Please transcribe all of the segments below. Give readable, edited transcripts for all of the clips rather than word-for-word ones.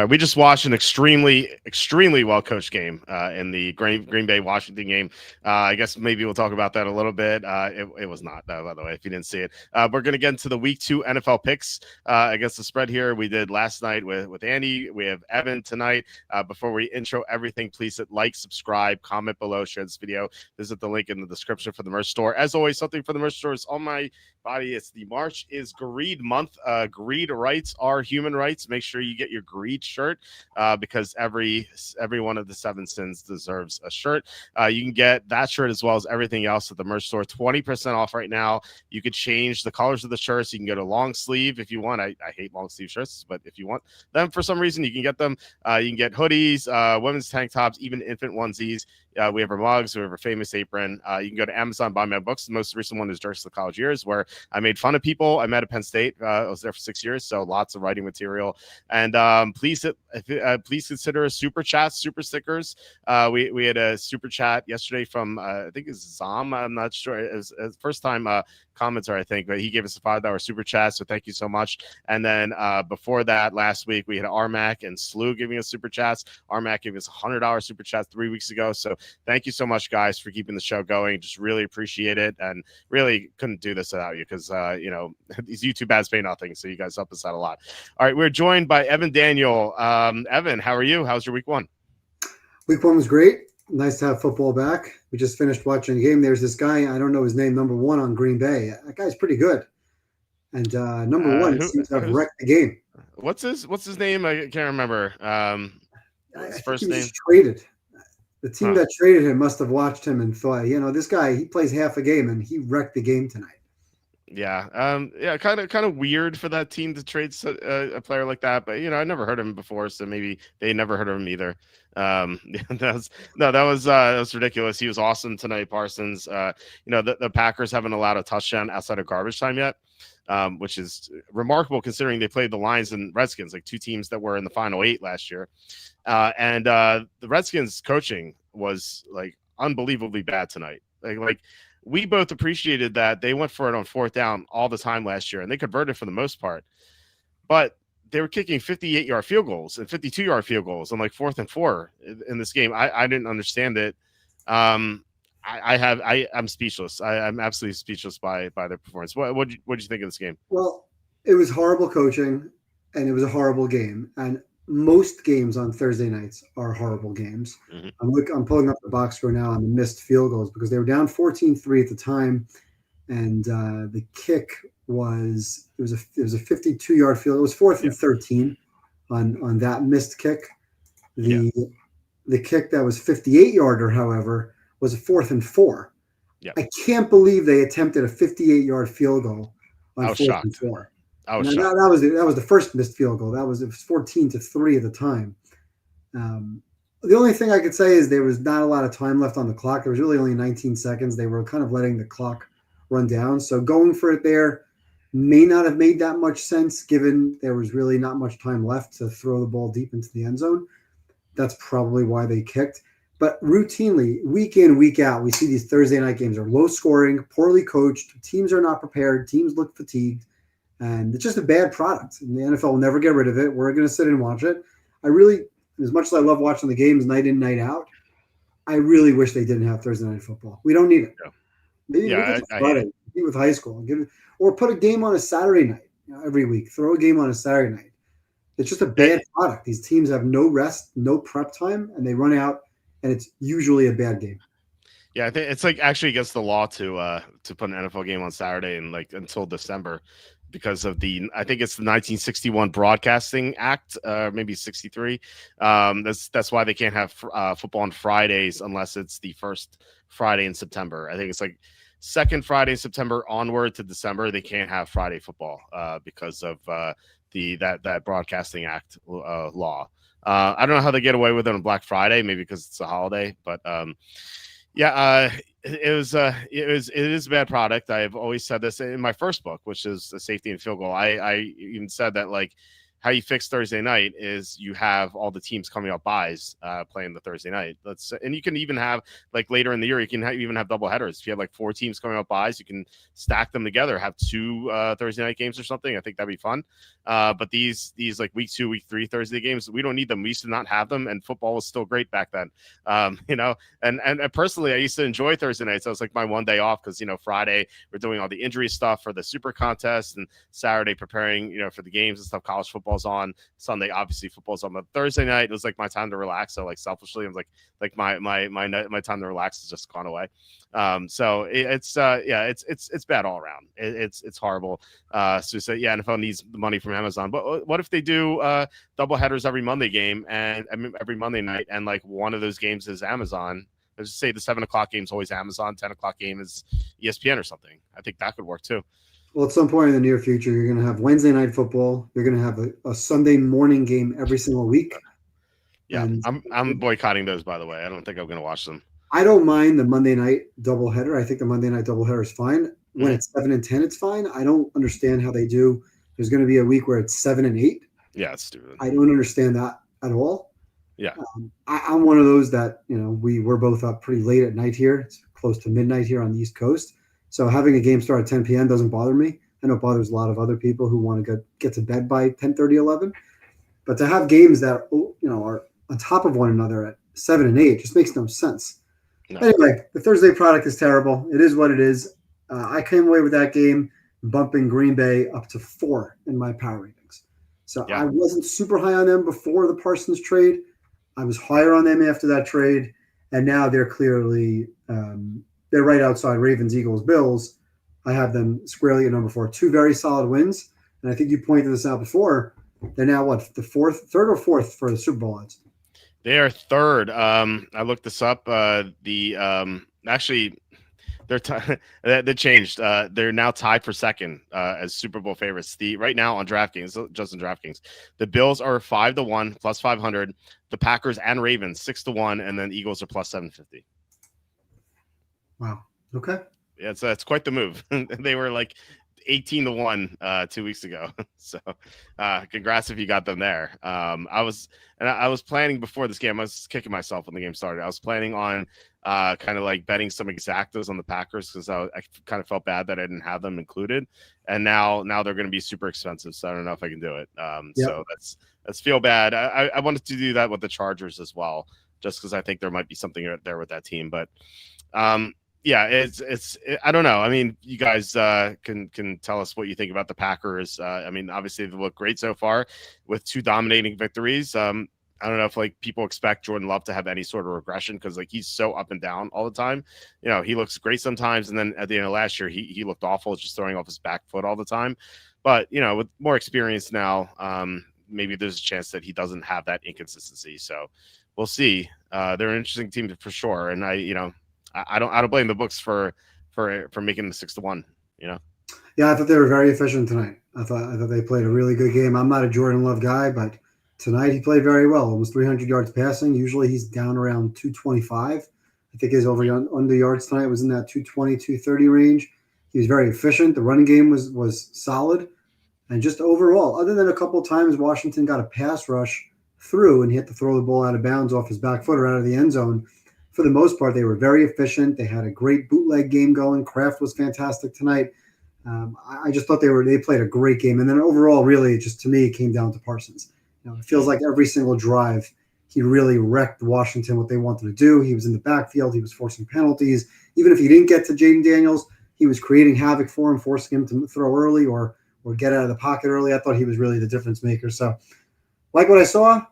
We just watched an extremely well-coached game in the Green Bay Washington game. I guess maybe we'll talk about that a little bit. It was not, by the way, if you didn't see it. We're going to get into the Week 2 NFL picks against the spread here. We did last night with Andy. We have Evan tonight. Before we intro everything, please hit like, subscribe, comment below, share this video. Visit the link in the description for the merch store. As always, something for the merch store is on my body. It's the March is Greed month. Greed rights are human rights. Make sure you get your Greed shirt because every one of the 7 sins deserves a shirt. You can get that shirt as well as everything else at the merch store. 20% off right now. You could change the colors of the shirts. You can go to long sleeve if you want. I hate long sleeve shirts, but if you want them for some reason, you can get them. You can get hoodies, women's tank tops, even infant onesies. We have our mugs. We have our famous apron. You can go to Amazon, buy my books. The most recent one is Jerks to the College Years, where I made fun of people. I met at Penn State. I was there for 6 years, so lots of writing material. And please consider a super chat, super stickers. We had a super chat yesterday from I think it's Zam. I'm not sure. It was first time commenter, I think, but he gave us a $5 super chat, so thank you so much. And then before that, last week we had Armac and Slew giving us super chats. Armac gave us $100 super chat 3 weeks ago, so thank you so much, guys, for keeping the show going. Just really appreciate it, and really couldn't do this without you because these YouTube ads pay nothing, so you guys help us out a lot. All right, we're joined by Evan Daniel. Evan, how are you? How's your week 1? Week 1 was great. Nice to have football back. We just finished watching a game. There's this guy, I don't know his name, number 1 on Green Bay. That guy's pretty good. And number 1 seems to have wrecked the game. What's his name? I can't remember. His first name. He was traded. The team that traded him must have watched him and thought, this guy, he plays half a game and he wrecked the game tonight. Yeah. Kind of weird for that team to trade a player like that, but I never heard of him before, so maybe they never heard of him either. That was ridiculous. He was awesome tonight, Parsons. The Packers haven't allowed a touchdown outside of garbage time yet, which is remarkable considering they played the Lions and Redskins, like 2 teams that were in the final 8 last year. And the Redskins coaching was like unbelievably bad tonight. Like we both appreciated that they went for it on 4th down all the time last year, and they converted for the most part. But they were kicking 58-yard field goals and 52-yard field goals on like 4th and 4 in this game. I didn't understand it. I'm speechless. I'm absolutely speechless by their performance. What did you think of this game? Well, it was horrible coaching, and it was a horrible game. And most games on Thursday nights are horrible games. Mm-hmm. I'm pulling up the box score now on the missed field goals because they were down 14-3 at the time, and the kick was a 52-yard field. It was 4th and 13 on that missed kick. The kick that was 58-yarder, however, was a 4th and 4. Yep. I can't believe they attempted a 58-yard field goal on 4th and 4. That was the first missed field goal. It was 14-3 at the time. The only thing I could say is there was not a lot of time left on the clock. There was really only 19 seconds. They were kind of letting the clock run down. So going for it there may not have made that much sense given there was really not much time left to throw the ball deep into the end zone. That's probably why they kicked. But routinely, week in, week out, we see these Thursday night games are low scoring, poorly coached. Teams are not prepared. Teams look fatigued. And it's just a bad product. And the NFL will never get rid of it. We're going to sit and watch it. As much as I love watching the games night in, night out, I really wish they didn't have Thursday night football. We don't need it. Maybe Friday with high school. Or put a game on a Saturday night every week. Throw a game on a Saturday night. It's just a bad product. These teams have no rest, no prep time, and they run out, and it's usually a bad game. Yeah, I think it's like actually against the law to put an NFL game on Saturday and like until December because of I think it's the 1961 Broadcasting Act, maybe 63. That's why they can't have football on Fridays unless it's the first Friday in September. I think it's like second Friday in September onward to December. They can't have Friday football because of that Broadcasting Act law. I don't know how they get away with it on Black Friday, maybe because it's a holiday, but it is a bad product. I've always said this in my first book, which is the safety and field goal. I even said that like how you fix Thursday night is you have all the teams coming up buys playing the Thursday night. And you can even have like later in the year, you can even have double headers. If you have like 4 teams coming up buys, you can stack them together, have 2 Thursday night games or something. I think that'd be fun. But these like week 2, week 3 Thursday games, we don't need them. We used to not have them, and football was still great back then. And personally, I used to enjoy Thursday nights. So it was like my one day off because Friday we're doing all the injury stuff for the Super Contest, and Saturday preparing for the games and stuff. College football's on. Sunday obviously football's on. But Thursday night it was like my time to relax. So like selfishly, I'm like my time to relax has just gone away. So it's bad all around. It's horrible. So NFL needs the money from Amazon. But what if they do double headers every Monday game and every Monday night, and like one of those games is Amazon? Let's just say the 7 o'clock game is always Amazon, 10 o'clock game is ESPN or something. I think that could work too. Well, at some point in the near future, you're going to have Wednesday night football. You're going to have a Sunday morning game every single week. Yeah, and I'm boycotting those, by the way. I don't think I'm going to watch them. I don't mind the Monday night doubleheader. I think the Monday night doubleheader is fine. When it's 7 and 10, it's fine. I don't understand how they do. There's going to be a week where it's 7 and 8. Yeah, it's stupid. I don't understand that at all. Yeah. I'm one of those that, we're both up pretty late at night here. It's close to midnight here on the East Coast. So having a game start at 10 p.m. doesn't bother me. I know it bothers a lot of other people who want to get to bed by 10:30, 11. But to have games that, are on top of one another at 7 and 8 just makes no sense. No. Anyway, the Thursday product is terrible. It is what it is. I came away with that game bumping Green Bay up to 4 in my power ratings. So I wasn't super high on them before the Parsons trade. I was higher on them after that trade. And now they're clearly they're right outside Ravens, Eagles, Bills. I have them squarely at number 4. 2 very solid wins. And I think you pointed this out before. They're now the third or fourth for the Super Bowl odds? They are third. I looked this up. Actually, they changed. They're now tied for second as Super Bowl favorites. Right now on DraftKings, just in DraftKings, the Bills are 5-1 plus 500. The Packers and Ravens 6-1, and then Eagles are plus 750. Wow. Okay. Yeah, it's quite the move. They were like 18-1 2 weeks ago. So congrats if you got them there. I was planning before this game. I was kicking myself when the game started. I was planning on kind of like betting some exactas on the Packers because I kind of felt bad that I didn't have them included. And now they're going to be super expensive. So I don't know if I can do it. So that's feel bad. I wanted to do that with the Chargers as well, just because I think there might be something out there with that team. But yeah, it's I don't know. I mean, you guys can tell us what you think about the Packers. I mean, obviously they look great so far with 2 dominating victories. I don't know if like people expect Jordan Love to have any sort of regression because like he's so up and down all the time. He looks great sometimes, and then at the end of last year he looked awful, just throwing off his back foot all the time. But with more experience now, maybe there's a chance that he doesn't have that inconsistency. So we'll see. They're an interesting team for sure, and I don't blame the books for making the 6-1. Yeah, I thought they were very efficient tonight. I thought they played a really good game. I'm not a Jordan Love guy, but tonight he played very well. Almost 300 yards passing. Usually he's down around 225. I think his under yards tonight was in that 220, 230 range. He was very efficient. The running game was solid. And just overall, other than a couple of times Washington got a pass rush through and he had to throw the ball out of bounds off his back foot or out of the end zone, for the most part, they were very efficient. They had a great bootleg game going. Kraft was fantastic tonight. I just thought they played a great game. And then overall, really, just to me, it came down to Parsons. It feels like every single drive, he really wrecked Washington what they wanted to do. He was in the backfield. He was forcing penalties. Even if he didn't get to Jaden Daniels, he was creating havoc for him, forcing him to throw early or get out of the pocket early. I thought he was really the difference maker. So like what I saw,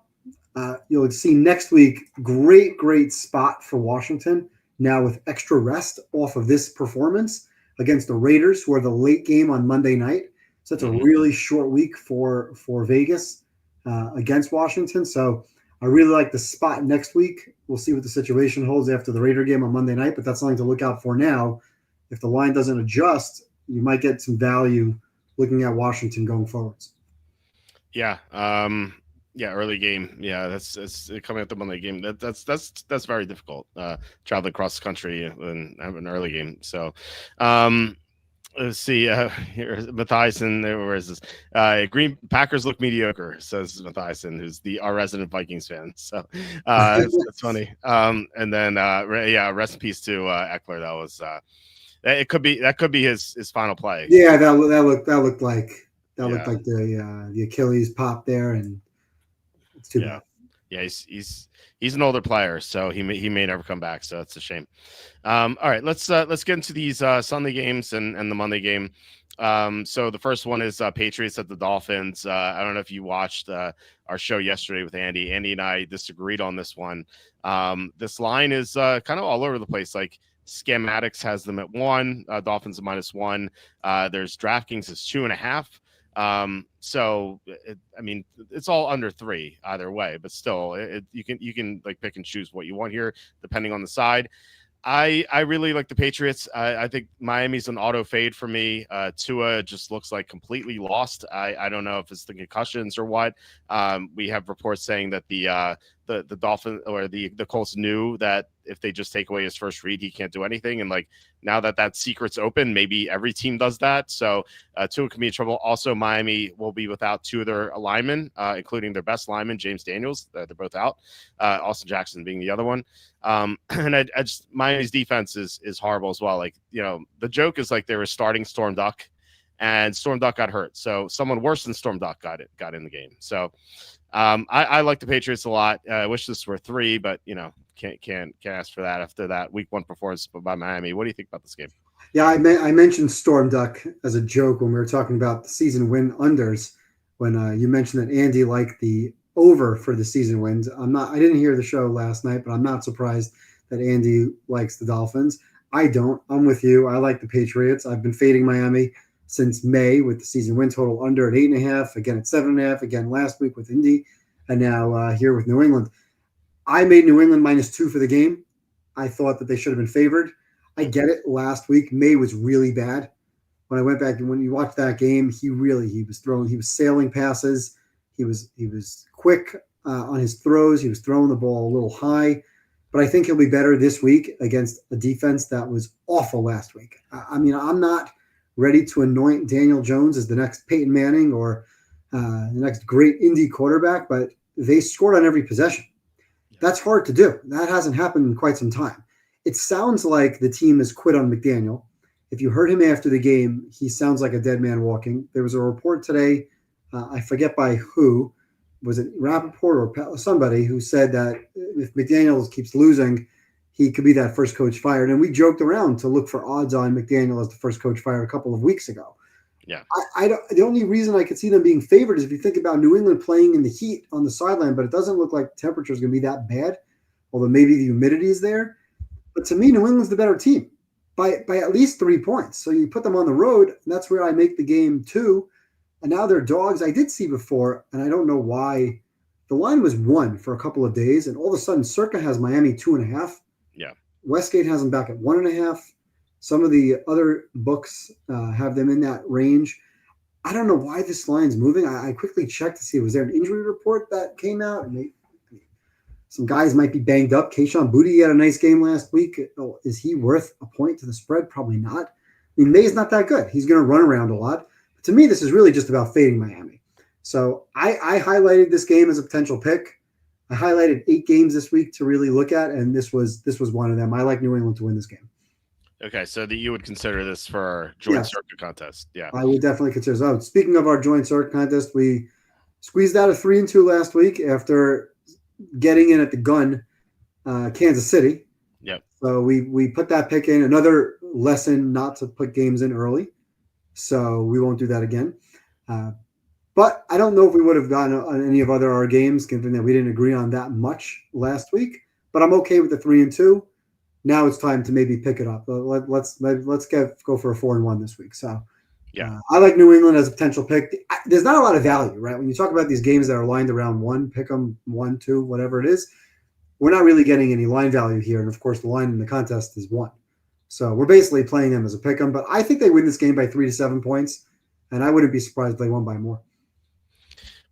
you'll see next week, great spot for Washington now with extra rest off of this performance against the Raiders, who are the late game on Monday night. So it's a really short week for Vegas against Washington. So I really like the spot next week. We'll see what the situation holds after the Raider game on Monday night, but that's something to look out for now. If the line doesn't adjust, you might get some value looking at Washington going forwards. Yeah. Early game. Yeah, that's coming up the Monday game. That's very difficult. Traveling across the country and have an early game. So, Let's see. Here, Matthiasen. Where is this? Green Packers look mediocre, says Matthiasen, who's our resident Vikings fan. So that's funny. And then yeah, rest in peace to Eckler. That was it. Could be his final play. Yeah, that looked like the Achilles pop there, and it's too bad. Yeah, he's an older player, so he may never come back. So that's a shame. All right, let's get into these Sunday games and the Monday game. So the first one is Patriots at the Dolphins. I don't know if you watched our show yesterday with Andy. Andy and I disagreed on this one. This line is kind of all over the place. Like Schematics has them at 1, Dolphins at -1. There's DraftKings is 2.5. So I mean, it's all under 3 either way, but still you can like pick and choose what you want here depending on the side. I really like the Patriots. I think Miami's an auto fade for me. Tua just looks like completely lost. I don't know if it's the concussions or what. We have reports saying that the Dolphins or the Colts knew that if they just take away his first read, he can't do anything. And like now that secret's open, maybe every team does that. So Tua can be in trouble. Also, Miami will be without 2 of their linemen, including their best lineman, James Daniels. They're both out. Austin Jackson being the other one. And I just Miami's defense is horrible as well. Like, you know, the joke is like they were starting Storm Duck, and Storm Duck got hurt. So someone worse than Storm Duck got in the game. So I like the Patriots a lot. I wish this were 3, but you know, can't ask for that after that week 1 performance by Miami. What do you think about this game? Yeah, I mentioned Storm Duck as a joke when we were talking about the season win unders. When you mentioned that Andy liked the over for the season wins. I didn't hear the show last night, but I'm not surprised that Andy likes the Dolphins. I don't. I'm with you. I like the Patriots. I've been fading Miami since May with the season win total under at 8.5, again at 7.5, again last week with Indy, and now here with New England. I made New England -2 for the game. I thought that they should have been favored. I get it. Last week, May was really bad. When I went back and when you watch that game, he was sailing passes. He was quick on his throws. He was throwing the ball a little high. But I think he'll be better this week against a defense that was awful last week. I mean, I'm not ready to anoint Daniel Jones as the next Peyton Manning or the next great Indy quarterback, but they scored on every possession. That's hard to do. That hasn't happened in quite some time. It sounds like the team has quit on McDaniel. If you heard him after the game, he sounds like a dead man walking. There was a report today, I forget by who, was it Rappaport or somebody, who said that if McDaniel keeps losing, he could be that first coach fired. And we joked around to look for odds on McDaniel as the first coach fired a couple of weeks ago. Yeah. The only reason I could see them being favored is if you think about New England playing in the heat on the sideline, but it doesn't look like the temperature is going to be that bad, although maybe the humidity is there. But to me, New England's the better team by at least 3 points. So you put them on the road, and that's where I make the game 2. And now they're dogs. I did see before, and I don't know why. The line was 1 for a couple of days, and all of a sudden, Circa has Miami 2.5. Yeah. Westgate has them back at 1.5. Some of the other books have them in that range. I don't know why this line's moving. I quickly checked to see, was there an injury report that came out? And some guys might be banged up. Kayshon Boutte had a nice game last week. Oh, is he worth a point to the spread? Probably not. I mean, May's not that good. He's going to run around a lot. But to me, this is really just about fading Miami. So I highlighted this game as a potential pick. I highlighted 8 games this week to really look at, and this was one of them. I like New England to win this game. Okay, so that you would consider this for our joint circuit contest. Yeah, I would definitely consider. So, speaking of our joint circuit contest, we squeezed out a 3-2 last week after getting in at the gun, Kansas City. Yep. So we put that pick in. Another lesson not to put games in early. So we won't do that again. But I don't know if we would have gotten on any of our games, given that we didn't agree on that much last week. But I'm okay with the 3-2. Now it's time to maybe pick it up. Let's go for a 4-1 this week. So yeah, I like New England as a potential pick. There's not a lot of value, right? When you talk about these games that are lined around 1, pick them 1, 2, whatever it is. We're not really getting any line value here. And of course, the line in the contest is 1. So we're basically playing them as a pick 'em. But I think they win this game by 3 to 7 points. And I wouldn't be surprised if they won by more.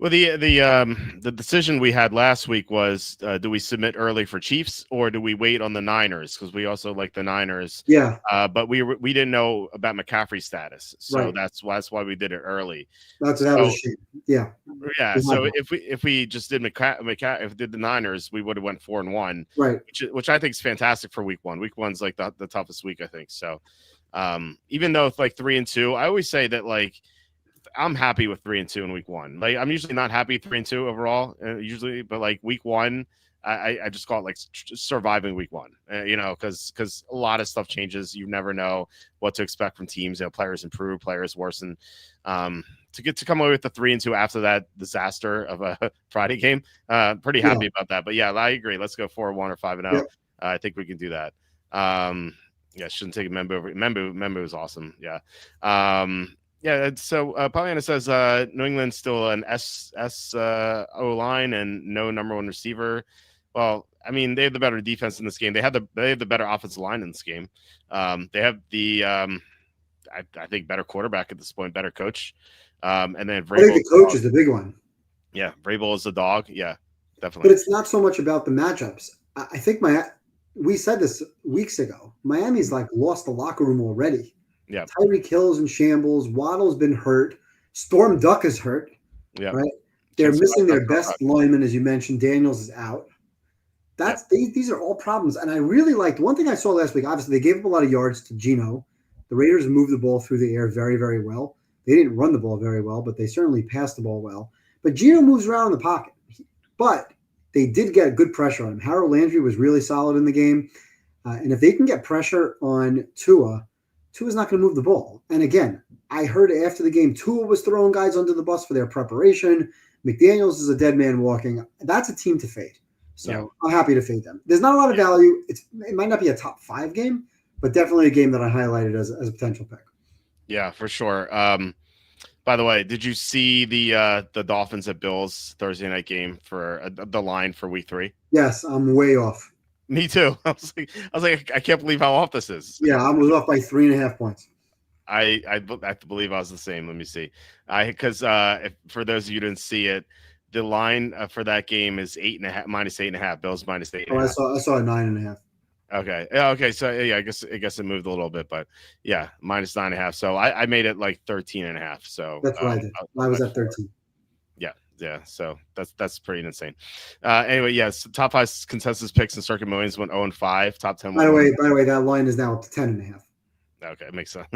Well, the decision we had last week was, do we submit early for Chiefs or do we wait on the Niners? Because we also like the Niners. Yeah. But we didn't know about McCaffrey's status, so Right. that's why we did it early. That was a So shame. Yeah. yeah, so if we just did if we did the Niners, we would have went 4-1, Right. which I think is fantastic for week one. Week one's like the toughest week, I think. So even though it's like 3-2, I always say that like I'm happy with 3-2 in week one. Like I'm usually not happy 3-2 overall, usually, but like week one, I just call it like surviving week one. Because a lot of stuff changes. You never know what to expect from teams. Players improve, players worsen. To come away with the 3-2 after that disaster of a Friday game, pretty happy about that. But yeah, I agree. Let's go 4-1 or 5-0. Yep. I think we can do that. Yeah, shouldn't take Membo over. Membo is awesome. Yeah. Yeah, so Pollyanna says New England's still an O line and no number one receiver. Well, I mean, they have the better defense in this game. They have the better offensive line in this game. They have the I think better quarterback at this point, better coach. And then Vrabel, I think the coach is the big one. Yeah, Vrabel is the dog. Yeah, definitely. But it's not so much about the matchups. I think we said this weeks ago. Miami's like lost the locker room already. Yeah. Tyreek Hill's in shambles. Waddle's been hurt. Storm Duck is hurt. Yeah. Right. They're missing their best lineman, as you mentioned. Daniels is out. These are all problems. And I really liked one thing I saw last week. Obviously, they gave up a lot of yards to Geno. The Raiders moved the ball through the air very, very well. They didn't run the ball very well, but they certainly passed the ball well. But Geno moves around in the pocket. But they did get good pressure on him. Harold Landry was really solid in the game. And if they can get pressure on Tua's not going to move the ball. And again, I heard after the game, Tua was throwing guys under the bus for their preparation. McDaniels is a dead man walking. That's a team to fade. So I'm happy to fade them. There's not a lot of value. It might not be a top 5 game, but definitely a game that I highlighted as a potential pick. Yeah, for sure. By the way, did you see the Dolphins at Bills Thursday night game for the line for week 3? Yes, I'm way off. Me too. I was like, I can't believe how off this is. Yeah, I was off by 3.5 points. I have to believe I was the same. Let me see. Because for those of you who didn't see it, the line for that game is -8.5. Bills -8.5. Oh, I saw a 9.5. Okay. Okay. So yeah, I guess it moved a little bit, but yeah, -9.5. So I made it like 13.5. So that's what I did. I was at 13. Yeah, so that's pretty insane. Anyway, yes, top 5 consensus picks in Circuit Millions went 0-5. Top 10. By the way, that line is now up to 10.5. Okay, it makes sense.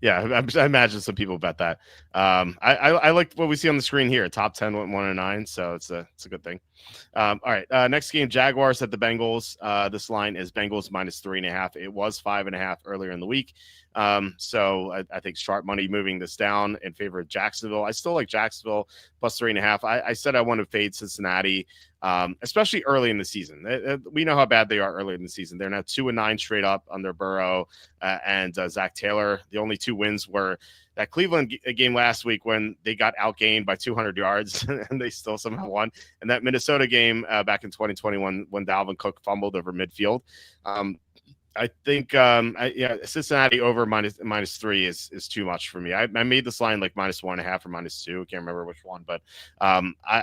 Yeah, I imagine some people bet that. I like what we see on the screen here. Top 10 went 1-9, so it's a good thing. All right, next game, Jaguars at the Bengals. This line is Bengals -3.5. It was 5.5 earlier in the week. So I think sharp money moving this down in favor of Jacksonville. I still like Jacksonville +3.5. I said I want to fade Cincinnati, especially early in the season. We know how bad they are early in the season. They're now 2-9 straight up under Burrow and Zach Taylor. The only 2 wins were that Cleveland game last week when they got outgained by 200 yards and they still somehow won. And that Minnesota game back in 2021 when Dalvin Cook fumbled over midfield. I think Cincinnati over -3 is too much for me. I made this line like -1.5 or -2. I can't remember which one, but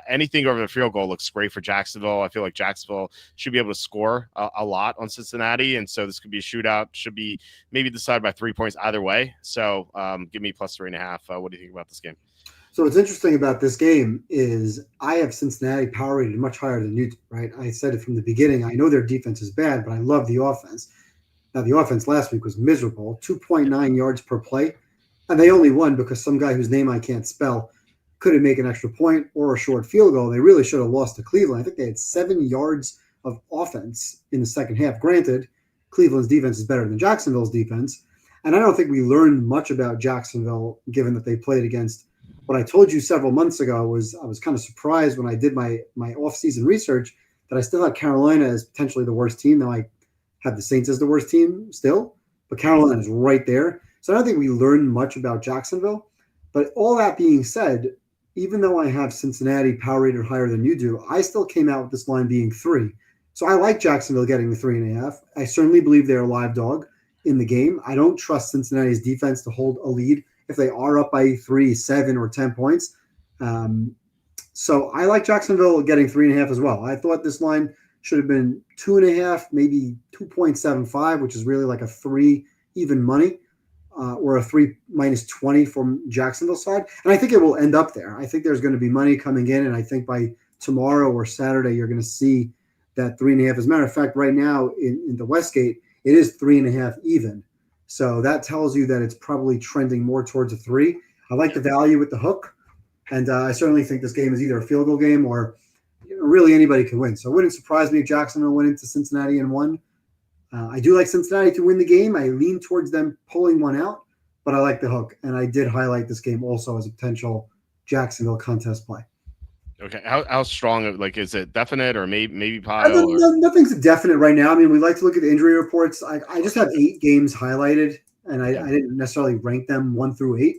anything over the field goal looks great for Jacksonville. I feel like Jacksonville should be able to score a lot on Cincinnati, and so this could be a shootout. Should be maybe decided by 3 points either way. So give me +3.5. What do you think about this game? So what's interesting about this game is I have Cincinnati power rated much higher than you do, right? I said it from the beginning. I know their defense is bad, but I love the offense. Now, the offense last week was miserable, 2.9 yards per play, and they only won because some guy whose name I can't spell couldn't make an extra point or a short field goal. They really should have lost to Cleveland. I think they had 7 yards of offense in the second half. Granted, Cleveland's defense is better than Jacksonville's defense, and I don't think we learned much about Jacksonville given that they played against what I told you several months ago. Was I was kind of surprised when I did my off-season research that I still had Carolina as potentially the worst team. Now I have the Saints as the worst team still, but Carolina is right there. So I don't think we learned much about Jacksonville. But all that being said, even though I have Cincinnati power rated higher than you do, I still came out with this line being 3. So I like Jacksonville getting the 3.5. I certainly believe they're a live dog in the game. I don't trust Cincinnati's defense to hold a lead if they are up by 3, 7, or 10 points. So I like Jacksonville getting 3.5 as well. I thought this line should have been 2.5, maybe 2.75, which is really like a 3 even money, or a 3 minus 20 from Jacksonville's side. And I think it will end up there. I think there's going to be money coming in, and I think by tomorrow or Saturday you're going to see that 3.5. As a matter of fact, right now in the Westgate, it is 3.5 even. So that tells you that it's probably trending more towards a 3. I like the value with the hook. And I certainly think this game is either a field goal game or really anybody can win. So it wouldn't surprise me if Jacksonville went into Cincinnati and won. I do like Cincinnati to win the game. I lean towards them pulling one out, but I like the hook. And I did highlight this game also as a potential Jacksonville contest play. Okay, how strong? Like, is it definite or maybe pile? Nothing's definite right now. I mean, we like to look at the injury reports. I just have 8 games highlighted, and I didn't necessarily rank them 1 through 8.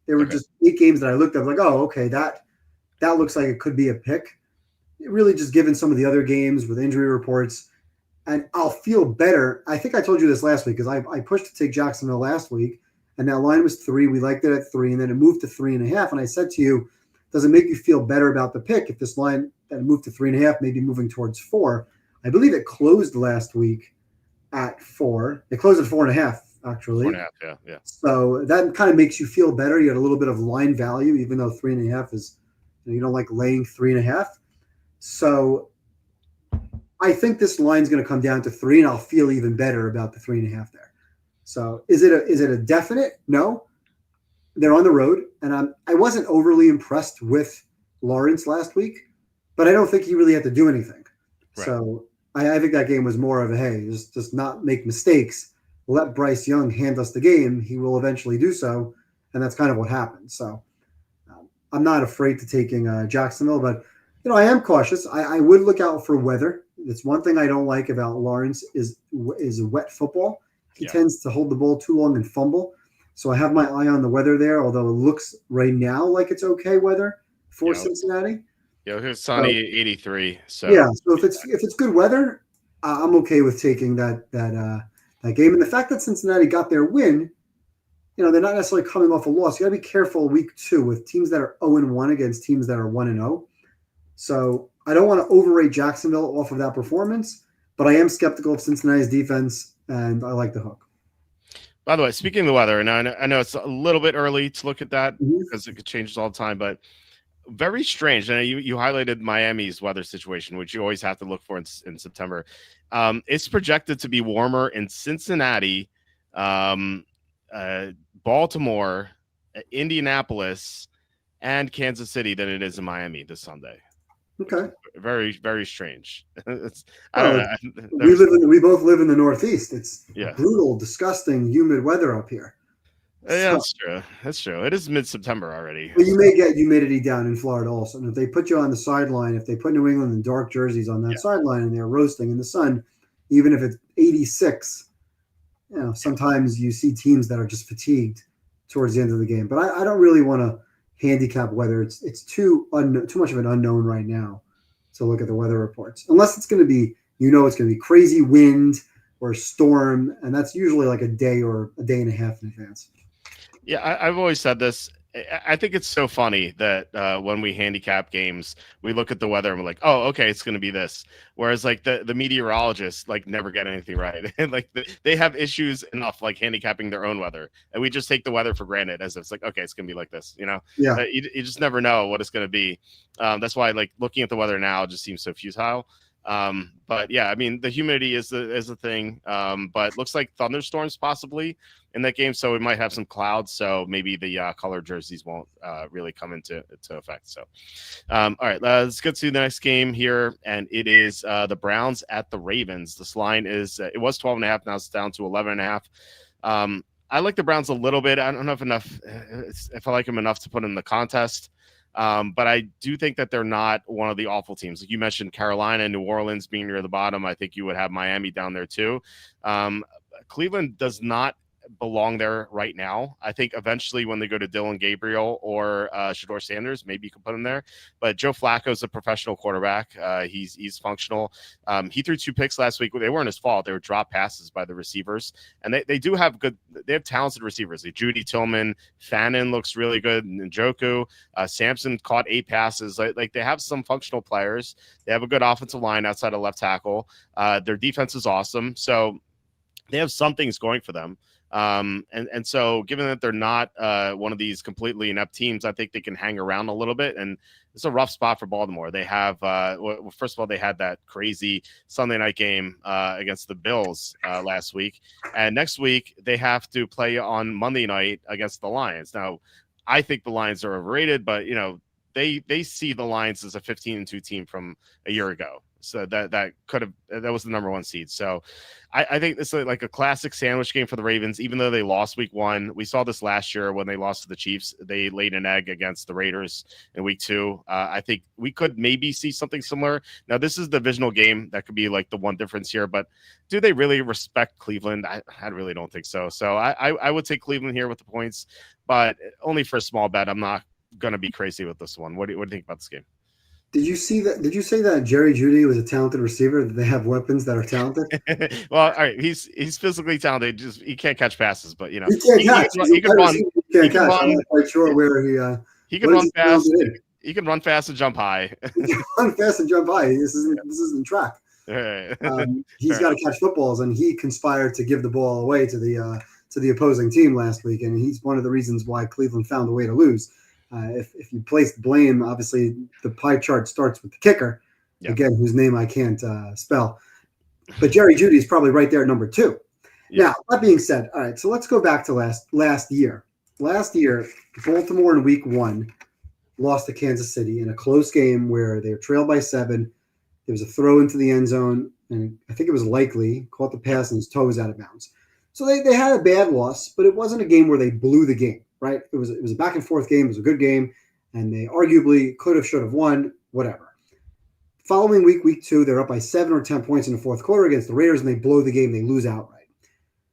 There were just 8 games that I looked at, like, oh, okay, that looks like it could be a pick. Really just given some of the other games with injury reports, and I'll feel better. I think I told you this last week because I pushed to take Jacksonville last week, and that line was 3. We liked it at 3, and then it moved to 3.5. And I said to you, does it make you feel better about the pick if this line that moved to 3.5, maybe moving towards 4? I believe it closed last week at 4. It closed at 4.5. Actually, 4.5, yeah. So that kind of makes you feel better. You had a little bit of line value, even though 3.5 is, you don't like laying 3.5. So I think this line's going to come down to 3, and I'll feel even better about the 3.5 there. So is it a definite? No. They're on the road, and I wasn't overly impressed with Lawrence last week, but I don't think he really had to do anything. Right. So I think that game was more of a, hey, just not make mistakes. Let Bryce Young hand us the game. He will eventually do so, and that's kind of what happened. So I'm not afraid to taking Jacksonville, but I am cautious. I would look out for weather. It's one thing I don't like about Lawrence is wet football. He tends to hold the ball too long and fumble. So I have my eye on the weather there, although it looks right now like it's okay weather for Cincinnati. Yeah, it's sunny, 83. So so if it's good weather, I'm okay with taking that game. And the fact that Cincinnati got their win, they're not necessarily coming off a loss. You got to be careful week 2 with teams that are 0-1 against teams that are 1-0. So I don't want to overrate Jacksonville off of that performance, but I am skeptical of Cincinnati's defense, and I like the hook. By the way, speaking of the weather, and I know it's a little bit early to look at that because it changes all the time, but very strange. And you highlighted Miami's weather situation, which you always have to look for in September. It's projected to be warmer in Cincinnati, Baltimore, Indianapolis, and Kansas City than it is in Miami this Sunday. Okay. Very, very strange. I don't know. We both live in the Northeast. It's brutal, disgusting, humid weather up here. Yeah, that's true. That's true. It is mid-September already. Well, you may get humidity down in Florida also. And if they put you on the sideline, if they put New England in dark jerseys on that sideline and they're roasting in the sun, even if it's 86, sometimes you see teams that are just fatigued towards the end of the game. But I don't really want to handicap weather. It's too much of an unknown right now to look at the weather reports. Unless it's going to be, it's going to be crazy wind or storm, and that's usually like a day or a day and a half in advance. Yeah, I've always said this. I think it's so funny that when we handicap games, we look at the weather and we're like, oh, okay, it's going to be this. Whereas like the meteorologists never get anything right. And they have issues enough handicapping their own weather. And we just take the weather for granted as if it's okay, it's going to be like this, Yeah. You just never know what it's going to be. That's why looking at the weather now just seems so futile. But yeah, I mean, the humidity is the thing. But looks like thunderstorms possibly in that game, so we might have some clouds. So maybe the color jerseys won't really come into effect. So, all right, let's get to the next game here, and it is the Browns at the Ravens. This line is it was 12.5, now it's down to 11.5. I like the Browns a little bit. I don't know if I like them enough to put in the contest. But I do think that they're not one of the awful teams. Like you mentioned, Carolina and New Orleans being near the bottom. I think you would have Miami down there too. Cleveland does not belong there right now. I think eventually when they go to Dylan Gabriel or Shador Sanders, maybe you can put him there. But Joe Flacco's a professional quarterback. He's functional. He threw 2 picks last week. They weren't his fault. They were drop passes by the receivers. And they do have they have talented receivers. Like Judy Tillman, Fannin looks really good. Njoku, Sampson caught 8 passes. Like they have some functional players. They have a good offensive line outside of left tackle. Their defense is awesome. So they have some things going for them. And so given that they're not one of these completely inept teams, I think they can hang around a little bit. And it's a rough spot for Baltimore. They have, well, first of all, they had that crazy Sunday night game against the Bills last week. And next week, they have to play on Monday night against the Lions. Now, I think the Lions are overrated, but, they see the Lions as a 15-2 team from a year ago. So that was the number 1 seed. So I think this is like a classic sandwich game for the Ravens, even though they lost week 1. We saw this last year when they lost to the Chiefs. They laid an egg against the Raiders in week 2. I think we could maybe see something similar. Now, this is the divisional game. That could be like the one difference here, but do they really respect Cleveland? I really don't think so. So I would take Cleveland here with the points, but only for a small bet. I'm not going to be crazy with this one. What do you think about this game? Did you see that? Did you say that Jerry Jeudy was a talented receiver? That they have weapons that are talented? Well, all right, he's physically talented. Just he can't catch passes, but he can't catch. He can run. He can run. I'm not quite sure where he can run fast. He can run fast and jump high. He can run fast and jump high. This isn't track. Right. He's got to catch footballs, and he conspired to give the ball away to the opposing team last week, and he's one of the reasons why Cleveland found a way to lose. If you place blame, obviously the pie chart starts with the kicker, again, whose name I can't spell. But Jerry Jeudy is probably right there at number 2. Yeah. Now, that being said, all right, so let's go back to last year. Last year, Baltimore in week 1 lost to Kansas City in a close game where they were trailed by 7. There was a throw into the end zone, and I think it was Likely caught the pass and his toe was out of bounds. So they had a bad loss, but it wasn't a game where they blew the game. Right? It was a back and forth game. It was a good game, and they arguably could have, should have won, whatever. Following week 2, they're up by 7 or 10 points in the fourth quarter against the Raiders, and they blow the game. They lose outright.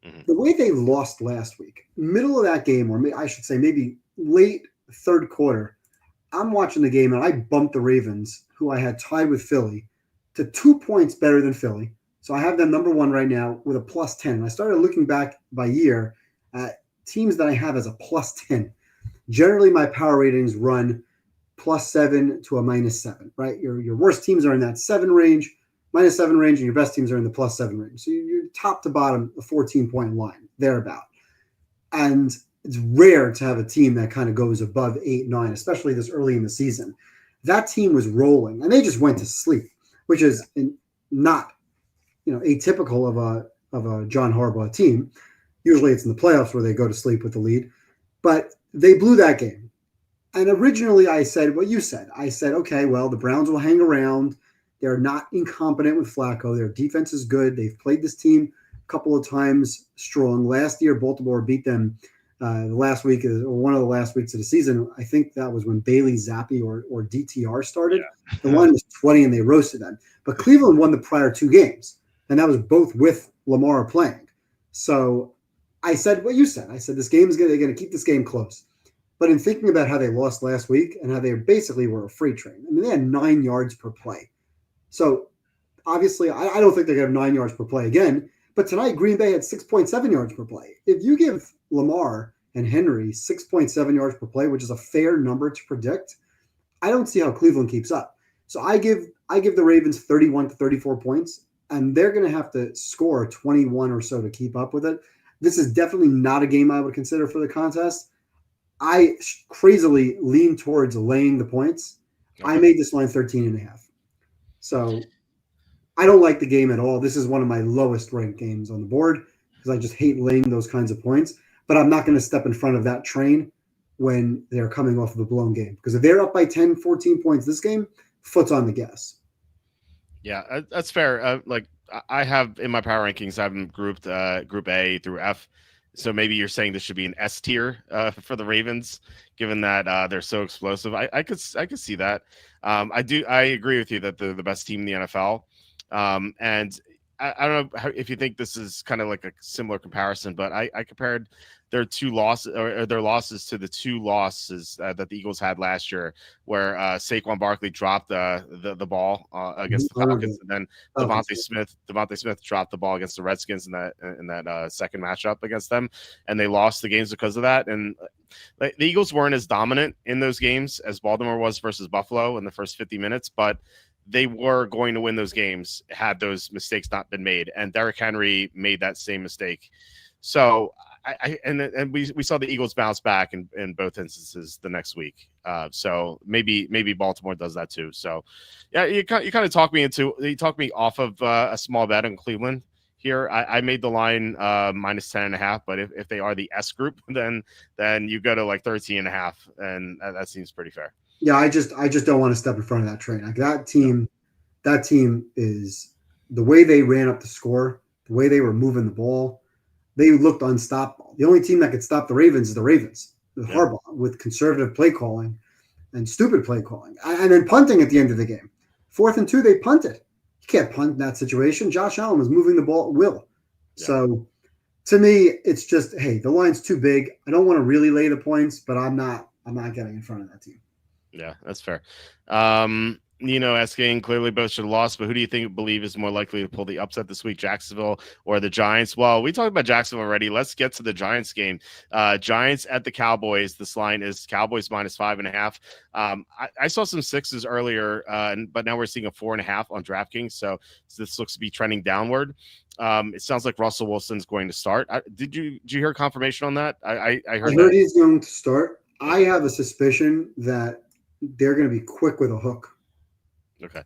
Mm-hmm. The way they lost last week, middle of that game, or I should say maybe late third quarter, I'm watching the game, and I bumped the Ravens, who I had tied with Philly, to 2 points better than Philly. So I have them number 1 right now with a plus 10. And I started looking back by year at teams that I have as a plus 10. Generally, my power ratings run plus 7 to a minus 7, right? Your worst teams are in that 7 range, minus 7 range, and your best teams are in the plus 7 range. So you're top to bottom, a 14-point line, thereabout. And it's rare to have a team that kind of goes above 8, 9, especially this early in the season. That team was rolling, and they just went to sleep, which is not, atypical of a John Harbaugh team. Usually it's in the playoffs where they go to sleep with the lead. But they blew that game. And originally I said what you said. I said, okay, well, the Browns will hang around. They're not incompetent with Flacco. Their defense is good. They've played this team a couple of times strong. Last year, Baltimore beat them last week, or one of the last weeks of the season. I think that was when Bailey Zappi or DTR started. Yeah. The one was 20 and they roasted them. But Cleveland won the prior 2 games. And that was both with Lamar playing. So I said what you said. I said this game they're going to keep this game close. But in thinking about how they lost last week and how they basically were a freight train, I mean, they had 9 yards per play. So obviously, I don't think they're going to have 9 yards per play again. But tonight, Green Bay had 6.7 yards per play. If you give Lamar and Henry 6.7 yards per play, which is a fair number to predict, I don't see how Cleveland keeps up. So I give the Ravens 31 to 34 points, and they're going to have to score 21 or so to keep up with it. This is definitely not a game I would consider for the contest. I crazily lean towards laying the points. Okay. I made this line 13.5. So I don't like the game at all. This is one of my lowest ranked games on the board because I just hate laying those kinds of points. But I'm not going to step in front of that train when they're coming off of a blown game. Because if they're up by 10, 14 points this game, foot's on the gas. Yeah, that's fair. I have in my power rankings, I have them grouped Group A through F. So maybe you're saying this should be an S tier for the Ravens, given that they're so explosive. I could see that. I agree with you that they're the best team in the NFL. And I don't know if you think this is kind of like a similar comparison, but I compared their two losses or their losses to the two losses that the Eagles had last year, where Saquon Barkley dropped the ball against the Falcons, and then Devontae Smith dropped the ball against the Redskins in that second matchup against them, and they lost the games because of that. And the Eagles weren't as dominant in those games as Baltimore was versus Buffalo in the first 50 minutes, but they were going to win those games had those mistakes not been made. And Derrick Henry made that same mistake. So we saw the Eagles bounce back in both instances the next week. So maybe Baltimore does that too. So yeah, you kind of talked me off of a small bet in Cleveland here. I made the line minus 10.5, but if they are the S group, then you go to like 13.5, and that seems pretty fair. Yeah, I just don't want to step in front of that train. Like that team is the way they ran up the score, the way they were moving the ball. They looked unstoppable. The only team that could stop the Ravens is the Ravens, with Harbaugh, with conservative play calling and stupid play calling, and then punting at the end of the game. 4th and 2, they punted. You can't punt in that situation. Josh Allen was moving the ball at will. Yeah. So to me, it's just, hey, the line's too big. I don't want to really lay the points, but I'm not getting in front of that team. Yeah, that's fair. Asking clearly both should have lost, but who do you believe is more likely to pull the upset this week, Jacksonville or the Giants? Well, we talked about Jacksonville already. Let's get to the Giants game. Giants at the Cowboys. This line is Cowboys minus 5.5. I saw some 6s earlier, but now we're seeing a 4.5 on DraftKings. So this looks to be trending downward. It sounds like Russell Wilson's going to start. Did you hear confirmation on that? I heard he's going to start. I have a suspicion that they're going to be quick with a hook. Okay.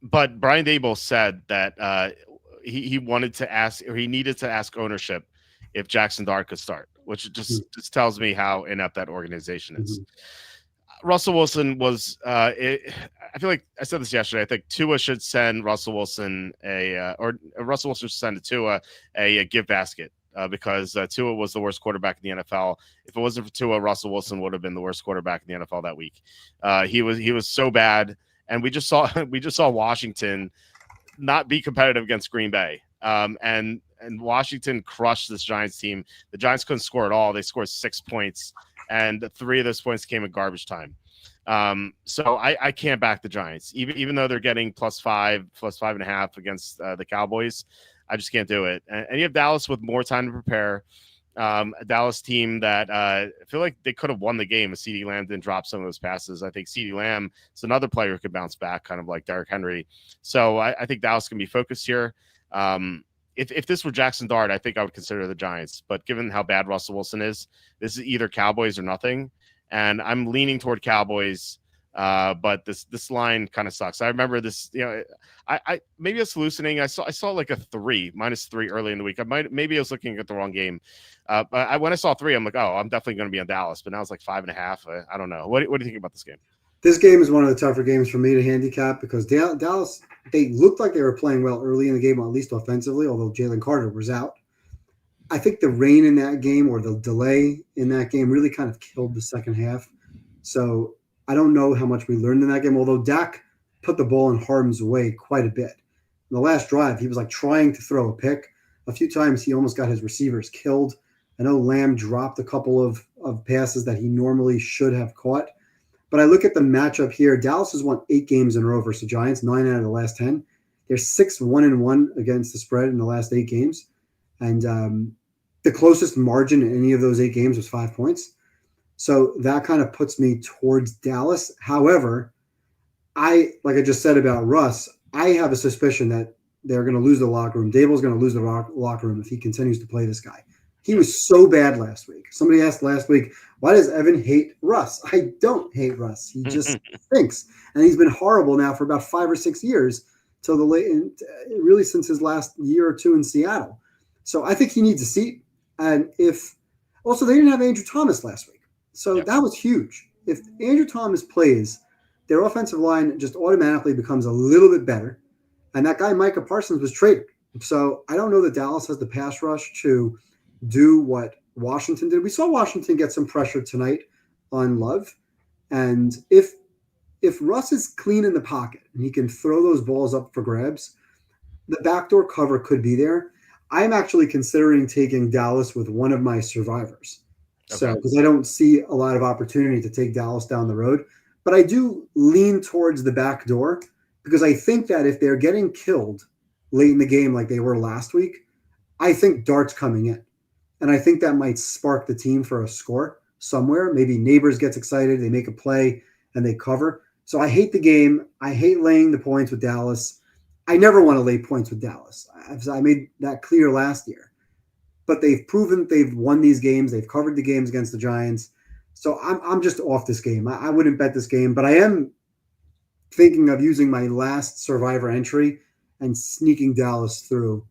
But Brian Daboll said that he wanted to ask, or he needed to ask ownership if Jackson Dart could start, which just tells me how inept that organization is. Russell Wilson was I feel like I said this yesterday. I think Tua should send Russell Wilson Russell Wilson should send to Tua a gift basket. Because Tua was the worst quarterback in the NFL. If it wasn't for Tua, Russell Wilson would have been the worst quarterback in the NFL that week. He was so bad, and we just saw Washington not be competitive against Green Bay. And Washington crushed this Giants team. The Giants couldn't score at all. They scored 6 points, and 3 of those points came in garbage time. So I can't back the Giants, even though they're getting +5, +5.5 against the Cowboys. I just can't do it. And you have Dallas with more time to prepare. A Dallas team that I feel like they could have won the game if CeeDee Lamb didn't drop some of those passes. I think CeeDee Lamb is another player who could bounce back, kind of like Derrick Henry. So I think Dallas can be focused here. If this were Jackson Dart, I think I would consider the Giants. But given how bad Russell Wilson is, this is either Cowboys or nothing. And I'm leaning toward Cowboys. But this line kind of sucks. I remember this, I maybe I was hallucinating. I saw like a -3 early in the week. Maybe I was looking at the wrong game. But when I saw 3, I'm like, oh, I'm definitely going to be on Dallas. But now it's like 5.5. I don't know. What do you think about this game? This game is one of the tougher games for me to handicap because Dallas, they looked like they were playing well early in the game, at least offensively, although Jalen Carter was out. I think the rain in that game or the delay in that game really kind of killed the second half. So I don't know how much we learned in that game, although Dak put the ball in harm's way quite a bit. In the last drive, he was like trying to throw a pick. A few times he almost got his receivers killed. I know Lamb dropped a couple of passes that he normally should have caught. But I look at the matchup here. Dallas has won 8 games in a row versus the Giants, 9 out of the last 10. They're 6-1-1 against the spread in the last 8 games. And the closest margin in any of those 8 games was 5 points. So that kind of puts me towards Dallas. However, like I just said about Russ, I have a suspicion that they're going to lose the locker room. Daboll's going to lose the locker room if he continues to play this guy. He was so bad last week. Somebody asked last week, why does Evan hate Russ? I don't hate Russ. He just stinks. And he's been horrible now for about 5 or 6 years, till really since his last year or 2 in Seattle. So I think he needs a seat. And also they didn't have Andrew Thomas last week. So that was huge. If Andrew Thomas plays, their offensive line just automatically becomes a little bit better. And that guy, Micah Parsons, was traded. So I don't know that Dallas has the pass rush to do what Washington did. We saw Washington get some pressure tonight on Love. And if Russ is clean in the pocket and he can throw those balls up for grabs, the backdoor cover could be there. I'm actually considering taking Dallas with one of my survivors. So, because I don't see a lot of opportunity to take Dallas down the road, but I do lean towards the back door because I think that if they're getting killed late in the game like they were last week, I think Dart's coming in. And I think that might spark the team for a score somewhere. Maybe Neighbors gets excited, they make a play, and they cover. So I hate the game. I hate laying the points with Dallas. I never want to lay points with Dallas. I made that clear last year. But they've proven they've won these games. They've covered the games against the Giants. So I'm just off this game. I wouldn't bet this game, but I am thinking of using my last survivor entry and sneaking Dallas through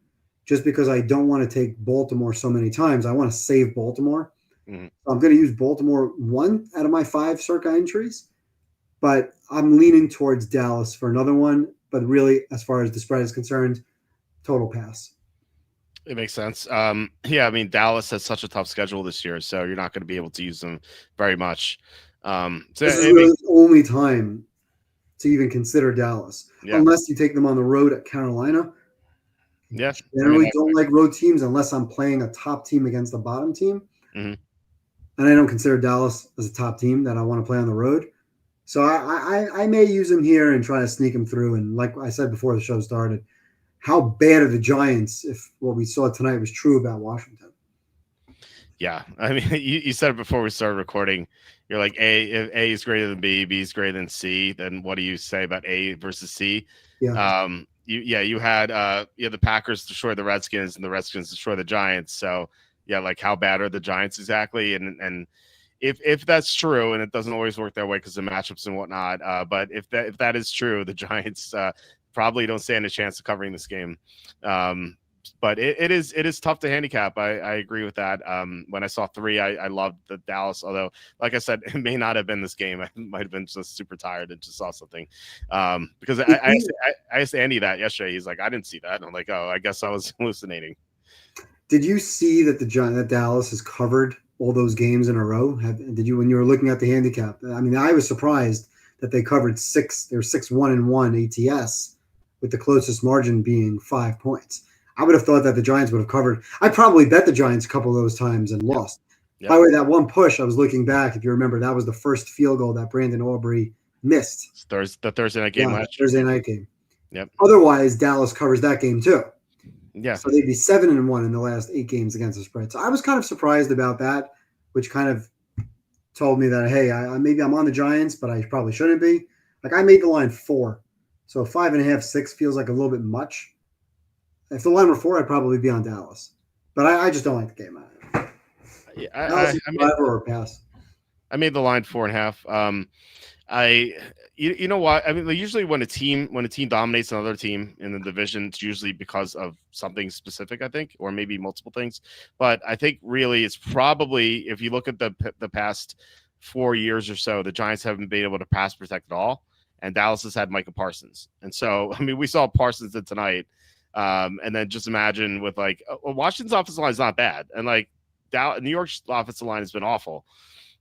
just because I don't want to take Baltimore so many times. I want to save Baltimore. Mm-hmm. So I'm going to use Baltimore 1 out of my 5 circa entries, but I'm leaning towards Dallas for another one. But really, as far as the spread is concerned, total pass. It makes sense. Yeah, I mean, Dallas has such a tough schedule this year, so you're not going to be able to use them very much. So this is really the only time to even consider Dallas, unless you take them on the road at Carolina. Yeah, generally don't like road teams unless I'm playing a top team against a bottom team. Mm-hmm. And I don't consider Dallas as a top team that I want to play on the road. So I may use him here and try to sneak him through. And like I said before the show started, how bad are the Giants if what we saw tonight was true about Washington? Yeah. I mean, you said it before we started recording. You're like, if A is greater than B, B is greater than C, then what do you say about A versus C? Yeah. You had the Packers destroy the Redskins and the Redskins destroy the Giants. So yeah, like how bad are the Giants exactly? And if that's true, and it doesn't always work that way because of matchups and whatnot, but if that is true, the Giants probably don't stand a chance of covering this game. But it is tough to handicap. I agree with that. When I saw 3, I loved the Dallas, although like I said, it may not have been this game. I might have been just super tired and just saw something. Because I asked Andy that yesterday. He's like, I didn't see that. And I'm like, oh, I guess I was hallucinating. Did you see that that Dallas has covered all those games in a row? Did you, when you were looking at the handicap? I mean, I was surprised that they covered 6. They're 6-1-1 ATS, with the closest margin being 5 points. I would have thought that the Giants would have covered. I probably bet the Giants a couple of those times and lost. Yep. By the way, that one push, I was looking back. If you remember, that was the first field goal that Brandon Aubrey missed. The Thursday night game last year. Thursday night game. Yep. Otherwise, Dallas covers that game too. Yeah. So they'd be 7-1 in the last 8 games against the spread. So I was kind of surprised about that, which kind of told me that, hey, maybe I'm on the Giants, but I probably shouldn't be. Like, I made the line 4. So 5.5, 6 feels like a little bit much. If the line were 4, I'd probably be on Dallas. But I just don't like the game. Or pass. I made the line 4.5. You know what? I mean, usually when a team dominates another team in the division, it's usually because of something specific, I think, or maybe multiple things. But I think really it's probably, if you look at the past 4 years or so, the Giants haven't been able to pass protect at all, and Dallas has had Micah Parsons. And so, I mean, we saw Parsons did tonight. And then just imagine with like Washington's offensive line is not bad, and like New York's offensive line has been awful,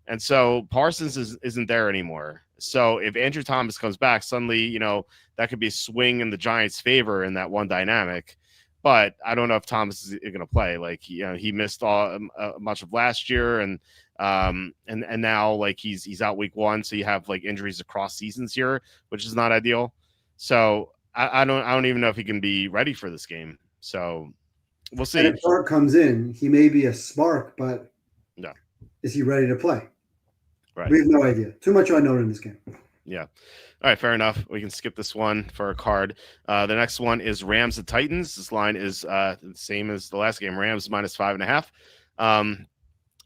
and so Parsons isn't there anymore. So if Andrew Thomas comes back, suddenly that could be a swing in the Giants' favor in that one dynamic. But I don't know if Thomas is going to play. Like he missed much of last year, and now like he's out week 1, so you have like injuries across seasons here, which is not ideal. So. I don't even know if he can be ready for this game. So we'll see. And if Clark comes in, he may be a spark, but no, is he ready to play? Right. We have no idea. Too much unknown in this game. Yeah. All right, fair enough. We can skip this one for a card. The next one is Rams and Titans. This line is the same as the last game. Rams -5.5.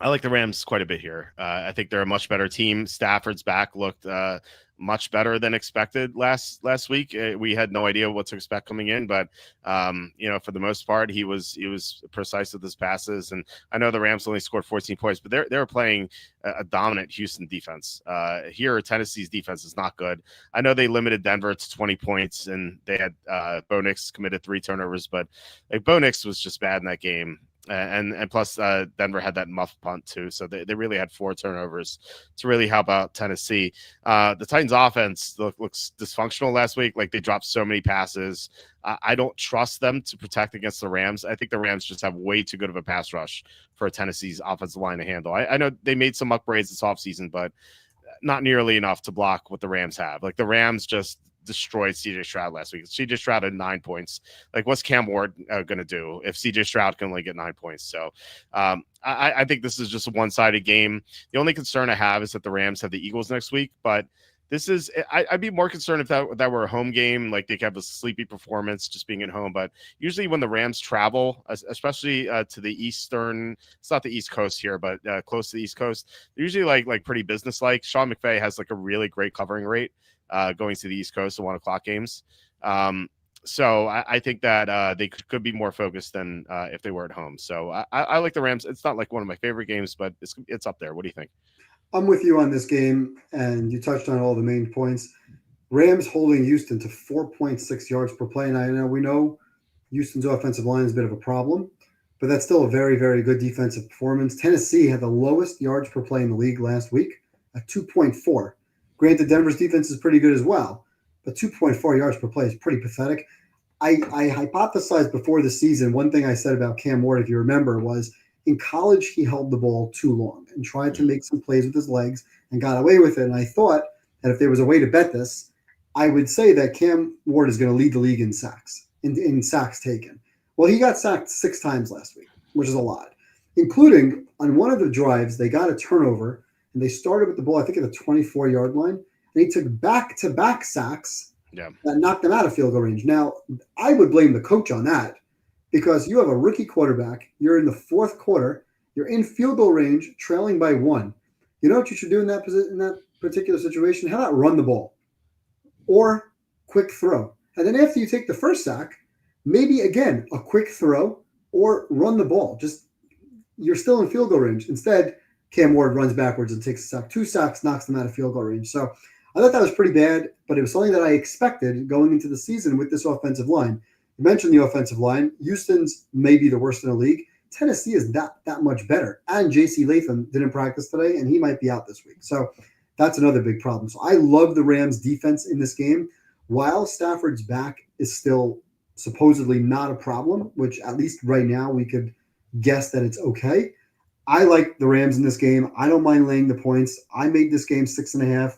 I like the Rams quite a bit here. I think they're a much better team. Stafford's back looked much better than expected last week. We had no idea what to expect coming in, but for the most part, he was precise with his passes. And I know the Rams only scored 14 points, but they were playing a dominant Houston defense. Here, Tennessee's defense is not good. I know they limited Denver to 20 points, and they had Bo Nix committed 3 turnovers, but like Bo Nix was just bad in that game. And plus Denver had that muff punt too, so they really had 4 turnovers to really help out Tennessee. The Titans offense looks dysfunctional last week. Like, they dropped so many passes. I don't trust them to protect against the Rams. I think the Rams just have way too good of a pass rush for Tennessee's offensive line to handle. I know they made some upgrades this offseason, but not nearly enough to block what the Rams have. Like, the Rams just destroyed CJ Stroud last week. CJ Stroud had 9 points. Like, what's Cam Ward going to do if CJ Stroud can only get 9 points? So I think this is just a one-sided game. The only concern I have is that the Rams have the Eagles next week, but this is I'd be more concerned if that were a home game, like they could have a sleepy performance just being at home. But usually when the Rams travel, especially to the eastern, it's not the East Coast here, but close to the East Coast, they're usually like pretty businesslike. Sean McVay has like a really great covering rate going to the East Coast, the 1 o'clock games. So I think that they could be more focused than if they were at home. So I like the Rams. It's not like one of my favorite games, but it's up there. What do you think? I'm with you on this game, and you touched on all the main points. Rams holding Houston to 4.6 yards per play. And I know we know Houston's offensive line is a bit of a problem, but that's still a very, very good defensive performance. Tennessee had the lowest yards per play in the league last week at 2.4. Granted, Denver's defense is pretty good as well, but 2.4 yards per play is pretty pathetic. I hypothesized before the season, one thing I said about Cam Ward, if you remember, was in college he held the ball too long and tried to make some plays with his legs and got away with it. And I thought that if there was a way to bet this, I would say that Cam Ward is going to lead the league in sacks, in sacks taken. Well, he got sacked 6 times last week, which is a lot, including on one of the drives, they got a turnover and they started with the ball, I think, at the 24-yard line. And he took back-to-back sacks that knocked them out of field goal range. Now, I would blame the coach on that because you have a rookie quarterback. You're in the 4th quarter. You're in field goal range, trailing by 1. You know what you should do in that particular situation? How about run the ball or quick throw? And then after you take the first sack, maybe, again, a quick throw or run the ball. Just you're still in field goal range. Instead, Cam Ward runs backwards and takes a sack. 2 sacks, knocks them out of field goal range. So I thought that was pretty bad, but it was something that I expected going into the season with this offensive line. You mentioned the offensive line. Houston's maybe the worst in the league. Tennessee is that much better. And J.C. Latham didn't practice today, and he might be out this week. So that's another big problem. So I love the Rams' defense in this game. While Stafford's back is still supposedly not a problem, which at least right now we could guess that it's okay. I like the Rams in this game. I don't mind laying the points. I made this game 6.5.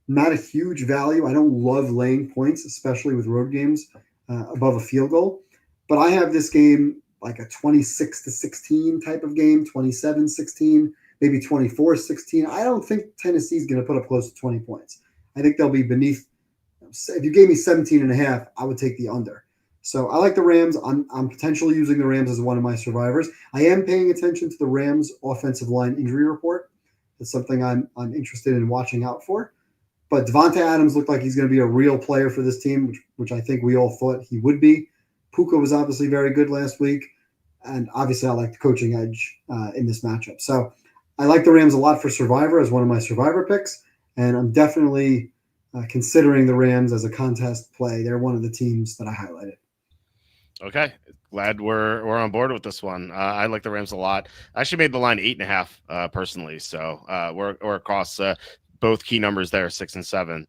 Not a huge value. I don't love laying points, especially with road games above a field goal. But I have this game like a 26-16 type of game, 27-16, maybe 24-16. I don't think Tennessee's going to put up close to 20 points. I think they'll be beneath. If you gave me 17.5, I would take the under. So I like the Rams. I'm potentially using the Rams as one of my survivors. I am paying attention to the Rams offensive line injury report. It's something I'm interested in watching out for. But Devontae Adams looked like he's going to be a real player for this team, which I think we all thought he would be. Puka was obviously very good last week. And obviously I like the coaching edge in this matchup. So I like the Rams a lot for survivor as one of my survivor picks. And I'm definitely considering the Rams as a contest play. They're one of the teams that I highlighted. Okay, glad we're on board with this one. I like the Rams a lot. I actually made the line 8.5 personally, so we're across both key numbers there, 6 and 7.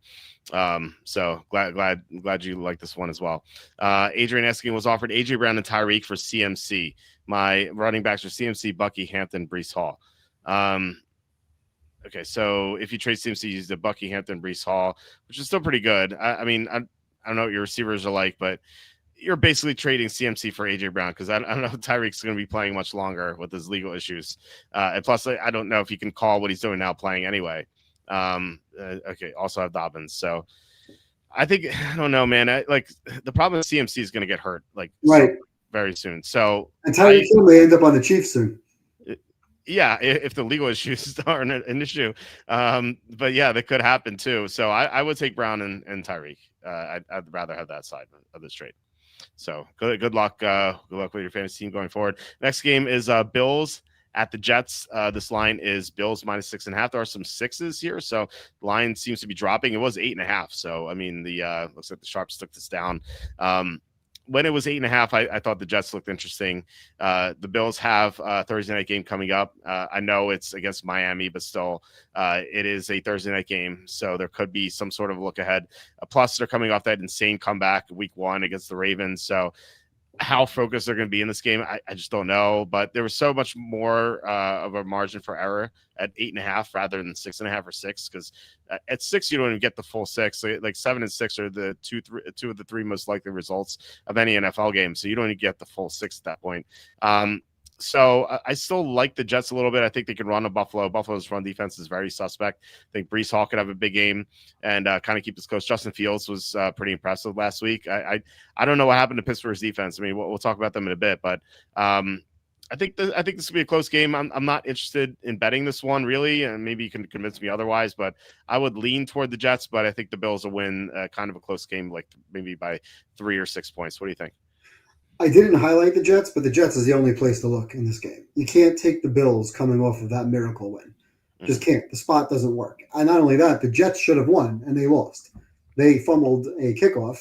So glad you like this one as well. Adrian Eskin was offered AJ Brown and Tyreek for CMC. My running backs are CMC, Bucky, Hampton, Breece Hall. Okay, so if you trade CMC, use the Bucky, Hampton, Breece Hall, which is still pretty good. I mean, I don't know what your receivers are like, but you're basically trading CMC for AJ Brown because I don't know if Tyreek's going to be playing much longer with his legal issues. And plus, I don't know if he can call what he's doing now playing anyway. Okay, also have Dobbins. So I think, I don't know, man. Like the problem is CMC is going to get hurt right very soon. So and Tyreek may end up on the Chiefs soon. Yeah, if the legal issues aren't an issue. But yeah, that could happen too. So I would take Brown and Tyreek. I'd rather have that side of this trade. So good luck. Good luck with your fantasy team going forward. Next game is Bills at the Jets. This line is Bills minus 6.5. There are some 6s here, so the line seems to be dropping. It was 8.5. So I mean, the looks like the sharps took this down. when it was 8.5, I thought the Jets looked interesting. The Bills have a Thursday night game coming up. I know it's against Miami, but still, it is a Thursday night game, so there could be some sort of look ahead. Plus, they're coming off that insane comeback week 1 against the Ravens, so how focused they're going to be in this game, I just don't know. But there was so much more of a margin for error at 8.5 rather than 6.5 or 6, because at 6 you don't even get the full 6. Like 7 and 6 are the two of the 3 most likely results of any NFL game, so you don't even get the full 6 at that point. So I still like the Jets a little bit. I think they can run a Buffalo. Buffalo's run defense is very suspect. I think Breece Hall could have a big game and kind of keep this close. Justin Fields was pretty impressive last week. I don't know what happened to Pittsburgh's defense. I mean, we'll talk about them in a bit, but I think this will be a close game. I'm not interested in betting this one really, and maybe you can convince me otherwise. But I would lean toward the Jets, but I think the Bills will win kind of a close game, like maybe by 3 or 6 points. What do you think? I didn't highlight the Jets, but the Jets is the only place to look in this game. You can't take the Bills coming off of that miracle win. Just can't. The spot doesn't work. And not only that, the Jets should have won, and they lost. They fumbled a kickoff,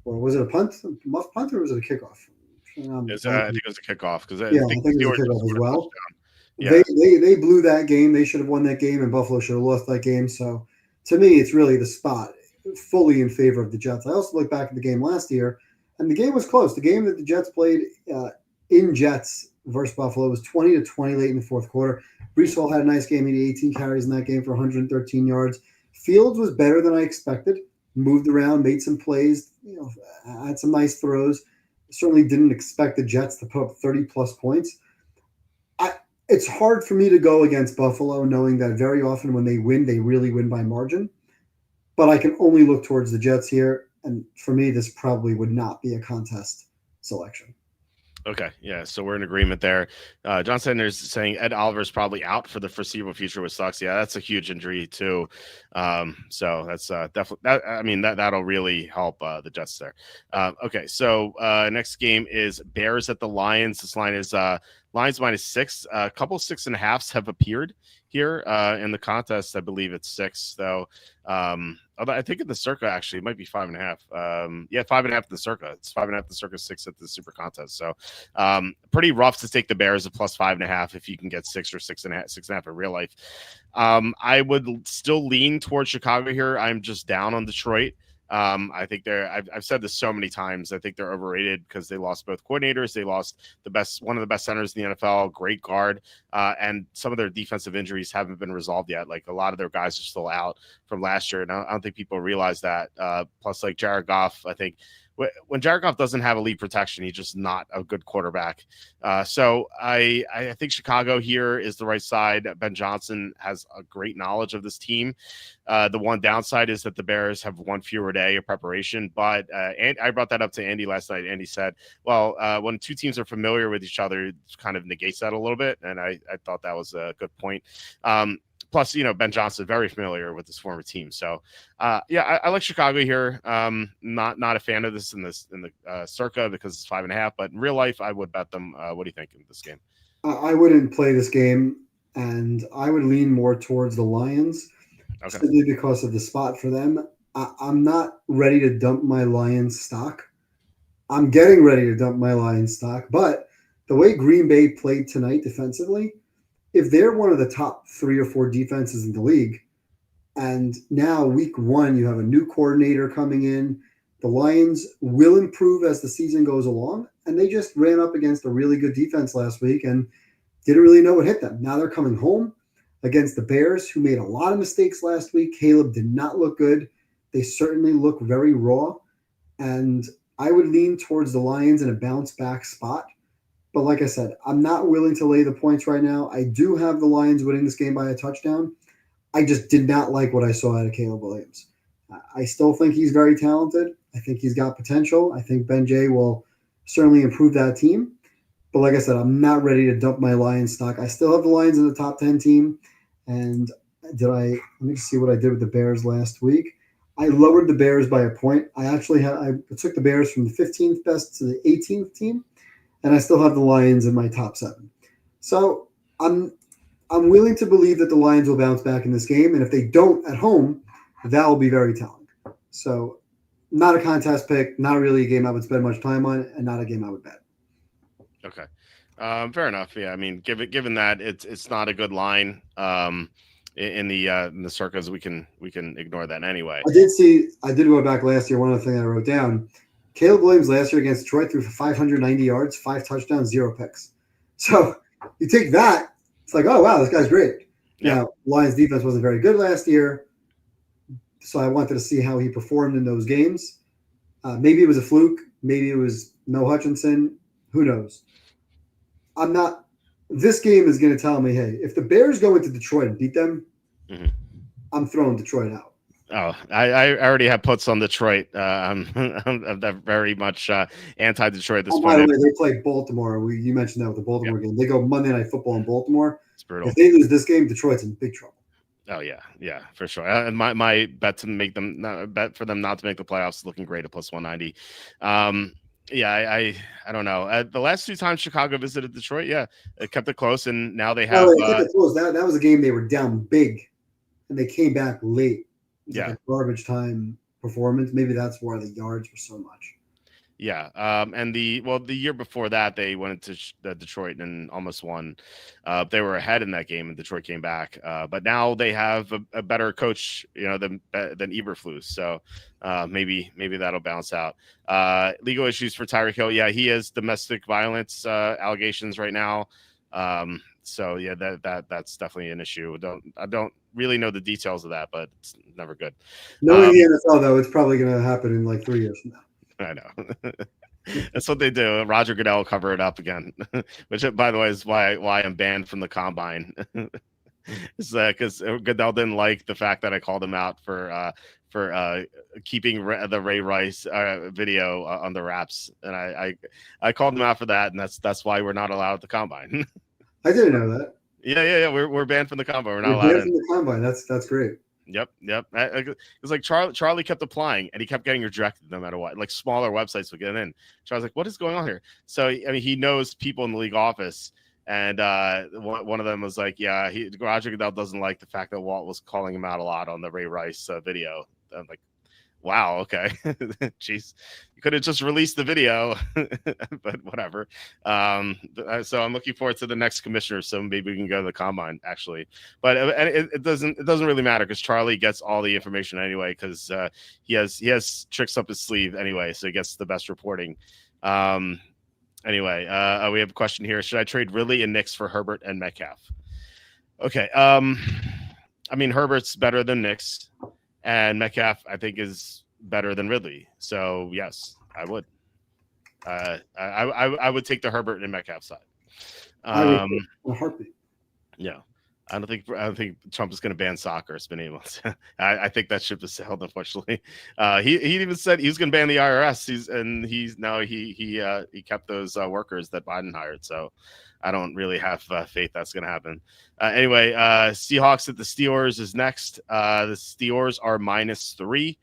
or was it a punt? Muff punt, or was it a kickoff? I think it was a kickoff because I think it was a kickoff as well. Yeah. They blew that game. They should have won that game, and Buffalo should have lost that game. So, to me, it's really the spot fully in favor of the Jets. I also look back at the game last year. And the game was close. The game that the Jets played in Jets versus Buffalo was 20-20 late in the fourth quarter. Breece Hall had a nice game. He had 18 carries in that game for 113 yards. Fields was better than I expected. Moved around, made some plays, had some nice throws. Certainly didn't expect the Jets to put up 30-plus points. It's hard for me to go against Buffalo knowing that very often when they win, they really win by margin. But I can only look towards the Jets here. And for me, this probably would not be a contest selection. Okay, yeah, so we're in agreement there. John Sanders saying Ed Oliver's probably out for the foreseeable future, which sucks. Yeah, that's a huge injury too. So that's definitely that. I mean, that'll really help the Jets there. Okay, so next game is Bears at the Lions. This line is Lions -6. A couple 6.5s have appeared here in the contest. I believe it's 6 though. Although I think in the Circa actually it might be 5.5. Yeah, 5.5 in the Circa. It's 5.5 the Circa, 6 at the Super Contest. So pretty rough to take the Bears at +5.5 if you can get 6 or 6.5 in real life. I would still lean towards Chicago here. I'm just down on Detroit. I think I've said this so many times. I think they're overrated because they lost both coordinators. They lost one of the best centers in the NFL, great guard, and some of their defensive injuries haven't been resolved yet. Like a lot of their guys are still out from last year, and I don't think people realize that. Plus, like Jared Goff, I think when Jared Goff doesn't have elite protection, he's just not a good quarterback. So I think Chicago here is the right side. Ben Johnson has a great knowledge of this team. The one downside is that the Bears have one fewer day of preparation. But and I brought that up to Andy last night. Andy said, well, when two teams are familiar with each other, it kind of negates that a little bit. And I thought that was a good point. Plus, Ben Johnson very familiar with his former team. So, I like Chicago here. Not a fan of this in the Circa because it's 5.5. But in real life, I would bet them. What do you think in this game? I wouldn't play this game, and I would lean more towards the Lions, simply because of the spot for them. I'm not ready to dump my Lions stock. I'm getting ready to dump my Lions stock, but the way Green Bay played tonight defensively, if they're one of the top 3 or 4 defenses in the league, and now week 1, you have a new coordinator coming in, the Lions will improve as the season goes along, and they just ran up against a really good defense last week and didn't really know what hit them. Now they're coming home against the Bears, who made a lot of mistakes last week. Caleb did not look good. They certainly look very raw, and I would lean towards the Lions in a bounce-back spot. But like I said, I'm not willing to lay the points right now. I do have the Lions winning this game by a touchdown. I just did not like what I saw out of Caleb Williams. I still think he's very talented. I think he's got potential. I think Ben Jay will certainly improve that team. But like I said, I'm not ready to dump my Lions stock. I still have the Lions in the top 10 team. And let me see what I did with the Bears last week. I lowered the Bears by a point. I took the Bears from the 15th best to the 18th team. And I still have the Lions in my top 7. So I'm willing to believe that the Lions will bounce back in this game. And if they don't at home, that will be very telling. So Not a contest pick, not really a game I would spend much time on, and not a game I would bet. Okay. Fair enough. Yeah, I mean, given that it's not a good line in the circles, we can ignore that anyway. I did go back last year. One of the things I wrote down, Caleb Williams last year against Detroit threw for 590 yards, 5 touchdowns, 0 picks. So you take that, it's like, oh wow, this guy's great. Yep. Now Lions defense wasn't very good last year, so I wanted to see how he performed in those games. Maybe it was a fluke. Maybe it was Mel Hutchinson. Who knows? I'm not. This game is going to tell me, hey, if the Bears go into Detroit and beat them, I'm throwing Detroit out. Oh, I already have puts on Detroit. I'm very much anti-Detroit at this point. By the way, they play Baltimore. You mentioned that with the Baltimore game. They go Monday Night Football in Baltimore. It's brutal. If they lose this game, Detroit's in big trouble. Oh yeah, for sure. And my bet for them not to make the playoffs is looking great at plus 190. I don't know. The last 2 times Chicago visited Detroit, it kept it close, and now they have. That was a game they were down big, and they came back late. Yeah, like a garbage time performance. Maybe that's why the yards were so much. Yeah, and the year before that they went to Detroit and almost won. They were ahead in that game, and Detroit came back. But now they have a better coach, than Eberflus. So maybe that'll balance out. Legal issues for Tyreek Hill. Yeah, he has domestic violence allegations right now. So yeah, that's definitely an issue. I don't really know the details of that, but it's never good. Knowing the NFL though, it's probably going to happen in like 3 years from now. I know. That's what they do. Roger Goodell cover it up again, which, by the way, is why I'm banned from the combine. Is because Goodell didn't like the fact that I called him out for keeping the Ray Rice video on the wraps, and I called him out for that, and that's why we're not allowed at the combine. I didn't know that. Yeah. We're banned from the combine. We're not allowed banned from the combine. That's great. Yep. It's like Charlie kept applying, and he kept getting rejected no matter what. Like smaller websites would get in. Charlie's like, "What is going on here?" So I mean, he knows people in the league office, and one of them was like, "Yeah, Roger Goodell doesn't like the fact that Walt was calling him out a lot on the Ray Rice video." I'm like, "Wow, okay, jeez, you could have just released the video," but whatever. So I'm looking forward to the next commissioner. So maybe we can go to the combine actually, but it doesn't really matter because Charlie gets all the information anyway because he has tricks up his sleeve anyway, so he gets the best reporting. Anyway, we have a question here: should I trade Ridley and Nix for Herbert and Metcalf? Okay, I mean Herbert's better than Nix. And Metcalf, I think, is better than Ridley. So yes, I would. I would take the Herbert and Metcalf side. A heartbeat. Yeah, I don't think Trump is going to ban soccer. It's been 8 months. I think that ship has sailed. Unfortunately, he even said he was going to ban the IRS. He kept those workers that Biden hired. So I don't really have faith that's going to happen. Anyway, Seahawks at the Steelers is next. The Steelers are -3.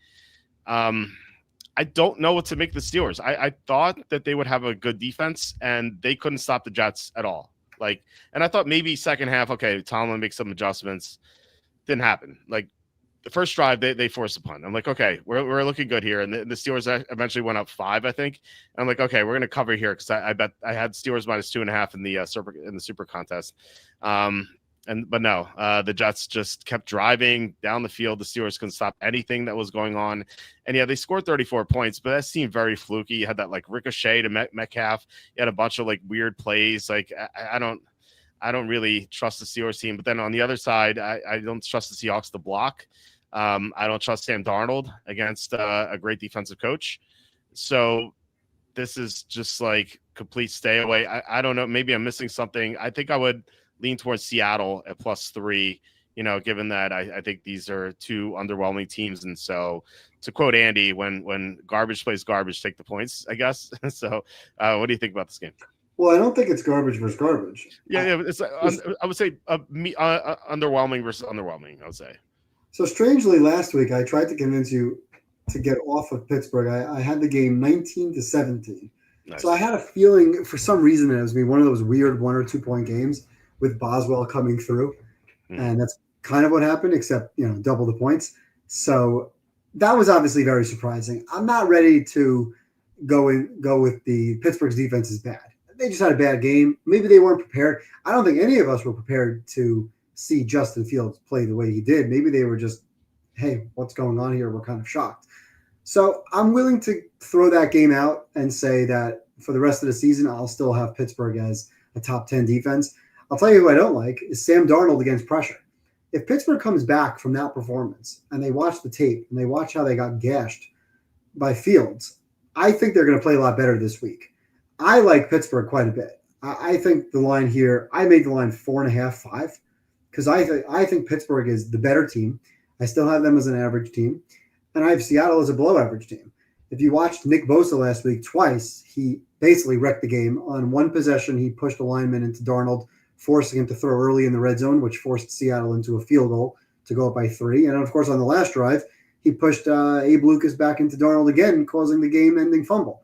I don't know what to make the Steelers. I thought that they would have a good defense, and they couldn't stop the Jets at all. And I thought maybe second half, okay, Tomlin makes some adjustments. Didn't happen. Like the first drive, they forced a punt. I'm like, okay, we're looking good here. And the Steelers eventually went up 5, I think. And I'm like, okay, we're going to cover here because I bet I had Steelers -2.5 in the super contest. But no, the Jets just kept driving down the field. The Steelers couldn't stop anything that was going on. And yeah, they scored 34 points, but that seemed very fluky. You had that like ricochet to Metcalf. You had a bunch of like weird plays. Like I don't really trust the Steelers team. But then on the other side, I don't trust the Seahawks to block. I don't trust Sam Darnold against a great defensive coach. So this is just like complete stay away. I don't know. Maybe I'm missing something. I think I would lean towards Seattle at +3, given that I think these are 2 underwhelming teams. And so to quote Andy, when garbage plays garbage, take the points, I guess. So what do you think about this game? Well, I don't think it's garbage versus garbage. Yeah. It's I would say underwhelming versus underwhelming, I would say. So strangely, last week I tried to convince you to get off of Pittsburgh. I had the game 19-17. Nice. So I had a feeling for some reason it was going to be one of those weird 1 or 2 point games with Boswell coming through. And that's kind of what happened, except, double the points. So that was obviously very surprising. I'm not ready to go with the Pittsburgh's defense is bad. They just had a bad game. Maybe they weren't prepared. I don't think any of us were prepared to see Justin Fields play the way he did. Maybe they were just, hey, what's going on here? We're kind of shocked. So I'm willing to throw that game out and say that for the rest of the season, I'll still have Pittsburgh as a top 10 defense. I'll tell you who I don't like is Sam Darnold against pressure. If Pittsburgh comes back from that performance and they watch the tape and they watch how they got gashed by Fields, I think they're going to play a lot better this week. I like Pittsburgh quite a bit. I think the line here, I made the line 4.5, 5, because I think Pittsburgh is the better team. I still have them as an average team, and I have Seattle as a below average team. If you watched Nick Bosa last week twice, he basically wrecked the game. On one possession, he pushed a lineman into Darnold, forcing him to throw early in the red zone, which forced Seattle into a field goal to go up by 3. And, of course, on the last drive, he pushed Abe Lucas back into Darnold again, causing the game-ending fumble.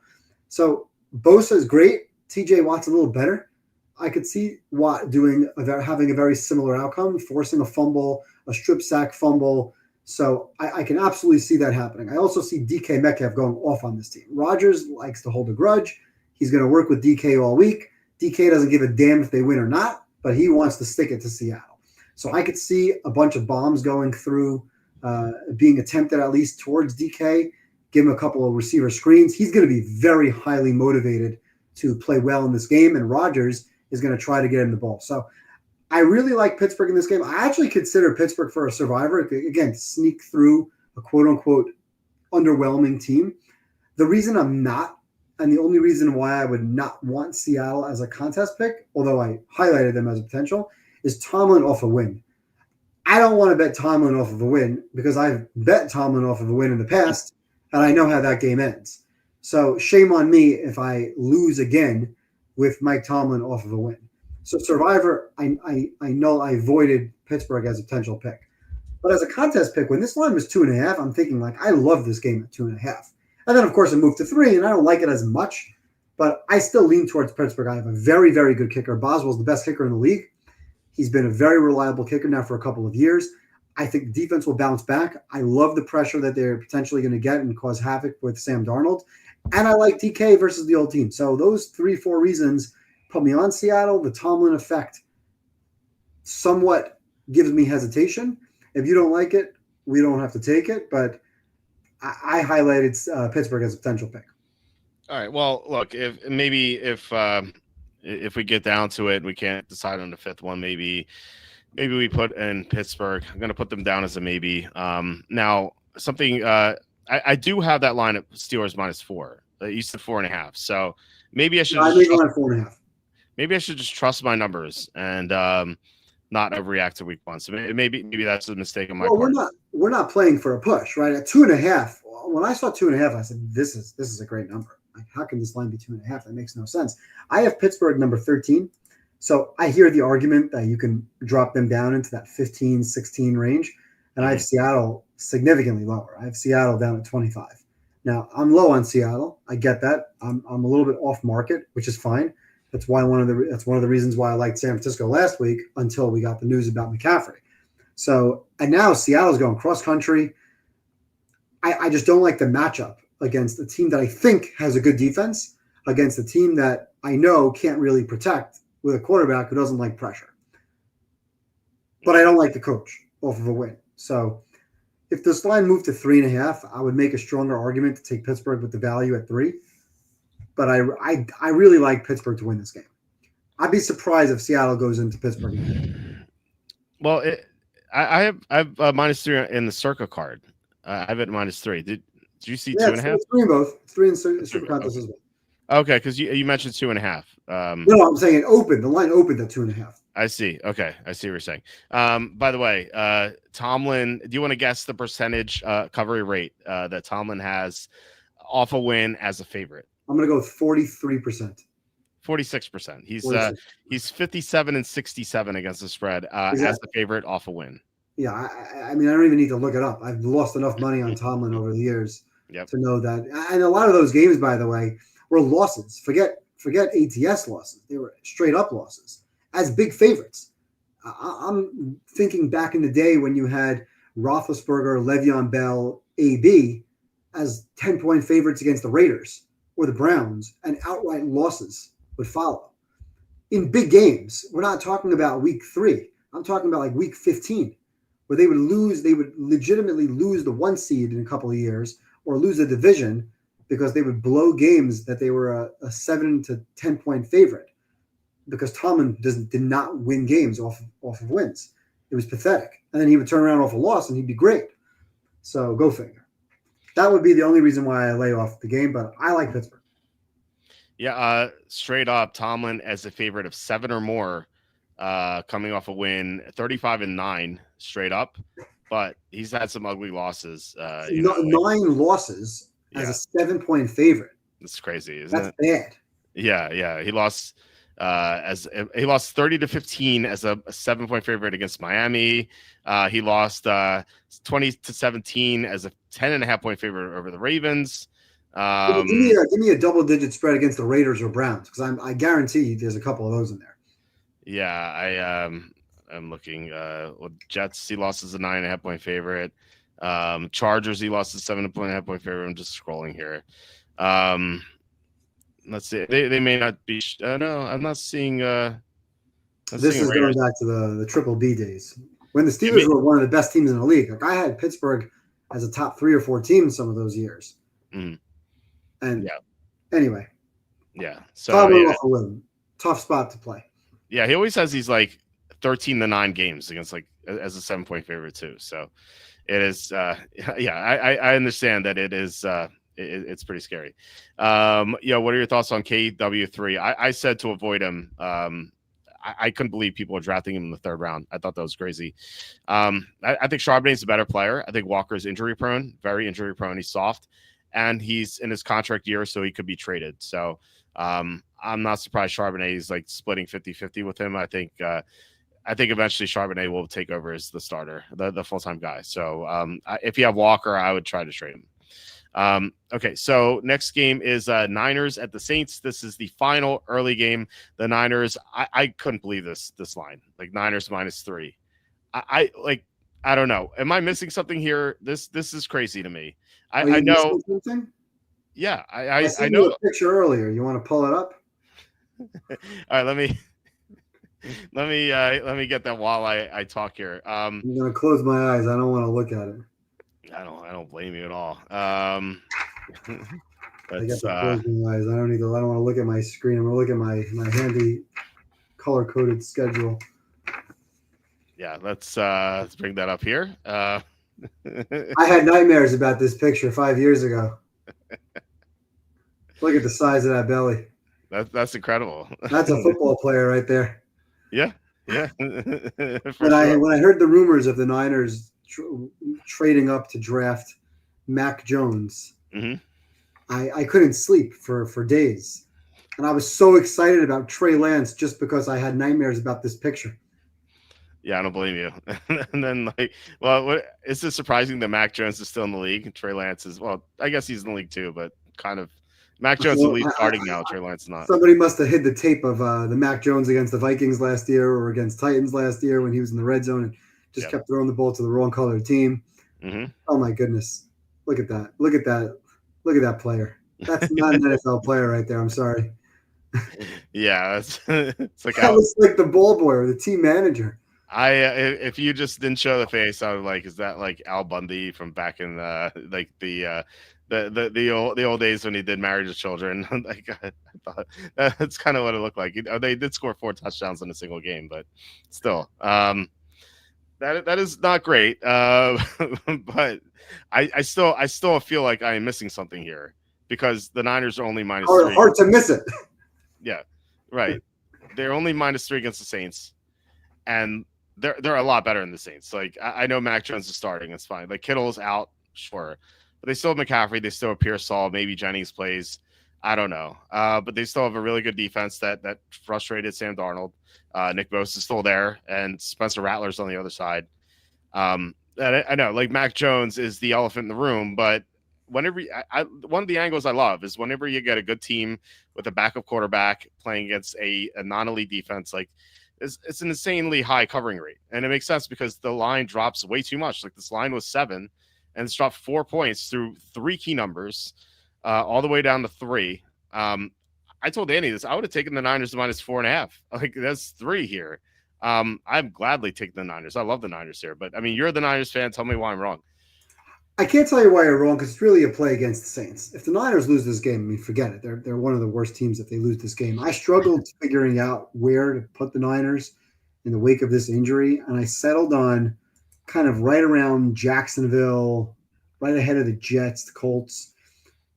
So Bosa is great. TJ Watt's a little better. I could see Watt having a very similar outcome, forcing a fumble, a strip sack fumble. So I can absolutely see that happening. I also see DK Metcalf going off on this team. Rodgers likes to hold a grudge. He's going to work with DK all week. DK doesn't give a damn if they win or not, but he wants to stick it to Seattle. So I could see a bunch of bombs going through, being attempted at least towards DK, give him a couple of receiver screens. He's going to be very highly motivated to play well in this game, and Rodgers is going to try to get him the ball. So I really like Pittsburgh in this game. I actually consider Pittsburgh for a survivor. Again, sneak through a quote-unquote underwhelming team. The reason I'm not, and the only reason why I would not want Seattle as a contest pick, although I highlighted them as a potential, is Tomlin off a win. I don't want to bet Tomlin off of a win because I've bet Tomlin off of a win in the past, and I know how that game ends. So shame on me if I lose again with Mike Tomlin off of a win. So Survivor, I know I avoided Pittsburgh as a potential pick. But as a contest pick, when this line was 2.5, I'm thinking like, I love this game at 2.5. And then, of course, it moved to 3, and I don't like it as much. But I still lean towards Pittsburgh. I have a very, very good kicker. Boswell's the best kicker in the league. He's been a very reliable kicker now for a couple of years. I think the defense will bounce back. I love the pressure that they're potentially going to get and cause havoc with Sam Darnold. And I like DK versus the old team. So those 3-4 reasons put me on Seattle. The Tomlin effect somewhat gives me hesitation. If you don't like it, we don't have to take it. But I highlighted Pittsburgh as a potential pick. All right. Well, look, if we get down to it, we can't decide on the fifth one. Maybe we put in Pittsburgh. I'm going to put them down as a maybe. Now, something I do have that line at Steelers -4. You said 4.5. So maybe I should. I think 4.5. Maybe I should just trust my numbers and not overreact to week 1. So maybe that's a mistake on my part. We're not playing for a push, right? At 2.5. When I saw 2.5, I said, "This is a great number. Like, how can this line be 2.5? That makes no sense." I have Pittsburgh number 13. So I hear the argument that you can drop them down into that 15, 16 range. And I have Seattle significantly lower. I have Seattle down at 25. Now, I'm low on Seattle. I get that. I'm a little bit off market, which is fine. That's one of the reasons why I liked San Francisco last week until we got the news about McCaffrey. So, and now Seattle's going cross country. I just don't like the matchup against a team that I think has a good defense against a team that I know can't really protect with a quarterback who doesn't like pressure. But I don't like the coach off of a win. So if this line moved to 3.5, I would make a stronger argument to take Pittsburgh with the value at 3. But I really like Pittsburgh to win this game. I'd be surprised if Seattle goes into Pittsburgh. Well, I have -3 in the Circa card. I have it -3. Did you see 2.5? It's 3 in both. 3 in Super Contest as well. Okay, because you mentioned 2.5. No, I'm saying it opened. The line opened at 2.5. I see. Okay, I see what you're saying. By the way, Tomlin, do you want to guess the percentage coverage rate that Tomlin has off a win as a favorite? I'm going to go with 43%. 46%. He's 57 and 67 against the spread Exactly. as the favorite off a win. Yeah, I mean, I don't even need to look it up. I've lost enough money on Tomlin over the years to know that. And a lot of those games, by the way, were losses. Forget ATS losses. They were straight up losses as big favorites. I'm thinking back in the day when you had Roethlisberger, Le'Veon Bell, AB as 10-point favorites against the Raiders or the Browns, and outright losses would follow. In big games, we're not talking about week 3. I'm talking about like week 15, where they would legitimately lose the 1 seed in a couple of years or lose a division because they would blow games that they were a 7 to 10-point favorite because Tomlin did not win games off of wins. It was pathetic. And then he would turn around off a loss and he'd be great. So go figure. That would be the only reason why I lay off the game, but I like Pittsburgh. Yeah, straight up, Tomlin as a favorite of 7 or more, coming off a win, 35-9 straight up, but he's had some ugly losses. 9 losses as a 7-point favorite. It's crazy, isn't it? That's bad. Yeah. He lost 30-15 as a 7-point favorite against Miami. He lost 20-17 as a 10.5-point favorite over the Ravens. Give me a double-digit spread against the Raiders or Browns, because I guarantee there's a couple of those in there. Yeah, I'm looking. Jets, he lost as a 9.5-point favorite. Chargers, he lost as 7.5-point favorite. I'm just scrolling here. Let's see. They may not be. No, I'm not seeing. This is going back to the Triple B days when the Steelers were one of the best teams in the league. Like I had Pittsburgh as a top 3 or 4 team some of those years. Mm. And anyway, so tough spot to play. Yeah, he always has these like 13-9 games against like as a 7-point favorite too. So it is. I understand that it is. It's pretty scary. What are your thoughts on KW3? I said to avoid him. I couldn't believe people were drafting him in the 3rd round. I thought that was crazy. I think Charbonnet's a better player. I think Walker's injury prone, very injury prone. He's soft, and he's in his contract year, so he could be traded. So I'm not surprised Charbonnet is like splitting 50-50 with him. I think eventually Charbonnet will take over as the starter, the full-time guy. So if you have Walker, I would try to trade him. Okay, so next game is Niners at the Saints. This is the final early game. The Niners, I couldn't believe this line, like Niners -3. I don't know. Am I missing something here? This is crazy to me. I know. Yeah, I sent know you a picture earlier. You want to pull it up? All right, let me get that while I talk here. I'm gonna close my eyes. I don't want to look at it. I don't blame you at all. I got to close my eyes. I don't want to look at my screen. I'm gonna look at my handy color coded schedule. Yeah, let's bring that up here. I had nightmares about this picture 5 years ago. Look at the size of that belly. That's incredible. That's a football player right there. Yeah. When I heard the rumors of the Niners trading up to draft Mac Jones, I couldn't sleep for days, and I was so excited about Trey Lance just because I had nightmares about this picture. Yeah, I don't blame you. And then is this surprising that Mac Jones is still in the league? Trey Lance is, well, I guess he's in the league too, but kind of Mac Jones is the lead starting now. Trey Lance is not. Somebody must have hid the tape of the Mac Jones against the Vikings last year or against Titans last year when he was in the red zone and just kept throwing the ball to the wrong color team. Oh my goodness. Look at that. Look at that player. That's not an NFL player right there. I'm sorry. Yeah. It's like that was like the ball boy or the team manager. If you just didn't show the face, I was like, is that like Al Bundy from back in the old days when he did Married with Children? Like I thought that's kind of what it looked like. They did score 4 touchdowns in a single game, but still, that is not great. But I still feel like I am missing something here because the Niners are only -3. Hard to miss it. Yeah, right. They're only -3 against the Saints, and they're a lot better than the Saints. Like I know Mac Jones is starting, it's fine. Like Kittle's out, sure, but they still have McCaffrey, they still have Pearsall, maybe Jennings plays. I don't know, but they still have a really good defense that frustrated Sam Darnold. Nick Bosa is still there, and Spencer Rattler's on the other side. And I know, like Mac Jones is the elephant in the room, but whenever one of the angles I love is whenever you get a good team with a backup quarterback playing against a non-elite defense, like it's an insanely high covering rate, and it makes sense because the line drops way too much. Like this line was 7, and it's dropped 4 points through 3 key numbers, all the way down to 3. I told Andy this. I would have taken the Niners to -4.5. Like, that's 3 here. I'm gladly taking the Niners. I love the Niners here. But, I mean, you're the Niners fan. Tell me why I'm wrong. I can't tell you why you're wrong because it's really a play against the Saints. If the Niners lose this game, I mean, forget it. They're one of the worst teams if they lose this game. I struggled figuring out where to put the Niners in the wake of this injury, and I settled on kind of right around Jacksonville, right ahead of the Jets, the Colts.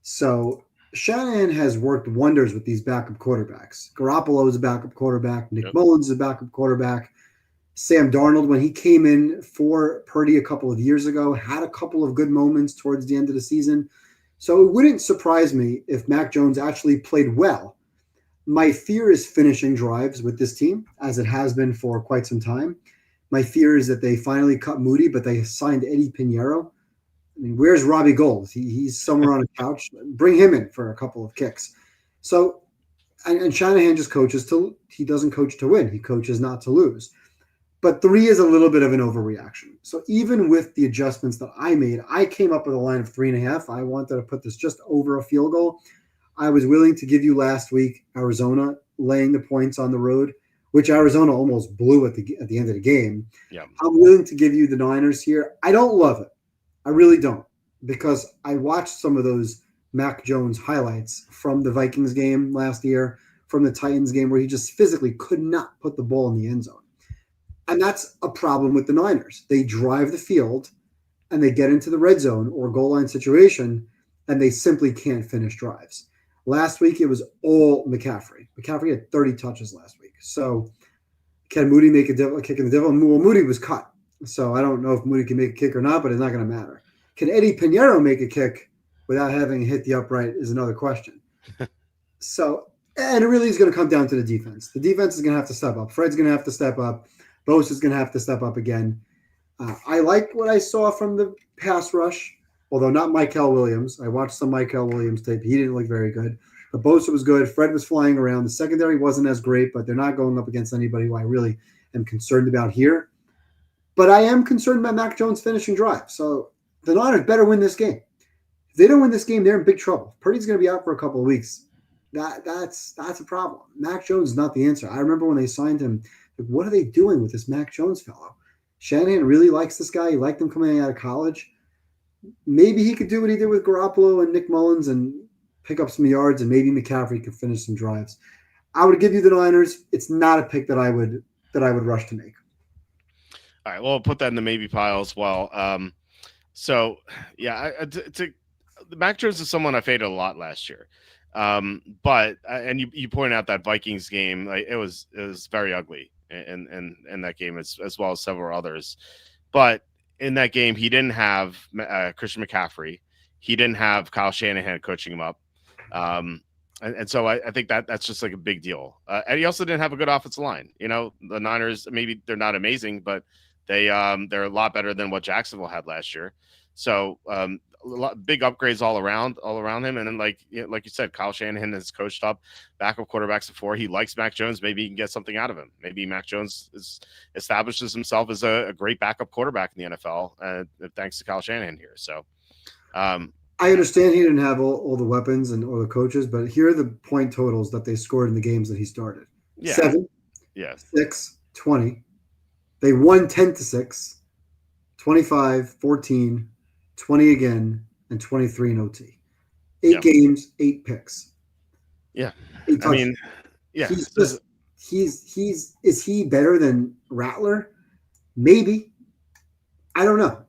So Shanahan has worked wonders with these backup quarterbacks. Garoppolo is a backup quarterback. Nick Mullins is a backup quarterback. Sam Darnold, when he came in for Purdy a couple of years ago, had a couple of good moments towards the end of the season. So it wouldn't surprise me if Mac Jones actually played well. My fear is finishing drives with this team, as it has been for quite some time. My fear is that they finally cut Moody, but they signed Eddie Pinheiro. I mean, where's Robbie Gould? He's somewhere on a couch. Bring him in for a couple of kicks. So, and Shanahan just coaches he doesn't coach to win. He coaches not to lose. But 3 is a little bit of an overreaction. So even with the adjustments that I made, I came up with a line of 3.5. I wanted to put this just over a field goal. I was willing to give you last week Arizona laying the points on the road, which Arizona almost blew at the end of the game. Yeah. I'm willing to give you the Niners here. I don't love it. I really don't, because I watched some of those Mac Jones highlights from the Vikings game last year, from the Titans game, where he just physically could not put the ball in the end zone. And that's a problem with the Niners. They drive the field and they get into the red zone or goal line situation, and they simply can't finish drives. Last week, it was all McCaffrey. McCaffrey had 30 touches last week. So can Moody make a kick in the devil? Well, Moody was cut. So I don't know if Moody can make a kick or not, but it's not going to matter. Can Eddie Pinheiro make a kick without having hit the upright is another question. So, and it really is going to come down to the defense. The defense is going to have to step up. Fred's going to have to step up. Bosa is going to have to step up again. I like what I saw from the pass rush, although not Michael Williams. I watched some Michael Williams tape. He didn't look very good. But Bosa was good. Fred was flying around. The secondary wasn't as great, but they're not going up against anybody who I really am concerned about here. But I am concerned about Mac Jones finishing drive. So the Niners better win this game. If they don't win this game, they're in big trouble. Purdy's going to be out for a couple of weeks. That's a problem. Mac Jones is not the answer. I remember when they signed him, like, what are they doing with this Mac Jones fellow? Shanahan really likes this guy. He liked him coming out of college. Maybe he could do what he did with Garoppolo and Nick Mullins and pick up some yards, and maybe McCaffrey could finish some drives. I would give you the Niners. It's not a pick that I would rush to make. All right, well, I'll put that in the maybe pile as well. So, yeah, Mac Jones is someone I faded a lot last year. But and you pointed out that Vikings game, like, it was very ugly in that game as well as several others. But in that game, he didn't have Christian McCaffrey. He didn't have Kyle Shanahan coaching him up. And so I think that's just like a big deal. And he also didn't have a good offensive line. You know, the Niners, maybe they're not amazing, but they're a lot better than what Jacksonville had last year. So big upgrades all around him. And then, like you said, Kyle Shanahan has coached up backup quarterbacks before. He likes Mac Jones. Maybe he can get something out of him. Maybe Mac Jones establishes himself as a great backup quarterback in the NFL, thanks to Kyle Shanahan here. So I understand he didn't have all the weapons and all the coaches, but here are the point totals that they scored in the games that he started. Yeah. 7, yeah, 6, 20. They won 10-6, 25, 14, 20 again, and 23 in OT. 8 games, 8 picks. Yeah. I mean, yeah. Is he better than Rattler? Maybe. I don't know.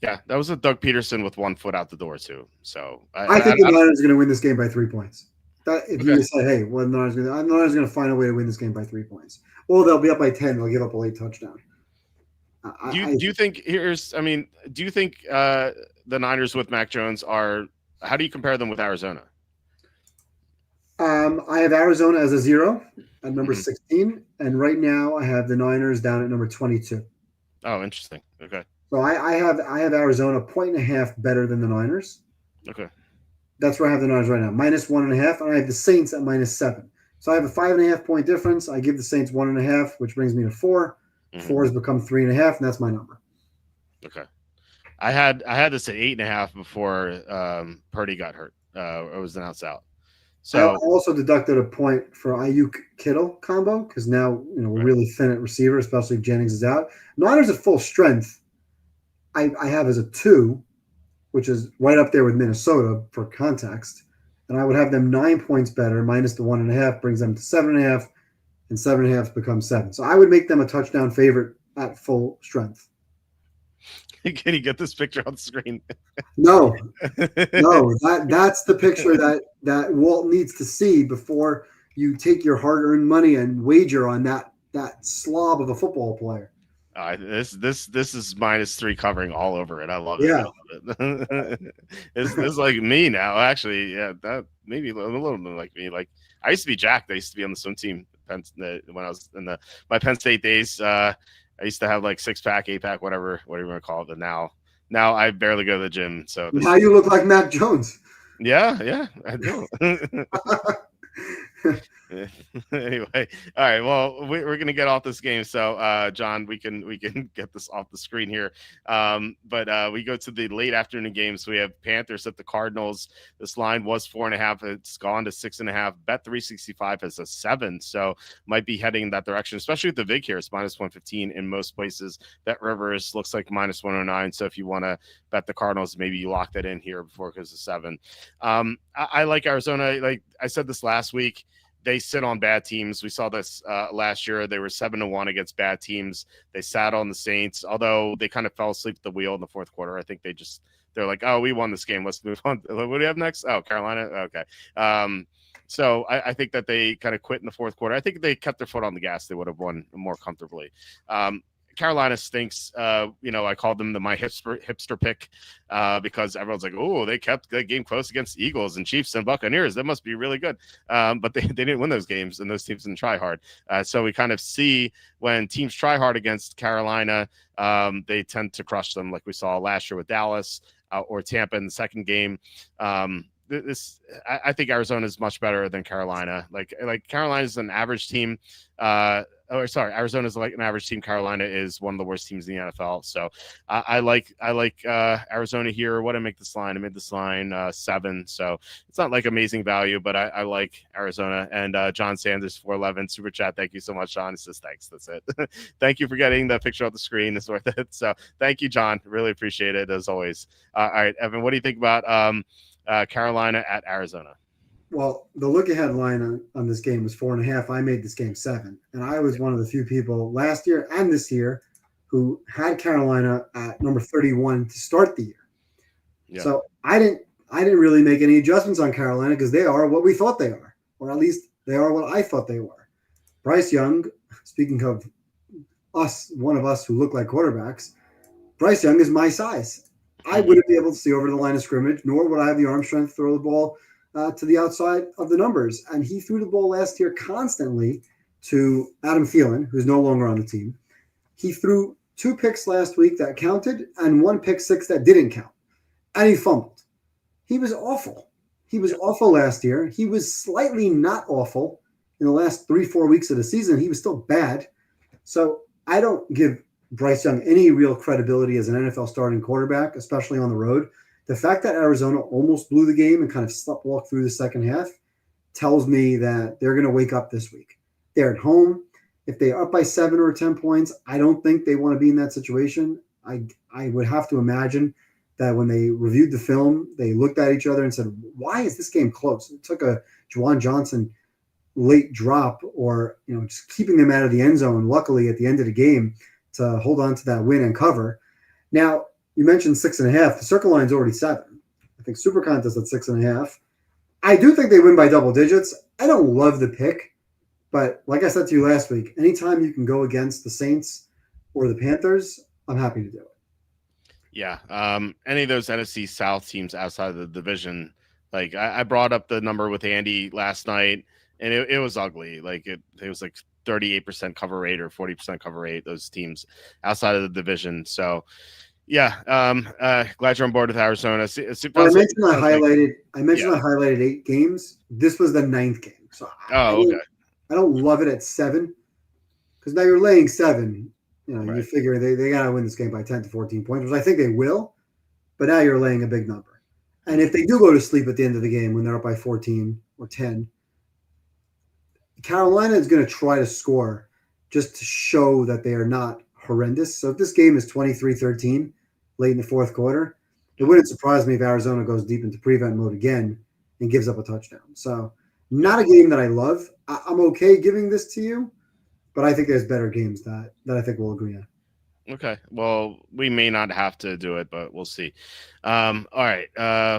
Yeah, that was a Doug Peterson with one foot out the door too. So I think the Niners are going to win this game by 3 points. If you say, hey, well, the Niners are going to find a way to win this game by 3 points, or they'll be up by 10, they'll give up a late touchdown. Do you think the Niners with Mac Jones are? How do you compare them with Arizona? I have Arizona as a 0 at number 16, and right now I have the Niners down at number 22. Oh, interesting. Okay. So I have Arizona 1.5 better than the Niners. Okay. That's where I have the Niners right now, -1.5, and I have the Saints at -7. So I have a 5.5 point difference. I give the Saints 1.5, which brings me to 4. 4 has become 3.5, and that's my number. Okay. I had this at 8.5 before Purdy got hurt. It was announced out. I So also deducted a point for Ayuk Kittle combo because now we're right. really thin at receiver, especially if Jennings is out. Niners at full strength, I have as a 2, which is right up there with Minnesota for context. And I would have them 9 points better, minus the 1.5 brings them to 7.5, and 7.5 becomes 7. So I would make them a touchdown favorite at full strength. Can you get this picture on the screen? No, that's the picture that Walt needs to see before you take your hard-earned money and wager on that slob of a football player. This is -3 covering all over it. I love it. Yeah. I love it. It's like me now. Actually, yeah, that maybe a little bit like me. Like I used to be jacked. I used to be on the swim team when I was in my Penn State days. I used to have like 6-pack, 8-pack, whatever you want to call it. But now I barely go to the gym. So Now you look like Mac Jones. yeah, I do. Anyway, all right. Well, we're gonna get off this game. So, John, we can get this off the screen here. But we go to the late afternoon games. We have Panthers at the Cardinals. This line was 4.5. It's gone to 6.5. Bet 365 has a 7. So might be heading in that direction, especially with the VIG here. It's -115 in most places. Bet Rivers looks like -109. So if you want to bet the Cardinals, maybe you lock that in here before it goes to 7. I like Arizona. Like I said this last week. They sit on bad teams. We saw this last year. They were 7-1 against bad teams. They sat on the Saints, although they kind of fell asleep at the wheel in the fourth quarter. I think they're like, oh, we won this game. Let's move on. What do we have next? Oh, Carolina. Okay. So I think that they kind of quit in the fourth quarter. I think if they kept their foot on the gas, they would have won more comfortably. Carolina stinks. I called them my hipster pick because everyone's like, oh, they kept the game close against Eagles and Chiefs and Buccaneers. That must be really good. But they didn't win those games, and those teams didn't try hard. So we kind of see when teams try hard against Carolina, they tend to crush them, like we saw last year with Dallas or Tampa in the second game. I think Arizona is much better than Carolina. Like Carolina is an average team. Arizona is like an average team. Carolina is one of the worst teams in the NFL. So I like Arizona here. What did I make this line? I made this line 7. So it's not like amazing value, but I like Arizona. And John Sanders 411 super chat. Thank you so much, John. It says thanks. That's it. Thank you for getting the picture on the screen. It's worth it. So thank you, John. Really appreciate it as always. All right, Evan, what do you think about Carolina at Arizona? Well, the look-ahead line on this game was 4.5. I made this game 7, and I was one of the few people last year and this year who had Carolina at number 31 to start the year. Yeah. So I didn't really make any adjustments on Carolina because they are what we thought they are, or at least they are what I thought they were. Bryce Young, speaking of one of us who look like quarterbacks, Bryce Young is my size. I wouldn't be able to see over the line of scrimmage, nor would I have the arm strength to throw the ball to the outside of the numbers. And he threw the ball last year constantly to Adam Thielen, who's no longer on the team. He threw 2 picks last week that counted and 1 pick 6 that didn't count. And he fumbled. He was awful. He was awful last year. He was slightly not awful in the last 3-4 weeks of the season. He was still bad. So I don't give Bryce Young any real credibility as an NFL starting quarterback, especially on the road. The fact that Arizona almost blew the game and kind of sleptwalked through the second half tells me that they're going to wake up this week. They're at home. If they are up by 7 or 10 points, I don't think they want to be in that situation. I would have to imagine that when they reviewed the film, they looked at each other and said, why is this game close? It took a Juwan Johnson late drop or just keeping them out of the end zone, luckily, at the end of the game to hold on to that win and cover. Now, you mentioned 6.5. The circle line's already 7. I think Super Contest at 6.5. I do think they win by double digits. I don't love the pick, but like I said to you last week, anytime you can go against the Saints or the Panthers, I'm happy to do it. Yeah. Any of those NFC South teams outside of the division, like I brought up the number with Andy last night, and it was ugly. Like it was like 38% cover rate or 40% cover rate, those teams outside of the division. So, yeah, glad you're on board with Arizona. I mentioned I highlighted 8 games. This was the 9th game. So I don't love it at 7 because now you're laying 7. Right. You figure they got to win this game by 10 to 14 points, which I think they will. but now you're laying a big number. And if they do go to sleep at the end of the game when they're up by 14 or 10, Carolina is going to try to score just to show that they are not horrendous. So if this game is 23-13 late in the fourth quarter, it wouldn't surprise me if Arizona goes deep into prevent mode again and gives up a touchdown. So not a game that I love. I'm okay giving this to you, but I think there's better games that I think we'll agree on. Okay. Well, we may not have to do it, but we'll see. All right.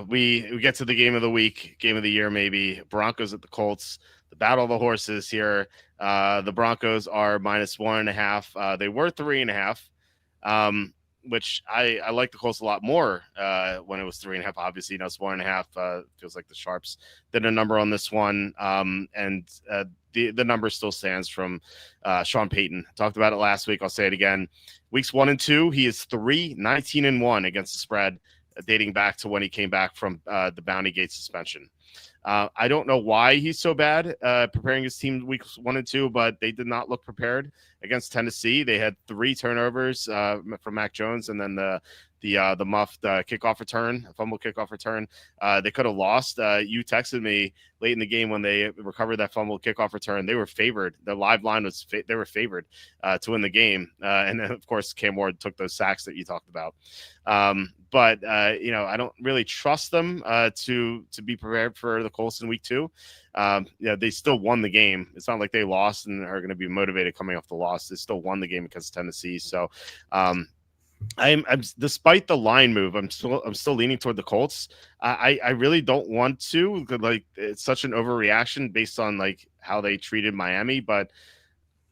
We get to the game of the week, game of the year, maybe. Broncos at the Colts. The battle of the horses here. The Broncos are -1.5. They were 3.5. Which I like the Colts a lot more when it was 3.5. Obviously, now it's 1.5. Feels like the Sharps did a number on this one, and the number still stands from Sean Payton. Talked about it last week. I'll say it again. Weeks 1 and 2, he is 3-19-1 against the spread, dating back to when he came back from the Bounty Gate suspension. I don't know why he's so bad preparing his team weeks 1 and 2, but they did not look prepared against Tennessee. They had 3 turnovers from Mac Jones, and then the muffed kickoff return, fumble kickoff return. They could have lost. You texted me late in the game when they recovered that fumble kickoff return. They were favored. The live line was they were favored to win the game. And then, of course, Cam Ward took those sacks that you talked about. But I don't really trust them to be prepared for the Colts in week 2. They still won the game. It's not like they lost and are going to be motivated coming off the loss. They still won the game against Tennessee. So I'm despite the line move, I'm still leaning toward the Colts. I really don't want to, like, it's such an overreaction based on like how they treated Miami, but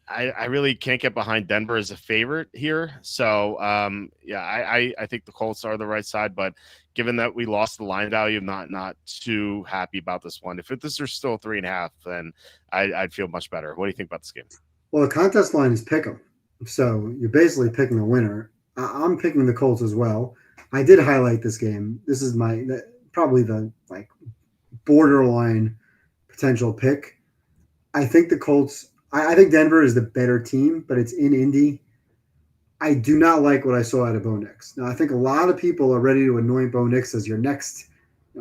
I really can't get behind Denver as a favorite here. So I think the Colts are the right side, but given that we lost the line value, I'm not too happy about this one. If this are still 3.5, then I'd feel much better. What do you think about this game? Well, the contest line is pick 'em, so you're basically picking a winner. I'm picking the Colts as well. I did highlight this game. This is probably the like borderline potential pick. I think the Colts. I think Denver is the better team, but it's in Indy. I do not like what I saw out of Bo Nix. Now, I think a lot of people are ready to anoint Bo Nix as your next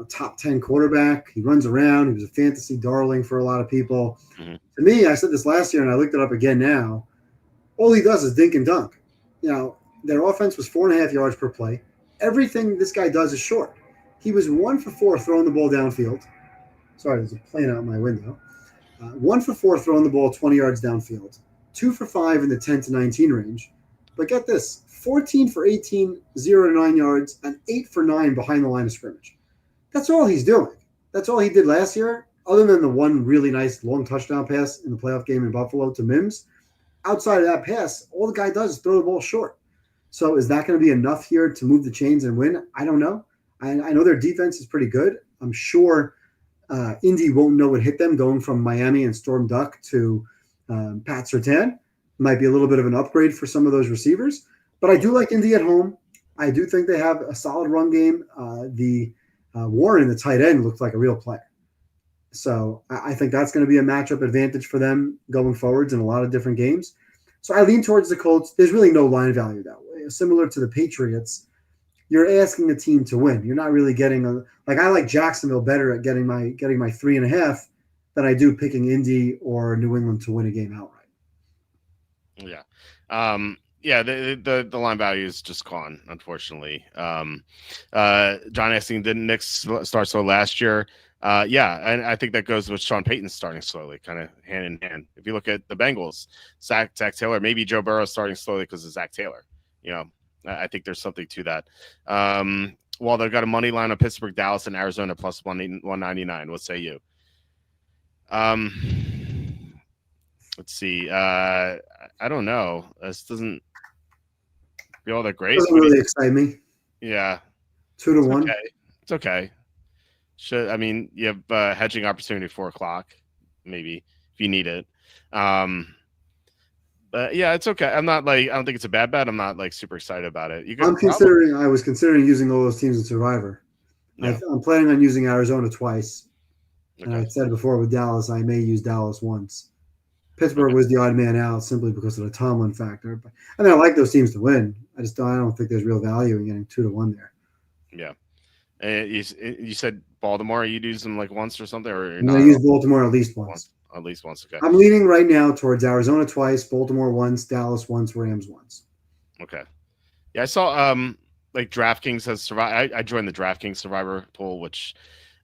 top 10 quarterback. He runs around. He was a fantasy darling for a lot of people. Mm-hmm. To me, I said this last year, and I looked it up again now. All he does is dink and dunk. Their offense was 4.5 yards per play. Everything this guy does is short. He was 1 for 4 throwing the ball downfield. Sorry, there's a plane out my window. 1 for 4 throwing the ball 20 yards downfield. 2 for 5 in the 10 to 19 range. But get this, 14 for 18, 0 to 9 yards, and 8 for 9 behind the line of scrimmage. That's all he's doing. That's all he did last year, other than the one really nice long touchdown pass in the playoff game in Buffalo to Mims. Outside of that pass, all the guy does is throw the ball short. So is that going to be enough here to move the chains and win? I don't know. I know their defense is pretty good. I'm sure Indy won't know what hit them going from Miami and Storm Duck to Pat Surtain. Might be a little bit of an upgrade for some of those receivers. But I do like Indy at home. I do think they have a solid run game. Warren, the tight end, looked like a real player. So I think that's going to be a matchup advantage for them going forwards in a lot of different games. So I lean towards the Colts. There's really no line value that way. Similar to the Patriots, you're asking a team to win. You're not really getting I like Jacksonville better at getting my 3.5 than I do picking Indy or New England to win a game outright. Yeah. The line value is just gone, unfortunately. John Essing didn't start slow last year. And I think that goes with Sean Payton starting slowly, kind of hand in hand. If you look at the Bengals, Zach Taylor, maybe Joe Burrow starting slowly because of Zach Taylor. I think there's something to that. Well, they've got a money line of Pittsburgh, Dallas, and Arizona plus 199. What say you? Let's see. I don't know. This doesn't feel all that great. Doesn't really excite me. Yeah. 2 to 1. Okay. It's okay. You have hedging opportunity at 4:00, maybe if you need it. But yeah, it's okay. I don't think it's a bad bet. I'm not super excited about it. I was considering using all those teams in Survivor. Yeah. I'm planning on using Arizona twice. Okay. And I said before with Dallas, I may use Dallas once. Pittsburgh was the odd man out simply because of the Tomlin factor. But I like those teams to win. I don't think there's real value in getting 2 to 1 there. Yeah. And you said Baltimore. You'd use them like once or something, or I'm not going to at use all? Baltimore at least once. At least once. Okay. I'm leaning right now towards Arizona twice, Baltimore once, Dallas once, Rams once. Okay. Yeah, I saw like DraftKings has survived. I joined the DraftKings survivor pool, which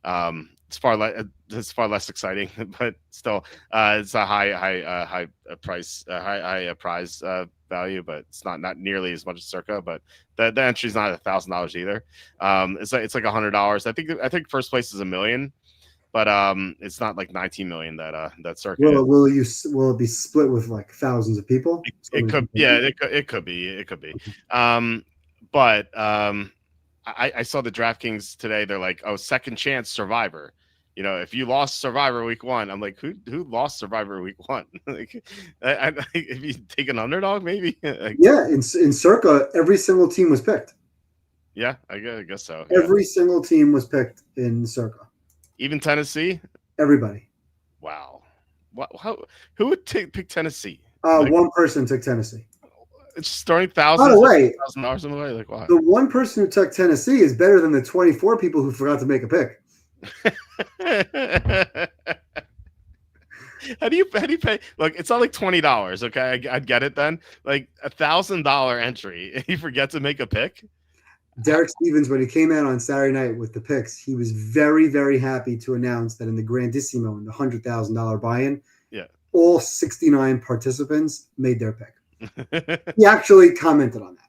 it's far less exciting, but still it's a high price high prize value, but it's not nearly as much as Circa. But the entry's not $1,000 either. It's like $100. I think first place is $1 million, but it's not like 19 million that Circa is. Will it be split with like thousands of people? It could, yeah, it could be. But I saw the DraftKings today. They're like, oh, second chance Survivor. You know, if you lost Survivor week 1, I'm like, who lost Survivor week 1? Like, if you take an underdog, maybe. Yeah, in Circa, every single team was picked. Yeah, I guess so. Every single team was picked in Circa. Even Tennessee. Everybody. Wow. Who would pick Tennessee? One person took Tennessee. It's throwing thousands. By the way, $1,000 away. Like, wow. The one person who took Tennessee is better than the 24 people who forgot to make a pick. How do you pay? Look, it's not like $20. Okay, I'd get it then. Like $1,000 entry, you forget to make a pick. Derek Stevens, when he came out on Saturday night with the picks, he was very, very happy to announce that in the Grandissimo, in the $100,000 buy-in, all 69 participants made their pick. He actually commented on that.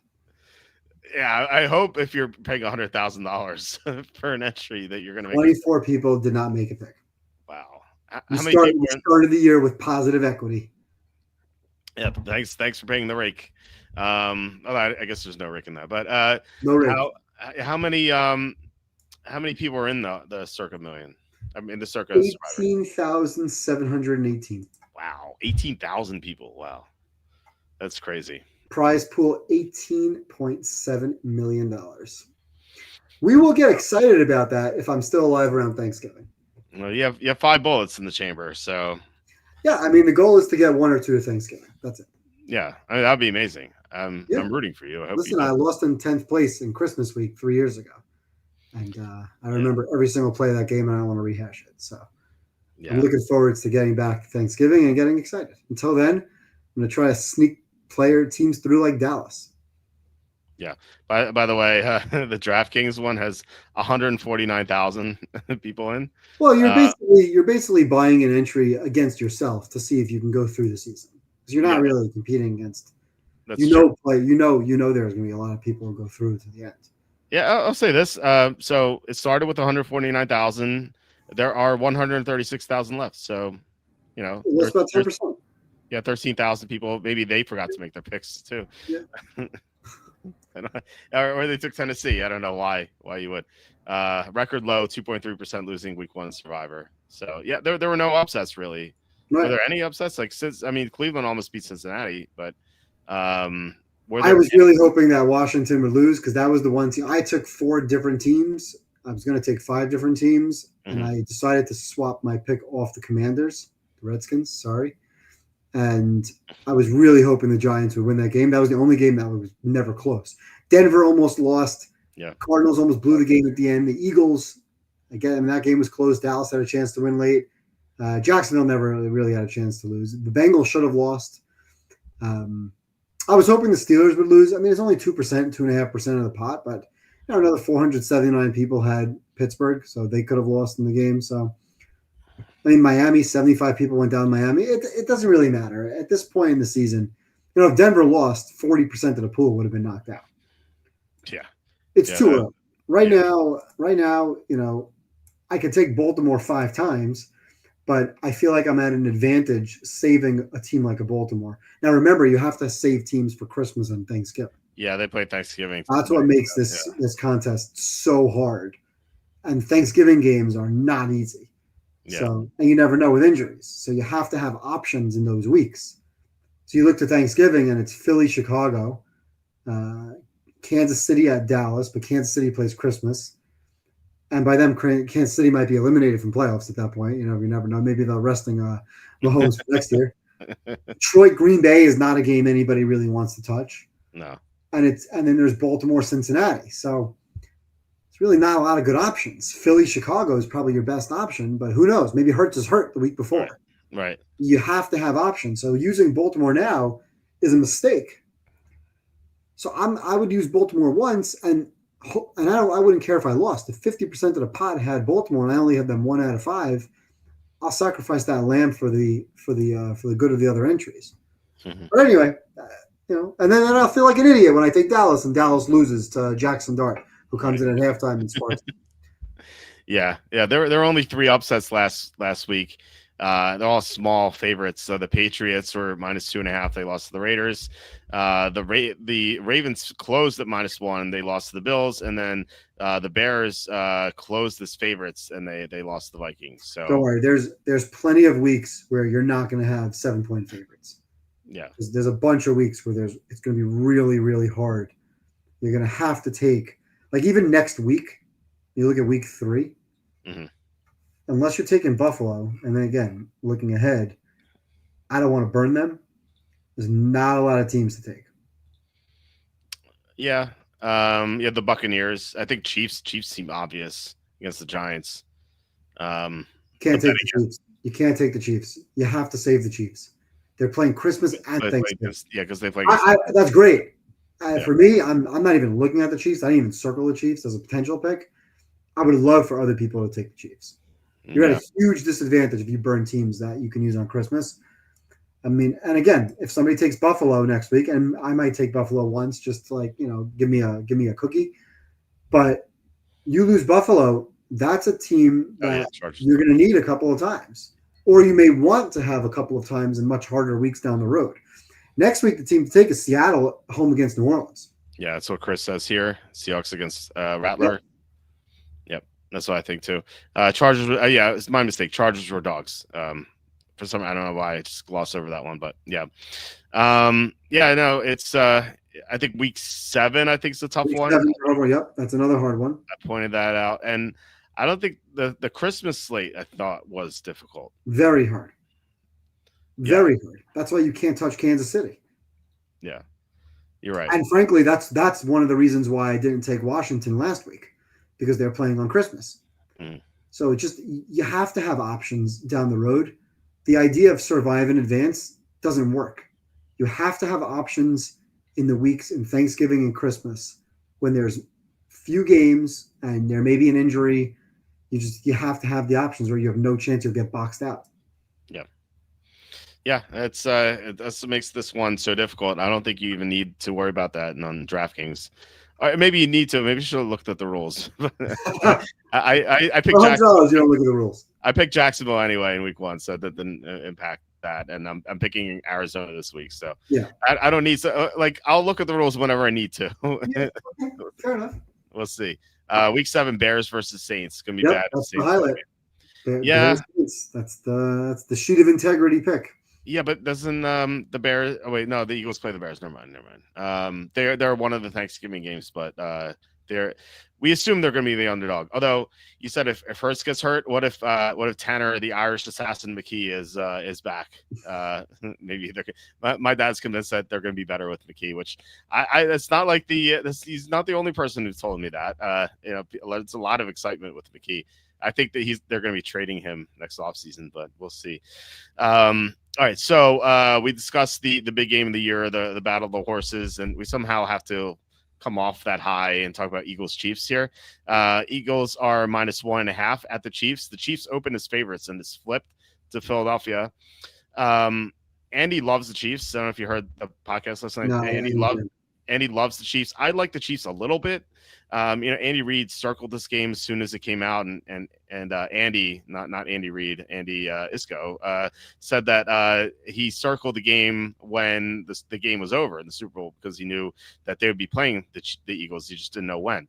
Yeah, I hope if you're paying $100,000 for an entry that you're going to make 24 people did not make a pick. Wow. We started the year with positive equity. Yeah, thanks for paying the rake. I guess there's no rake in that, but no rake. How many people are in the Circa million? I mean, the Circa 18,718. Wow, 18,000 people. Wow, that's crazy. Prize pool $18.7 million. We will get excited about that if I'm still alive around Thanksgiving. Well, you have 5 bullets in the chamber, so yeah. I mean, the goal is to get 1 or 2 to Thanksgiving. That's it. Yeah, I mean, that'd be amazing. I'm rooting for you. I lost in 10th place in Christmas week 3 years ago, and I remember every single play of that game, and I don't want to rehash it. So I'm looking forward to getting back to Thanksgiving and getting excited. Until then, I'm going to try to sneak teams through like Dallas. Yeah. By the way, the DraftKings one has 149,000 people in. Well, you're basically buying an entry against yourself to see if you can go through the season, because you're not really competing against. There's going to be a lot of people who go through to the end. Yeah, I'll say this. So it started with 149,000. There are 136,000 left. So, that's about 10%. Yeah, 13,000 people. Maybe they forgot to make their picks too. Yeah. Or they took Tennessee. I don't know why you would. Record low, 2.3% losing week 1 Survivor. So yeah, there were no upsets really. Right. Were there any upsets? Cleveland almost beat Cincinnati, but I was really hoping that Washington would lose, because that was the one team. I took 4 different teams. I was going to take 5 different teams, and I decided to swap my pick off the Commanders, the Redskins. Sorry. And I was really hoping the Giants would win that game. That was the only game that was never close. Denver almost lost. Yeah. Cardinals almost blew the game at the end. The Eagles, again, that game was close. Dallas had a chance to win late. Jacksonville never really had a chance to lose. The Bengals should have lost. I was hoping the Steelers would lose. I mean, it's only 2%, 2.5% of the pot, but another 479 people had Pittsburgh, so they could have lost in the game. So, I mean, Miami, 75 people went down Miami. It doesn't really matter. At this point in the season, if Denver lost, 40% of the pool would have been knocked out. Yeah. It's too early. Right now, I could take Baltimore 5 times, but I feel like I'm at an advantage saving a team like a Baltimore. Now, remember, you have to save teams for Christmas and Thanksgiving. Yeah, they play Thanksgiving. That's what makes this contest so hard. And Thanksgiving games are not easy. Yeah. So, and you never know with injuries. So you have to have options in those weeks. So you look to Thanksgiving, and it's Philly, Chicago, Kansas City at Dallas, but Kansas City plays Christmas. And by then, Kansas City might be eliminated from playoffs at that point. You never know. Maybe they're resting Mahomes for next year. Detroit, Green Bay is not a game anybody really wants to touch. No. And then there's Baltimore, Cincinnati. So it's really not a lot of good options. Philly, Chicago is probably your best option, but who knows? Maybe Hurts is hurt the week before. Right. You have to have options. So using Baltimore now is a mistake. So I would use Baltimore once, and I wouldn't care if I lost. If 50% of the pot had Baltimore, and I only had them 1 out of 5, I'll sacrifice that lamb for the good of the other entries. Mm-hmm. But anyway, and then I'll feel like an idiot when I take Dallas and Dallas loses to Jackson Dart, who comes in at halftime and sparks. Yeah. There were only 3 upsets last week. They're all small favorites. So the Patriots were -2.5. They lost to the Raiders. The Ravens closed at -1. They lost to the Bills, and then the Bears closed as favorites, and they lost to the Vikings. So don't worry. There's plenty of weeks where you're not going to have 7-point favorites. Yeah, there's a bunch of weeks where it's going to be really, really hard. You're going to have to take, like, even next week. You look at week 3. Mm-hmm. Unless you're taking Buffalo, and then again, looking ahead, I don't want to burn them. There's not a lot of teams to take. Yeah. The Buccaneers. I think Chiefs seem obvious against the Giants. Can't take the Chiefs. You can't take the Chiefs. You have to save the Chiefs. They're playing Christmas and Thanksgiving. Because they play. That's great. For me, I'm not even looking at the Chiefs. I didn't even circle the Chiefs as a potential pick. I would love for other people to take the Chiefs. You're at a huge disadvantage if you burn teams that you can use on Christmas. I mean, and again, if somebody takes Buffalo next week, and I might take Buffalo once, just to give me a cookie. But you lose Buffalo, that's a team that you're going to need a couple of times, or you may want to have a couple of times in much harder weeks down the road. Next week, the team to take is Seattle home against New Orleans. Yeah, that's what Chris says here. Seahawks against Rattler. Yep, that's what I think too. Chargers. It's my mistake. Chargers were dogs. For some, I don't know why I just glossed over that one, but yeah. I know it's. I think week 7. I think is a tough one. 7, yep, that's another hard one. I pointed that out, and I don't think the Christmas slate I thought was difficult. Very hard. Very hard. That's why you can't touch Kansas City. Yeah, you're right. And frankly, that's one of the reasons why I didn't take Washington last week, because they're playing on Christmas. So you have to have options down the road. The idea of survive in advance doesn't work. You have to have options in the weeks in Thanksgiving and Christmas when there's few games and there may be an injury. You have to have the options, or you have no chance you'll get boxed out. Yeah, that's what makes this one so difficult. I don't think you even need to worry about that on DraftKings. Maybe you need to. Maybe you should have looked at the rules. I picked Jacksonville. You don't look at the rules. I picked Jacksonville anyway in week 1, so that didn't impact that. And I'm picking Arizona this week, so yeah, I don't need to. I'll look at the rules whenever I need to. Yeah, okay. Fair enough. We'll see. Week 7, Bears versus Saints. It's gonna be bad. That's the highlight. That's the sheet of integrity pick. Yeah, but doesn't the Bears? Oh wait, no, the Eagles play the Bears. Never mind. They're one of the Thanksgiving games, but we assume they're going to be the underdog. Although you said if Hurts gets hurt, what if Tanner, the Irish assassin McKee, is back? Maybe my dad's convinced that they're going to be better with McKee, which it's not like he's not the only person who's told me that. It's a lot of excitement with McKee. I think that they're going to be trading him next offseason, but we'll see. All right, so we discussed the big game of the year, the Battle of the Horses, and we somehow have to come off that high and talk about Eagles-Chiefs here. Eagles are -1.5 at the Chiefs. The Chiefs opened as favorites and it's flipped to Philadelphia. Andy loves the Chiefs. I don't know if you heard the podcast last night. No, Andy loves the Chiefs. I like the Chiefs a little bit. Andy Reid circled this game as soon as it came out, and Andy, not Andy Reid, Andy Isco, said that he circled the game when the game was over in the Super Bowl because he knew that they would be playing the Eagles. He just didn't know when.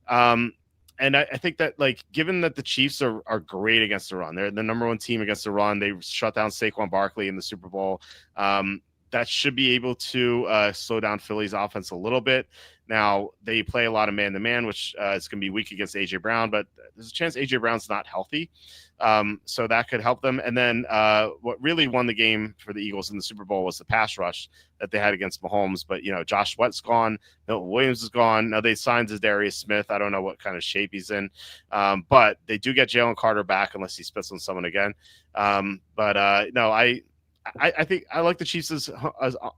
And I think that, given that the Chiefs are great against the run, they're the number 1 team against the run. They shut down Saquon Barkley in the Super Bowl. that should be able to slow down Philly's offense a little bit. Now, they play a lot of man-to-man, which is going to be weak against A.J. Brown, but there's a chance A.J. Brown's not healthy. So that could help them. And then what really won the game for the Eagles in the Super Bowl was the pass rush that they had against Mahomes. But, Josh Sweat's gone. Milton Williams is gone. Now they signed Darius Smith. I don't know what kind of shape he's in. But they do get Jalen Carter back unless he spits on someone again. No, I think I like the Chiefs as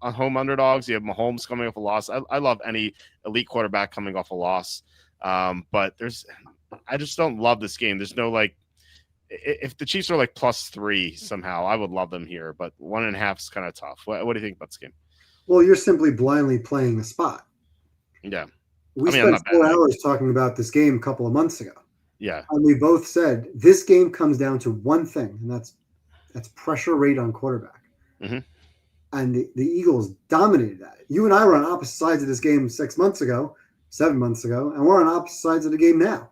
home underdogs. You have Mahomes coming off a loss. I love any elite quarterback coming off a loss. But I just don't love this game. There's no if the Chiefs are +3 somehow, I would love them here. But 1.5 is kind of tough. What do you think about this game? Well, you're simply blindly playing a spot. Yeah. We spent 4 hours talking about this game a couple of months ago. Yeah. And we both said this game comes down to one thing, and that's pressure rate on quarterback. Mm-hmm. And the Eagles dominated that. You and I were on opposite sides of this game 6 months ago, 7 months ago, and we're on opposite sides of the game now.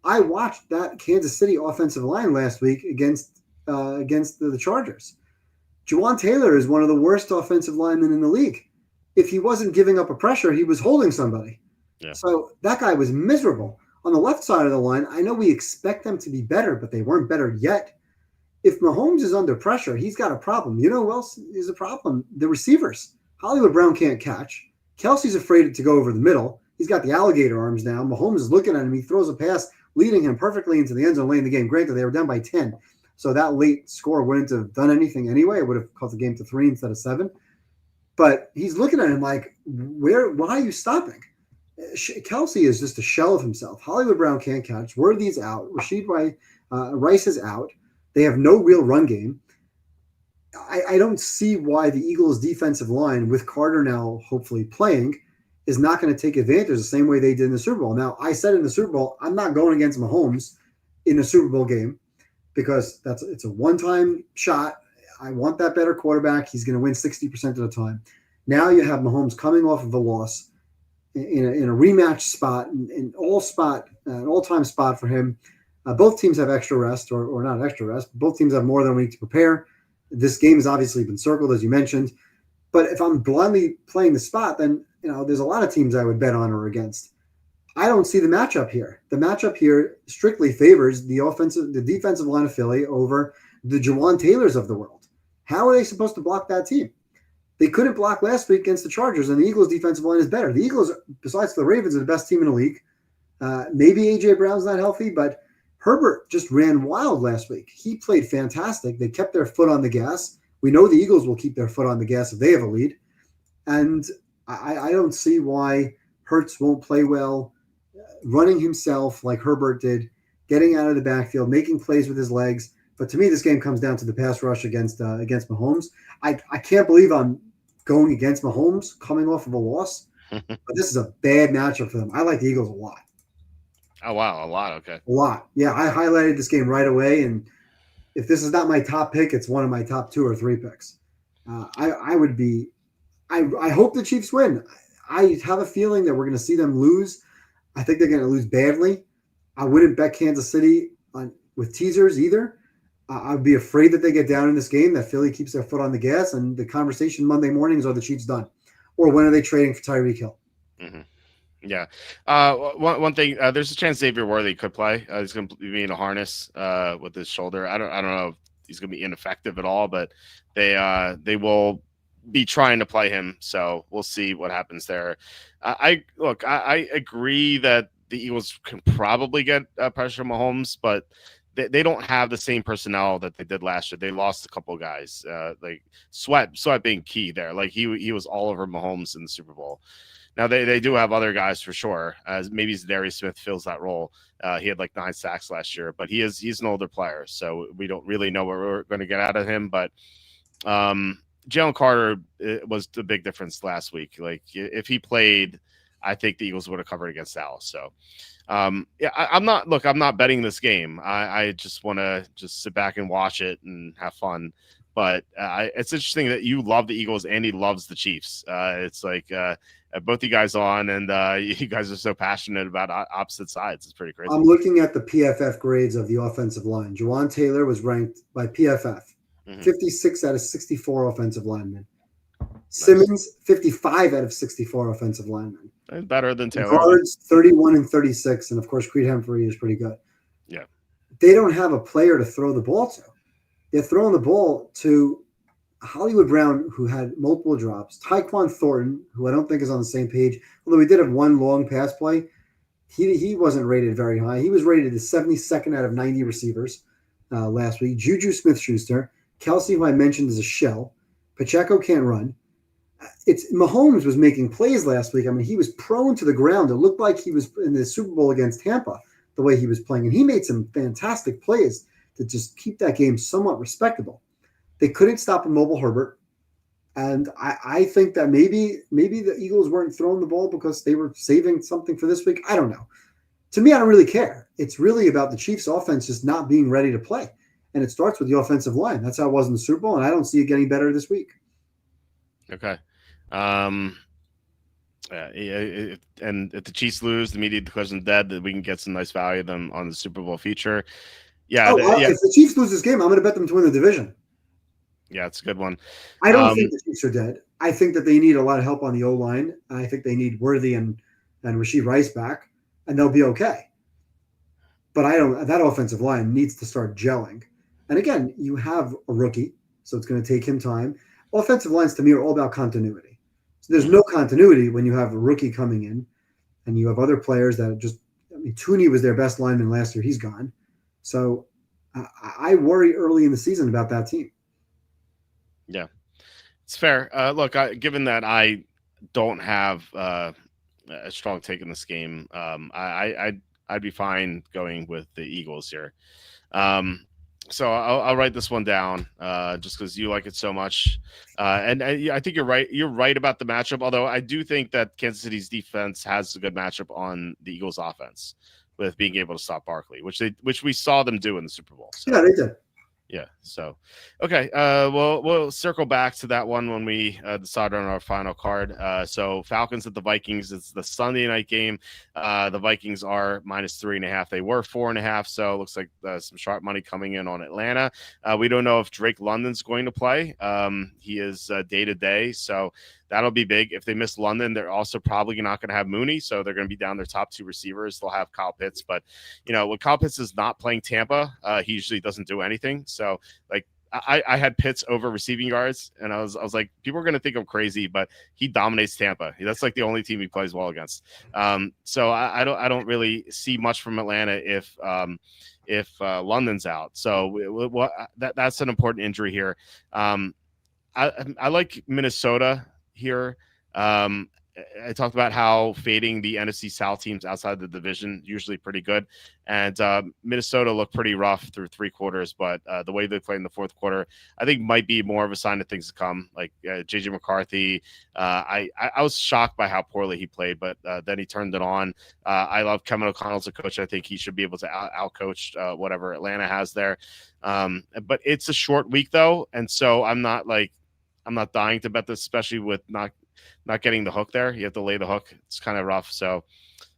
I watched that Kansas City offensive line last week against the Chargers. Juwan Taylor is one of the worst offensive linemen in the league. If he wasn't giving up a pressure, he was holding somebody. Yeah. So that guy was miserable. On the left side of the line, I know we expect them to be better, but they weren't better yet. If Mahomes is under pressure, he's got a problem. You know who else is a problem? The receivers. Hollywood Brown can't catch. Kelsey's afraid to go over the middle. He's got the alligator arms now. Mahomes is looking at him. He throws a pass, leading him perfectly into the end zone late in the game. Granted, they were down by 10. So that late score wouldn't have done anything anyway. It would have cut the game to 3 instead of 7. But he's looking at him like, why are you stopping? Kelsey is just a shell of himself. Hollywood Brown can't catch. Worthy's out. Rashid Rice is out. They have no real run game. I don't see why the Eagles' defensive line, with Carter now hopefully playing, is not going to take advantage the same way they did in the Super Bowl. Now, I said in the Super Bowl, I'm not going against Mahomes in a Super Bowl game because it's a one-time shot. I want that better quarterback. He's going to win 60% of the time. Now you have Mahomes coming off of a loss in a rematch spot, an all-time spot for him. Both teams have extra rest, or not extra rest. Both teams have more than a week to prepare. This game has obviously been circled, as you mentioned. But if I'm blindly playing the spot, then there's a lot of teams I would bet on or against. I don't see the matchup here. The matchup here strictly favors the defensive line of Philly over the Juwan Taylors of the world. How are they supposed to block that team? They couldn't block last week against the Chargers, and the Eagles' defensive line is better. The Eagles, besides the Ravens, are the best team in the league. Maybe A.J. Brown's not healthy, but Herbert just ran wild last week. He played fantastic. They kept their foot on the gas. We know the Eagles will keep their foot on the gas if they have a lead. And I don't see why Hurts won't play well, running himself like Herbert did, getting out of the backfield, making plays with his legs. But to me, this game comes down to the pass rush against Mahomes. I can't believe I'm going against Mahomes coming off of a loss. But this is a bad matchup for them. I like the Eagles a lot. Oh, wow. A lot. Okay. A lot. Yeah, I highlighted this game right away. And if this is not my top pick, it's one of my top 2 or 3 picks. I hope the Chiefs win. I have a feeling that we're going to see them lose. I think they're going to lose badly. I wouldn't bet Kansas City with teasers either. I'd be afraid that they get down in this game, that Philly keeps their foot on the gas, and the conversation Monday mornings, are the Chiefs done? Or when are they trading for Tyreek Hill? Mm-hmm. Yeah. One thing, there's a chance Xavier Worthy could play. He's going to be in a harness with his shoulder. I don't know if he's going to be ineffective at all, but they will be trying to play him. So we'll see what happens there. I agree that the Eagles can probably get pressure on Mahomes, but they don't have the same personnel that they did last year. They lost a couple of guys, like Sweat being key there. Like he was all over Mahomes in the Super Bowl. Now they do have other guys for sure. As maybe Darius Smith fills that role. He had 9 sacks last year, but he's an older player, so we don't really know what we're going to get out of him. But Jalen Carter was the big difference last week. Like if he played, I think the Eagles would have covered against Dallas. So I'm not betting this game. I just want to just sit back and watch it and have fun. But it's interesting that you love the Eagles and he loves the Chiefs. It's like both you guys on, and you guys are so passionate about opposite sides. It's pretty crazy. I'm looking at the PFF grades of the offensive line. Juwan Taylor was ranked by PFF 56 out of 64 offensive linemen. Simmons, 55 out of 64 offensive linemen. And better than Taylor. Guards, 31 and 36. And of course, Creed Humphrey is pretty good. Yeah. They don't have a player to throw the ball to. They're throwing the ball to Hollywood Brown, who had multiple drops, Tyquan Thornton, who I don't think is on the same page, although he did have one long pass play. He wasn't rated very high. He was rated the 72nd out of 90 receivers last week. Juju Smith-Schuster, Kelsey, who I mentioned, is a shell. Pacheco can't run. Mahomes was making plays last week. I mean, he was prone to the ground. It looked like he was in the Super Bowl against Tampa, the way he was playing. And he made some fantastic plays to just keep that game somewhat respectable. They couldn't stop a mobile Herbert. And I think that maybe the Eagles weren't throwing the ball because they were saving something for this week. I don't know. To me, I don't really care. It's really about the Chiefs' offense just not being ready to play. And it starts with the offensive line. That's how it was in the Super Bowl, and I don't see it getting better this week. Okay. And if the Chiefs lose, the media declares them dead, that we can get some nice value of them on the Super Bowl future. Yeah. If the Chiefs lose this game, I'm going to bet them to win the division. Yeah, it's a good one. I don't think the Chiefs are dead. I think that they need a lot of help on the O-line. I think they need Worthy and Rashee Rice back, and they'll be okay. But that offensive line needs to start gelling. And again, you have a rookie, so it's going to take him time. Offensive lines, to me, are all about continuity. So there's no continuity when you have a rookie coming in, and you have other players that Tooney was their best lineman last year. He's gone. So I worry early in the season about that team. Yeah, it's fair. Look, given that I don't have a strong take in this game, I'd be fine going with the Eagles here. So I'll write this one down just because you like it so much. And I think you're right. You're right about the matchup, although I do think that Kansas City's defense has a good matchup on the Eagles' offense with being able to stop Barkley, which we saw them do in the Super Bowl. So. Yeah, they did. Yeah. So, okay. We'll circle back to that one when we decide on our final card. So Falcons at the Vikings. It's the Sunday night game. The Vikings are -3.5. They were 4.5. So it looks like some sharp money coming in on Atlanta. We don't know if Drake London's going to play. He is day to day. So that'll be big. If they miss London, they're also probably not going to have Mooney, so they're going to be down their top two receivers. They'll have Kyle Pitts, but when Kyle Pitts is not playing Tampa, he usually doesn't do anything. So like I had Pitts over receiving yards, and I was like, people are going to think I'm crazy, but he dominates Tampa. That's like the only team he plays well against. So I don't really see much from Atlanta if London's out. So that's an important injury here. I like Minnesota here. I talked about how fading the NFC South teams outside the division usually pretty good, and Minnesota looked pretty rough through three quarters, but the way they played in the fourth quarter, I think might be more of a sign of things to come. Like JJ McCarthy, I was shocked by how poorly he played, but then he turned it on. I love Kevin O'Connell as a coach. I think he should be able to outcoach whatever Atlanta has there. But it's a short week though, and so I'm not dying to bet this, especially with not getting the hook there. You have to lay the hook. It's kind of rough. So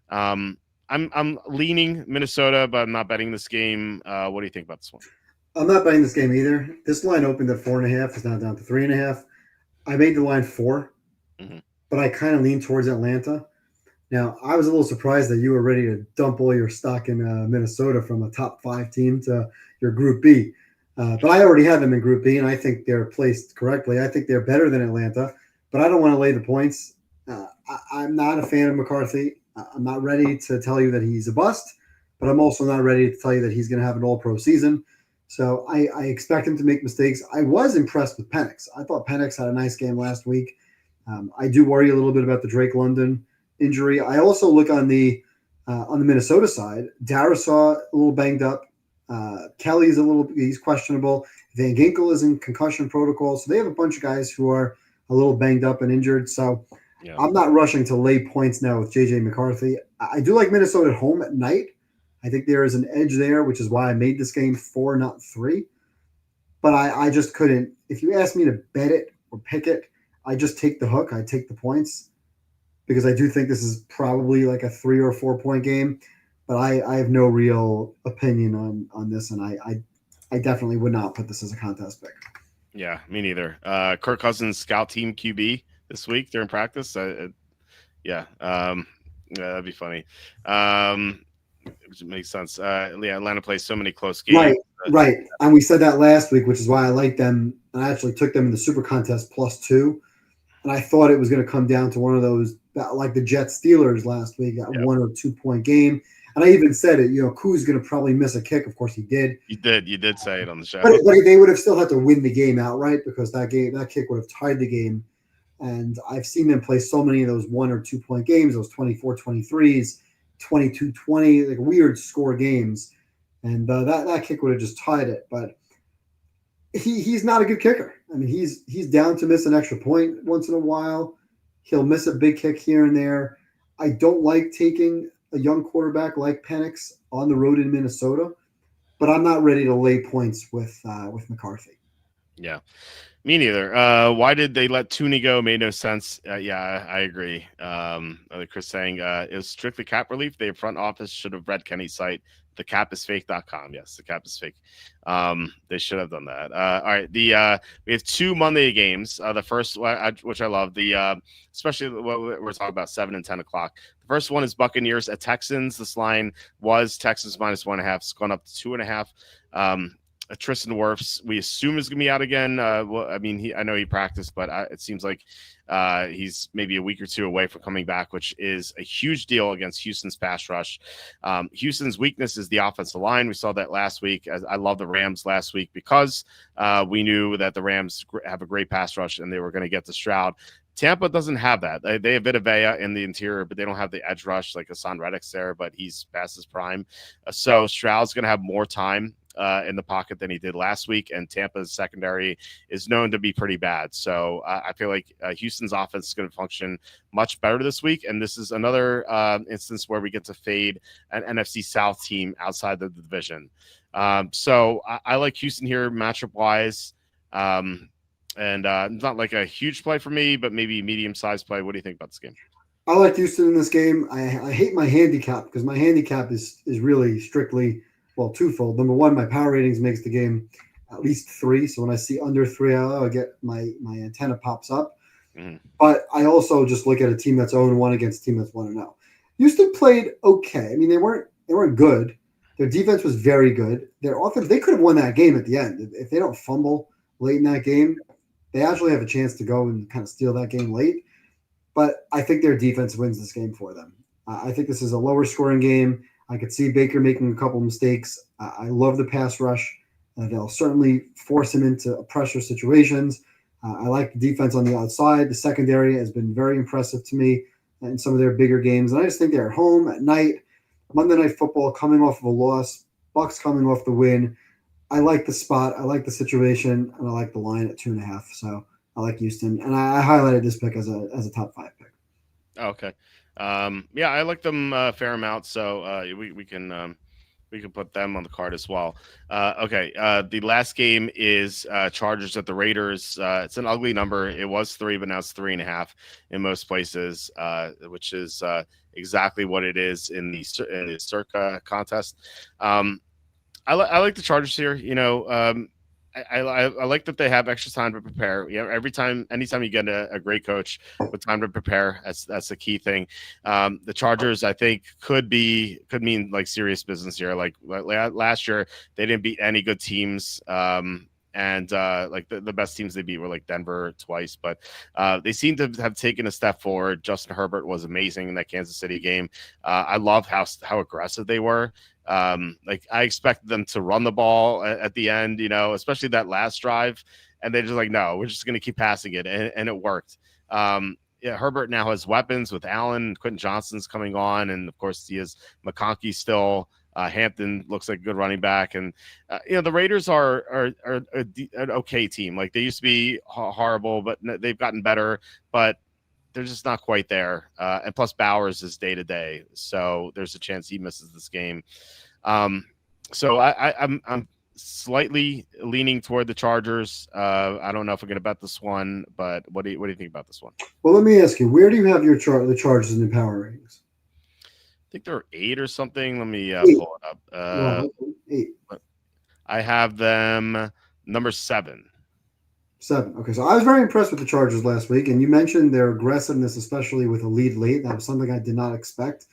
I'm leaning Minnesota, but I'm not betting this game. What do you think about this one? I'm not betting this game either. This line opened at 4.5. It's now down to 3.5. I made the line 4, but I kind of lean towards Atlanta. Now, I was a little surprised that you were ready to dump all your stock in Minnesota from a top 5 team to your Group B. But I already have them in Group B, and I think they're placed correctly. I think they're better than Atlanta, but I don't want to lay the points. I'm not a fan of McCarthy. I'm not ready to tell you that he's a bust, but I'm also not ready to tell you that he's going to have an all-pro season. So I expect him to make mistakes. I was impressed with Penix. I thought Penix had a nice game last week. I do worry a little bit about the Drake London injury. I also look on the Minnesota side. Darisaw a little banged up. Kelly's he's questionable. Van Ginkel is in concussion protocol. So they have a bunch of guys who are a little banged up and injured. So yeah. I'm not rushing to lay points now with JJ McCarthy. I do like Minnesota at home at night. I think there is an edge there, which is why I made this game 4, not 3. But I just couldn't. If you ask me to bet it or pick it, I just take the hook. I take the points because I do think this is probably like a 3 or 4 point game. But I have no real opinion on this, and I definitely would not put this as a contest pick. Yeah, me neither. Kirk Cousins scout team QB this week during practice. Yeah, that'd be funny. It makes sense. Yeah, Atlanta plays so many close games. Right, right. And we said that last week, which is why I like them. And I actually took them in the Super Contest +2. And I thought it was going to come down to one of those, like the Jets Steelers last week, that Yeah, 1 or 2 point game. And I even said it, Koo's going to probably miss a kick. Of course, he did. you did say it on the show. But they would have still had to win the game outright because that kick would have tied the game. And I've seen them play so many of those 1 or 2 point games, those 24-23s, 22-20, like weird score games. And that kick would have just tied it. But he's not a good kicker. I mean, he's down to miss an extra point once in a while. He'll miss a big kick here and there. I don't like taking a young quarterback like Penix on the road in Minnesota, but I'm not ready to lay points with McCarthy. Yeah, me neither. Why did they let Tooney go? Made no sense. Yeah, I agree. Chris saying it was strictly cap relief. The front office should have read Kenny's site, thecapisfake.com. Yes, the cap is fake. They should have done that. All right, we have 2 Monday games. The first, which I love, especially what we're talking about, 7 and 10 o'clock. The first one is Buccaneers at Texans. This line was Texans -1.5. It's gone up to 2.5. Tristan Wirfs, we assume is going to be out again. Well, I mean, I know he practiced, but it seems like he's maybe a week or 2 away from coming back, which is a huge deal against Houston's pass rush. Houston's weakness is the offensive line. We saw that last week. I love the Rams last week because we knew that the Rams have a great pass rush and they were going to get to Stroud. Tampa doesn't have that. They have Vitavea in the interior, but they don't have the edge rush like Hassan Reddick's there, but he's past his prime. So Stroud's going to have more time in the pocket than he did last week, and Tampa's secondary is known to be pretty bad. So I feel like Houston's offense is going to function much better this week, and this is another instance where we get to fade an NFC South team outside the division. So I like Houston here matchup-wise. And not like a huge play for me, but maybe medium-sized play. What do you think about this game? I like Houston in this game. I hate my handicap because my handicap is really strictly, well, twofold. Number one, my power ratings makes the game at least 3. So when I see under 3, I get my antenna pops up. Mm-hmm. But I also just look at a team that's 0-1 against a team that's 1-0. Houston played okay. I mean, they weren't good. Their defense was very good. Their offense, they could have won that game at the end. If they don't fumble late in that game, they actually have a chance to go and kind of steal that game late. But I think their defense wins this game for them. I think this is a lower scoring game. I could see Baker making a couple mistakes. I love the pass rush. They'll certainly force him into pressure situations. I like the defense on the outside. The secondary has been very impressive to me in some of their bigger games. And I just think they're at home at night. Monday Night Football coming off of a loss. Bucs coming off the win. I like the spot. I like the situation. And I like the line at 2.5. So I like Houston. And I highlighted this pick as a top 5 pick. Okay. Yeah, I like them a fair amount. So we can put them on the card as well. Okay. The last game is Chargers at the Raiders. It's an ugly number. It was 3, but now it's 3.5 in most places, which is exactly what it is in the Circa contest. I like the Chargers here. You know, I like that they have extra time to prepare. Yeah, anytime you get a great coach with time to prepare, that's a key thing. The Chargers, I think, could mean like serious business here. Like last year, they didn't beat any good teams. And like the best teams they beat were like Denver twice, but they seem to have taken a step forward. Justin Herbert was amazing in that Kansas City game. I love how aggressive they were. Like I expected them to run the ball at the end, you know, especially that last drive, and they're just like, no, we're just going to keep passing it, and it worked. Yeah, Herbert now has weapons with Allen, Quentin Johnston's coming on, and of course he has McConkey still. Hampton looks like a good running back, and you know the Raiders are an okay team. Like they used to be horrible, but they've gotten better, but they're just not quite there. And plus Bowers is day to day, so there's a chance he misses this game. So I'm slightly leaning toward the Chargers. I don't know if I'm going to bet this one, but what do you think about this one? Well, let me ask you, where do you have the Chargers in the power ratings? I think they're 8 or something. Let me pull it up. 8. I have them number 7. 7. Okay, so I was very impressed with the Chargers last week, and you mentioned their aggressiveness, especially with a lead late. That was something I did not expect.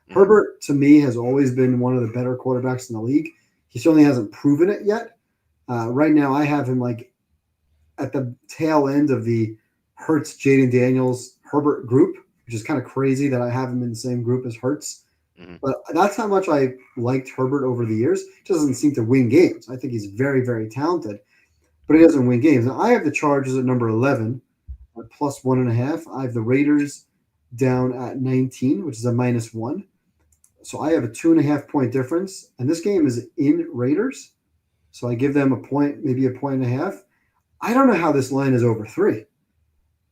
Mhm. Herbert, to me, has always been one of the better quarterbacks in the league. He certainly hasn't proven it yet. Right now, I have him like at the tail end of the Hurts, Jaden Daniels, Herbert group, which is kind of crazy that I have him in the same group as Hurts. Mhm. But that's how much I liked Herbert over the years. He doesn't seem to win games. I think he's very, very talented, but he doesn't win games. Now, I have the Chargers at number 11 at plus 1.5. I have the Raiders down at 19, which is a -1. So I have a 2.5 point difference. And this game is in Raiders. So I give them a point, maybe a point and a half. I don't know how this line is over 3.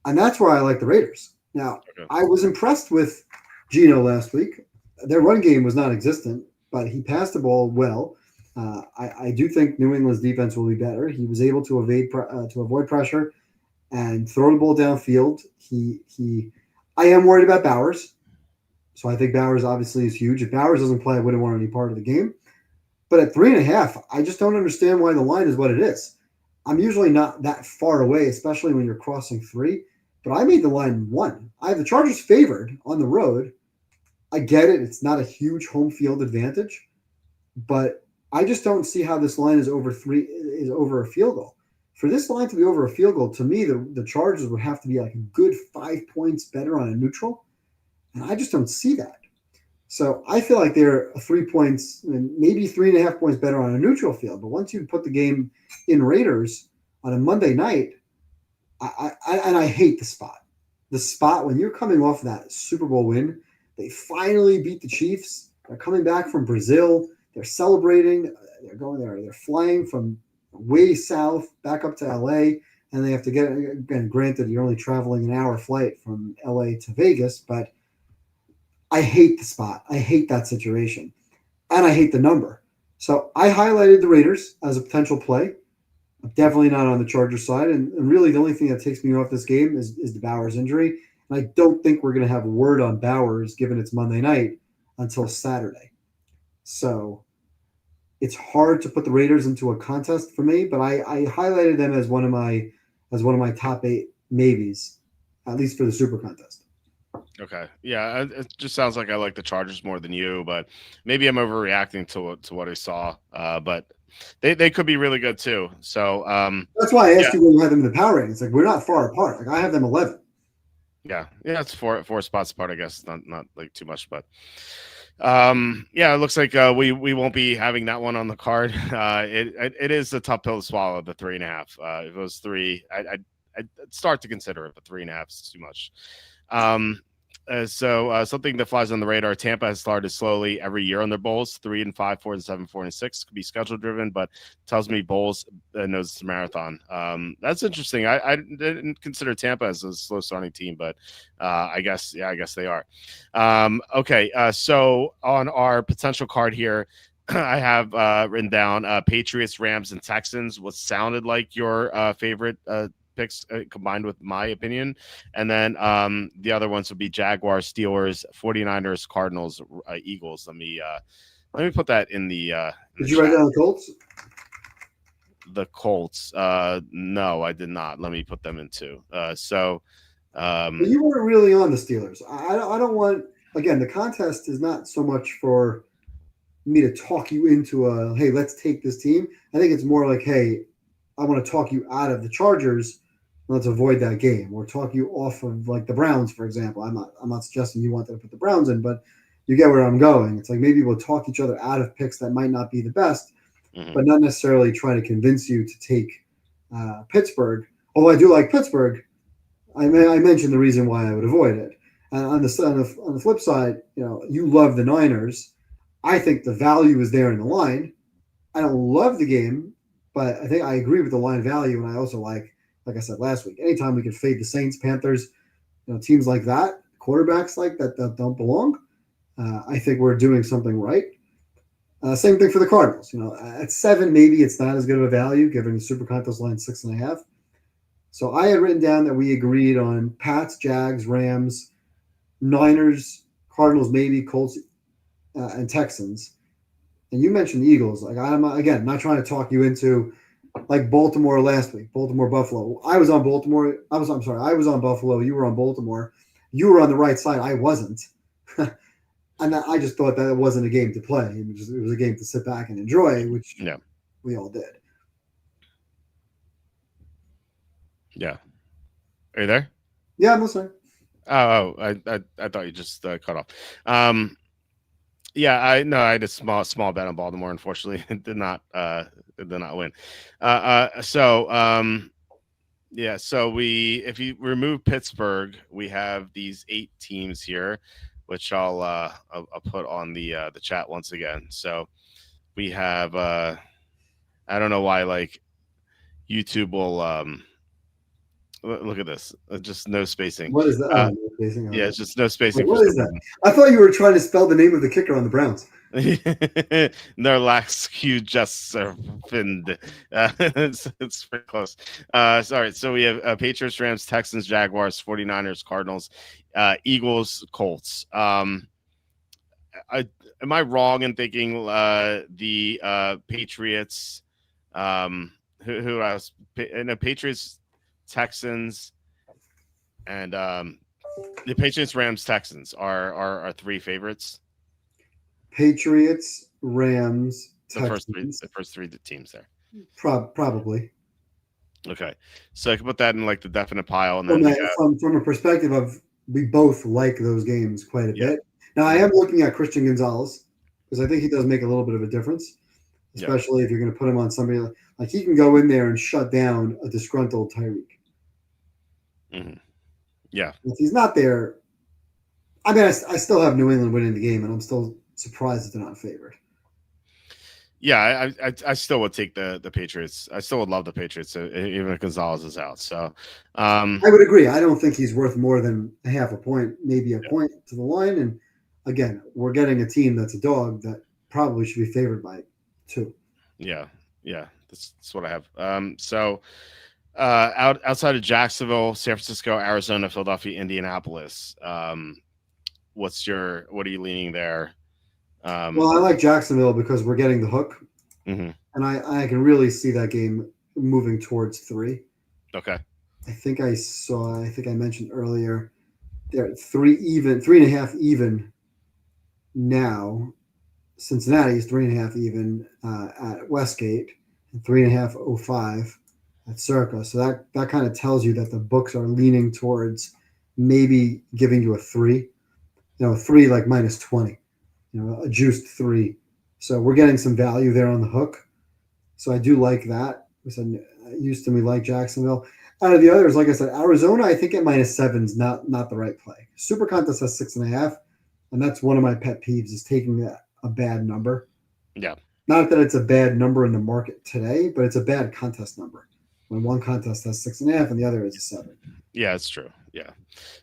And that's why I like the Raiders. Now, Okay. I was impressed with Geno last week. Their run game was non existent, but he passed the ball well. I do think New England's defense will be better. He was able to avoid pressure and throw the ball downfield. I am worried about Bowers, so I think Bowers obviously is huge. If Bowers doesn't play, I wouldn't want any part of the game. But at 3.5, I just don't understand why the line is what it is. I'm usually not that far away, especially when you're crossing 3. But I made the line 1. I have the Chargers favored on the road. I get it; it's not a huge home field advantage, but I just don't see how this line is over 3 is over a field goal. For this line to be over a field goal, to me, the Chargers would have to be like a good 5 points better on a neutral, and I just don't see that. So I feel like they're 3 points, maybe 3.5 points better on a neutral field. But once you put the game in Raiders on a Monday night, and I hate the spot. The spot when you're coming off that Super Bowl win, they finally beat the Chiefs. They're coming back from Brazil. They're celebrating. They're going there. They're flying from way south back up to LA, and they have to get. Again, granted, you're only traveling an hour flight from LA to Vegas, but I hate the spot. I hate that situation, and I hate the number. So I highlighted the Raiders as a potential play. I'm definitely not on the Chargers side, and really the only thing that takes me off this game is the Bowers injury. And I don't think we're going to have a word on Bowers, given it's Monday night, until Saturday. So it's hard to put the Raiders into a contest for me, but I highlighted them as one of my top 8 maybes, at least for the Super Contest. Okay. Yeah, it just sounds like I like the Chargers more than you, but maybe I'm overreacting to what I saw. But they could be really good too. So That's why I yeah, asked you where you had them in the power ratings. Like we're not far apart. Like I have them 11. yeah, it's four spots apart. I guess not like too much, but yeah, it looks like we won't be having that one on the card. It is a tough pill to swallow. The 3.5. If it was 3, I'd start to consider it, but 3.5 is too much. So something that flies on the radar: Tampa has started slowly every year on their bowls. 3-5, 4-7, 4-6. Could be schedule driven, but tells me bowls knows it's a marathon. That's interesting. I didn't consider Tampa as a slow starting team, but I guess they are. Okay, so on our potential card here, I have written down Patriots, Rams, and Texans. What sounded like your favorite picks combined with my opinion. And then the other ones would be Jaguars, Steelers, 49ers, Cardinals, Eagles. Let me put that in the Did you write down the Colts? The Colts. No, I did not. Let me put them in too. But you weren't really on the Steelers. I don't want, again, the contest is not so much for me to talk you into hey, let's take this team. I think it's more like, hey, I want to talk you out of the Chargers. Let's avoid that game, or talk you off of like the Browns, for example. I'm not suggesting you want to put the Browns in, but you get where I'm going. It's like maybe we'll talk each other out of picks that might not be the best, but not necessarily try to convince you to take Pittsburgh. Although I do like Pittsburgh, I mentioned the reason why I would avoid it. And on the flip side, you love the Niners. I think the value is there in the line. I don't love the game, but I think I agree with the line value, and I also like I said last week, anytime we can fade the Saints, Panthers, teams like that, quarterbacks like that don't belong, I think we're doing something right. Same thing for the Cardinals. At 7, maybe it's not as good of a value given the Super Contest line 6.5. So I had written down that we agreed on Pats, Jags, Rams, Niners, Cardinals, maybe Colts, and Texans. And you mentioned the Eagles. Like I'm again not trying to talk you into like Baltimore last week, Baltimore Buffalo. I was on Baltimore. I'm sorry. I was on Buffalo. You were on Baltimore. You were on the right side. I wasn't. And I just thought that it wasn't a game to play. It was a game to sit back and enjoy, which Yeah. we all did. Yeah. Are you there? Yeah, I'm listening. Oh, I thought you just cut off. Yeah, I had a small bet on Baltimore. Unfortunately, it did not win. Yeah, so if you remove Pittsburgh, we have these 8 teams here, which I'll put on the chat once again. So we have I don't know why like YouTube will look at this, just no spacing. What is that? Oh, no spacing. Yeah, Okay. it's just no spacing for What some is that? reason. I thought you were trying to spell the name of the kicker on the Browns. No lax Q just surfinged. It's pretty close. Sorry. So we have Patriots, Rams, Texans, Jaguars, 49ers, Cardinals, Eagles, Colts. Am I wrong in thinking the Patriots, who else? Patriots, Texans, and the Patriots, Rams, Texans are 3 favorites. Patriots, Rams, The first three teams there. Probably. Okay, so I can put that in like the definite pile, and then from a perspective of we both like those games quite a bit. Now I am looking at Christian Gonzalez because I think he does make a little bit of a difference, especially if you're going to put him on somebody like he can go in there and shut down a disgruntled Tyreek. Mm-hmm. Yeah, if he's not there, I mean, I still have New England winning the game, and I'm still surprised that they're not favored. Yeah, I still would take the Patriots. I still would love the Patriots, even if Gonzalez is out. So I would agree. I don't think he's worth more than a half a point, maybe a point to the line. And again, we're getting a team that's a dog that probably should be favored by 2. Yeah, that's what I have. Outside of Jacksonville, San Francisco, Arizona, Philadelphia, Indianapolis. What are you leaning there? Well, I like Jacksonville because we're getting the hook, and I can really see that game moving towards 3. Okay. I think I mentioned earlier they're 3.5 even now. Cincinnati is 3.5 even at Westgate and 3.505 at Circa. So that kind of tells you that the books are leaning towards maybe giving you a 3, 3 like minus 20, a juiced 3. So we're getting some value there on the hook. So I do like that. Houston, we like Jacksonville. Out of the others, like I said, Arizona, I think at -7 is not the right play. Super Contest has 6.5, and that's one of my pet peeves is taking a bad number. Yeah. Not that it's a bad number in the market today, but it's a bad contest number. When one contest has 6.5 and the other is a 7. Yeah, it's true. Yeah.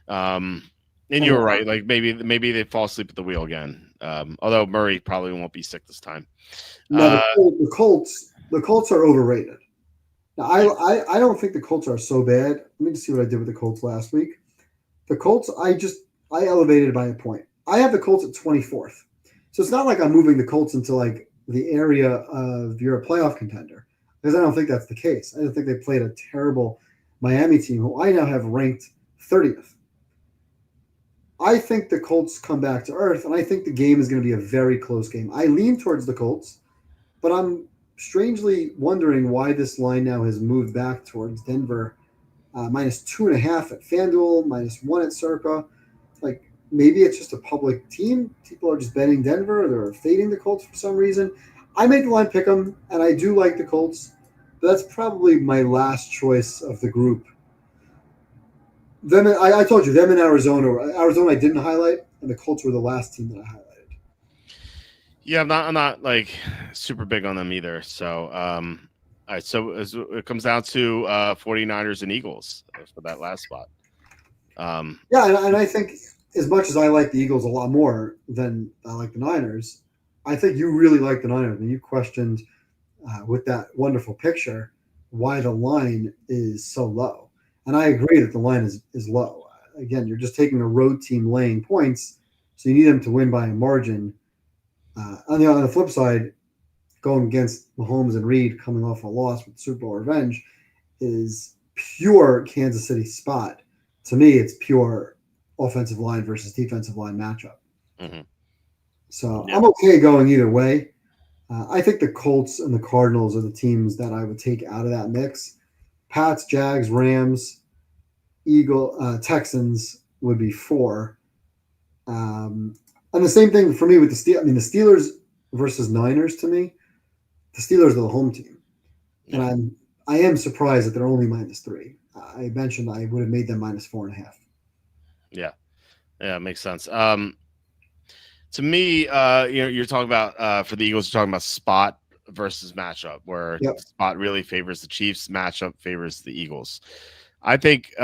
And you were right. Like maybe they fall asleep at the wheel again. Although Murray probably won't be sick this time. No, the Colts are overrated. Now, I don't think the Colts are so bad. Let me just see what I did with the Colts last week. The Colts, I elevated by a point. I have the Colts at 24th. So it's not like I'm moving the Colts into like the area of you're a playoff contender, because I don't think that's the case. I don't think they played a terrible Miami team, who I now have ranked 30th. I think the Colts come back to earth, and I think the game is going to be a very close game. I lean towards the Colts, but I'm strangely wondering why this line now has moved back towards Denver, -2.5 at FanDuel, -1 at Circa. Like maybe it's just a public team. People are just betting Denver. They're fading the Colts for some reason. I made the line pick them, and I do like the Colts. But that's probably my last choice of the group. I told you, them in Arizona. Arizona I didn't highlight, and the Colts were the last team that I highlighted. Yeah, I'm not like super big on them either. So, all right. So it comes down to 49ers and Eagles for that last spot. Yeah, and I think as much as I like the Eagles a lot more than I like the Niners, I think you really like the Niners. And you questioned with that wonderful picture why the line is so low. And I agree that the line is low. Again, you're just taking a road team laying points, so you need them to win by a margin. On the flip side, going against Mahomes and Reed coming off a loss with Super Bowl revenge is pure Kansas City spot. To me, it's pure offensive line versus defensive line matchup. Mm-hmm. So I'm okay going either way. I think the Colts and the Cardinals are the teams that I would take out of that mix. Pats, Jags, Rams, Texans would be 4. And the same thing for me with the Steelers. I mean, the Steelers versus Niners, to me, the Steelers are the home team. And I am surprised that they're only -3. I mentioned I would have made them -4.5. Yeah, it makes sense. To me, you're talking about for the Eagles, you're talking about spot versus matchup, where spot really favors the Chiefs, matchup favors the Eagles. I think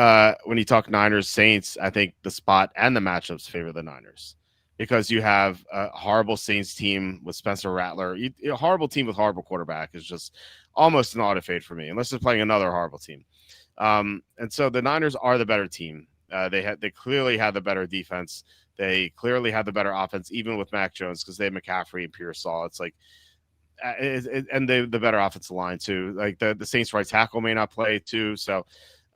when you talk Niners, Saints, I think the spot and the matchups favor the Niners because you have a horrible Saints team with Spencer Rattler. A horrible team with horrible quarterback is just almost an auto fade for me, unless they're playing another horrible team. And so the Niners are the better team. They clearly have the better defense. They clearly have the better offense, even with Mac Jones, because they have McCaffrey and Pearsall. It's like, and the better offensive line too. Like the Saints' right tackle may not play too. So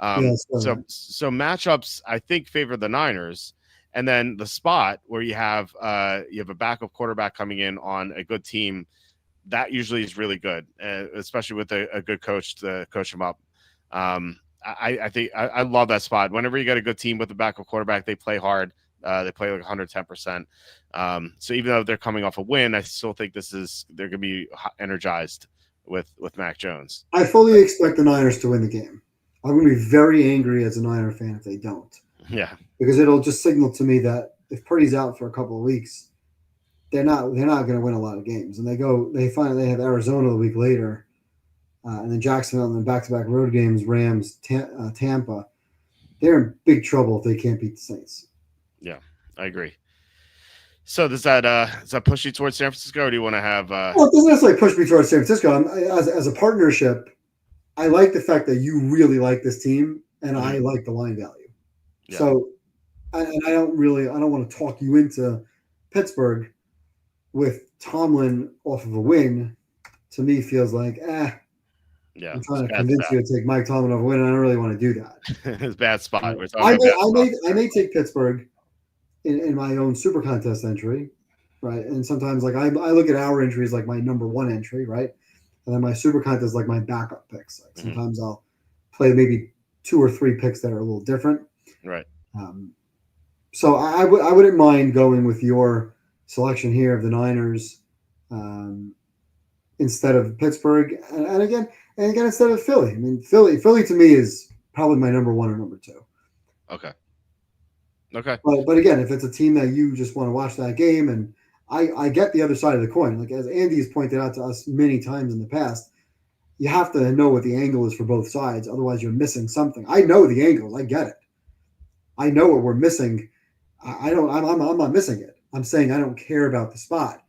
matchups I think favor the Niners, and then the spot where you have a backup quarterback coming in on a good team, that usually is really good, especially with a good coach to coach him up. I think I love that spot. Whenever you got a good team with a backup quarterback, they play hard. They play like 110%. So even though they're coming off a win, I still think they're going to be energized with Mac Jones. I fully expect the Niners to win the game. I'm going to be very angry as a Niner fan if they don't. Yeah, because it'll just signal to me that if Purdy's out for a couple of weeks, they're not going to win a lot of games. And they finally have Arizona the week later, and then Jacksonville, and then back-to-back road games, Rams, Tampa. They're in big trouble if they can't beat the Saints. Yeah, I agree. So does that push you towards San Francisco, or do you want to have? Well, it doesn't necessarily push me towards San Francisco. As a partnership, I like the fact that you really like this team, and I like the line value. Yeah. So, I don't want to talk you into Pittsburgh with Tomlin off of a win. To me, feels like I'm trying to convince you to take Mike Tomlin off a win, and I don't really want to do that. It's a bad spot. I may take Pittsburgh in my own super contest entry, right? And sometimes like I look at our entries like my number 1 entry, right? And then my super contest like my backup picks. Like sometimes I'll play maybe 2 or 3 picks that are a little different. Right. So I wouldn't mind going with your selection here of the Niners instead of Pittsburgh, and again instead of Philly. I mean, Philly to me is probably my number 1 or number 2. Okay. But again, if it's a team that you just want to watch that game, and I get the other side of the coin. Like as Andy has pointed out to us many times in the past, you have to know what the angle is for both sides. Otherwise, you're missing something. I know the angles. I get it. I know what we're missing. I'm not missing it. I'm saying I don't care about the spot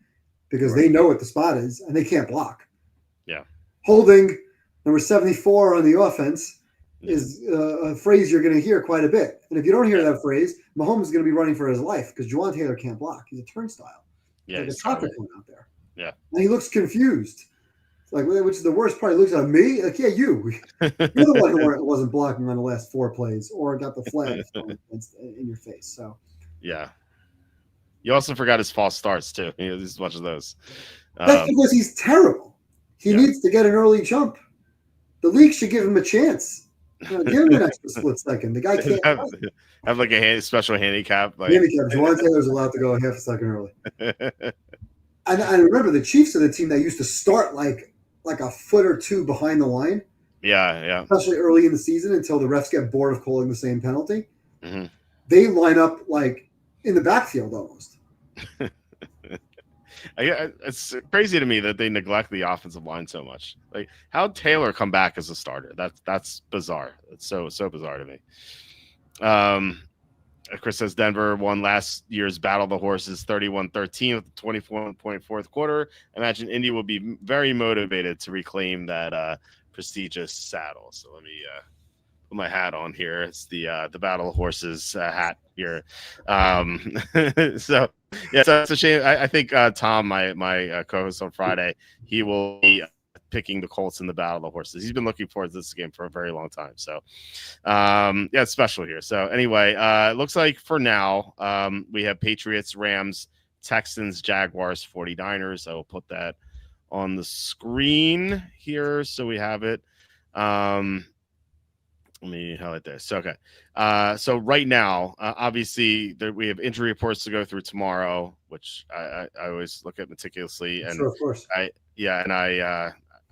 because they know what the spot is and they can't block. Yeah. Holding number 74 on the offense is a phrase you're going to hear quite a bit. And if you don't hear that phrase, Mahomes is going to be running for his life because Juwan Taylor can't block. He's a turnstile. Yeah, like a traffic cone out there. Yeah. And he looks confused. Like, which is the worst part. He looks at me like, yeah, you. You're the one who wasn't blocking on the last 4 plays or got the flag in your face. So, yeah. You also forgot his false starts too. He has a bunch of those. That's because he's terrible. He needs to get an early jump. The league should give him a chance. Give him an extra split second. The guy can't have like a special handicap. Like handicap. Juwan Taylor's allowed to go a half a second early. And I remember the Chiefs are the team that used to start like a foot or 2 behind the line. Yeah. Especially early in the season until the refs get bored of calling the same penalty. Mm-hmm. They line up like in the backfield almost. It's crazy to me that they neglect the offensive line so much. Like how Taylor come back as a starter. That's bizarre. It's so bizarre to me. Chris says Denver won last year's Battle of the Horses 31-13 with the 24-point fourth quarter. Imagine Indy will be very motivated to reclaim that prestigious saddle. So let me put my hat on here. It's the Battle of Horses hat here. So yeah, so it's a shame. I think Tom, my co-host on Friday, he will be picking the Colts in the Battle of the Horses. He's been looking forward to this game for a very long time. So yeah, it's special here. So anyway, it looks like for now we have Patriots, Rams, Texans, Jaguars, 49ers. I will put that on the screen here so we have it. Let me highlight this. Okay. So right now, obviously, we have injury reports to go through tomorrow, which I always look at meticulously. And sure, of course. I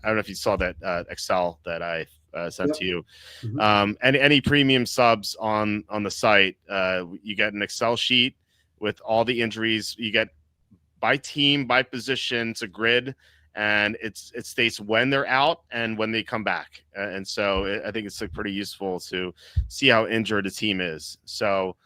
don't know if you saw that Excel that I sent to you. Mm-hmm. Any premium subs on the site, you get an Excel sheet with all the injuries. You get by team, by position, it's a grid, and it states when they're out and when they come back. And so I think it's like pretty useful to see how injured a team is. So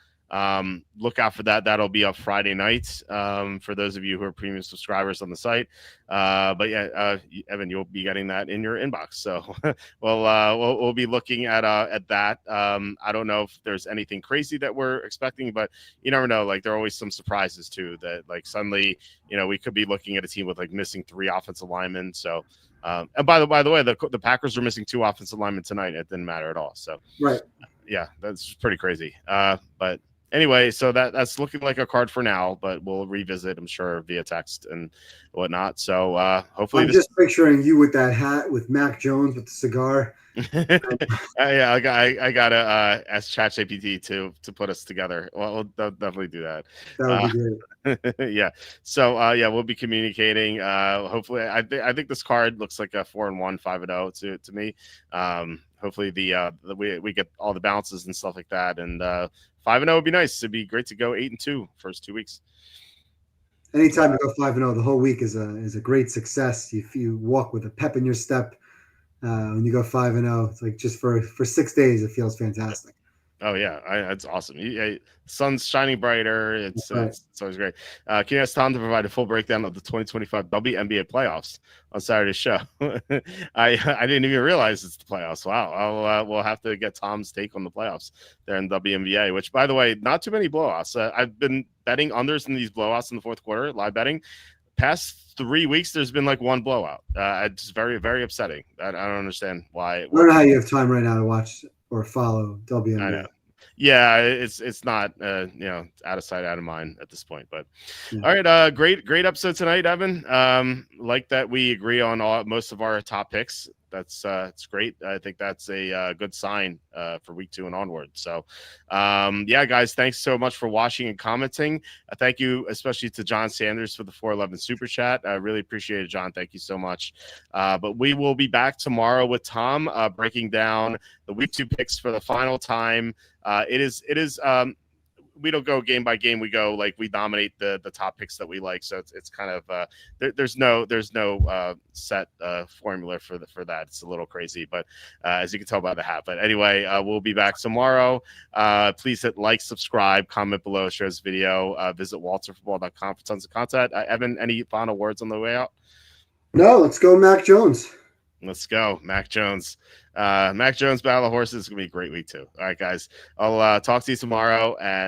look out for that. That'll be up Friday night for those of you who are premium subscribers on the site. But yeah, Evan, you'll be getting that in your inbox. So we'll be looking at that. I don't know if there's anything crazy that we're expecting, but you never know. Like there are always some surprises too. That like suddenly, we could be looking at a team with like missing 3 offensive linemen. So. And by the way, the Packers were missing 2 offensive linemen tonight. It didn't matter at all. So right. Yeah, that's pretty crazy. But anyway, so that's looking like a card for now, but we'll revisit, I'm sure, via text and whatnot. So hopefully I'm just picturing you with that hat with Mac Jones with the cigar. Yeah, I gotta ask ChatGPT to put us together. Well, we'll definitely do that. That would be great. Yeah. So yeah, we'll be communicating. Hopefully, I think this card looks like a 4-1, 5-0 to me. Hopefully we get all the bounces and stuff like that, and 5-0 would be nice. It'd be great to go 8-2 first 2 weeks. Anytime you go 5-0, the whole week is a great success. If you walk with a pep in your step, when you go 5-0, it's like just for 6 days, it feels fantastic. Oh yeah, that's awesome. Sun's shining brighter. It's always great. Can you ask Tom to provide a full breakdown of the 2025 WNBA playoffs on Saturday's show? I didn't even realize it's the playoffs. Wow, we'll have to get Tom's take on the playoffs there in WNBA. Which, by the way, not too many blowouts. I've been betting unders in these blowouts in the fourth quarter, live betting. Past 3 weeks, there's been like one blowout. It's very, very upsetting. I don't understand why. I don't know how you have time right now to watch or follow WNBA. I know. Yeah, it's not out of sight, out of mind at this point. But yeah. All right, great episode tonight, Evan. Like that we agree on most of our top picks. It's great. I think that's a good sign for week 2 and onward. So yeah, guys, thanks so much for watching and commenting. Thank you especially to John Sanders for the 411 super chat. I really appreciate it, John. Thank you so much. But we will be back tomorrow with Tom breaking down the week 2 picks for the final time. It is we don't go game by game. We go like we nominate the top picks that we like. So it's kind of there's no set formula for that. It's a little crazy, but as you can tell by the hat. But anyway, we'll be back tomorrow. Please hit like, subscribe, comment below, share this video. Visit walterfootball.com for tons of content. Evan, any final words on the way out? No, let's go Mac Jones. Let's go Mac Jones. Mac Jones Battle of Horses is gonna be a great week too. All right, guys. I'll talk to you tomorrow and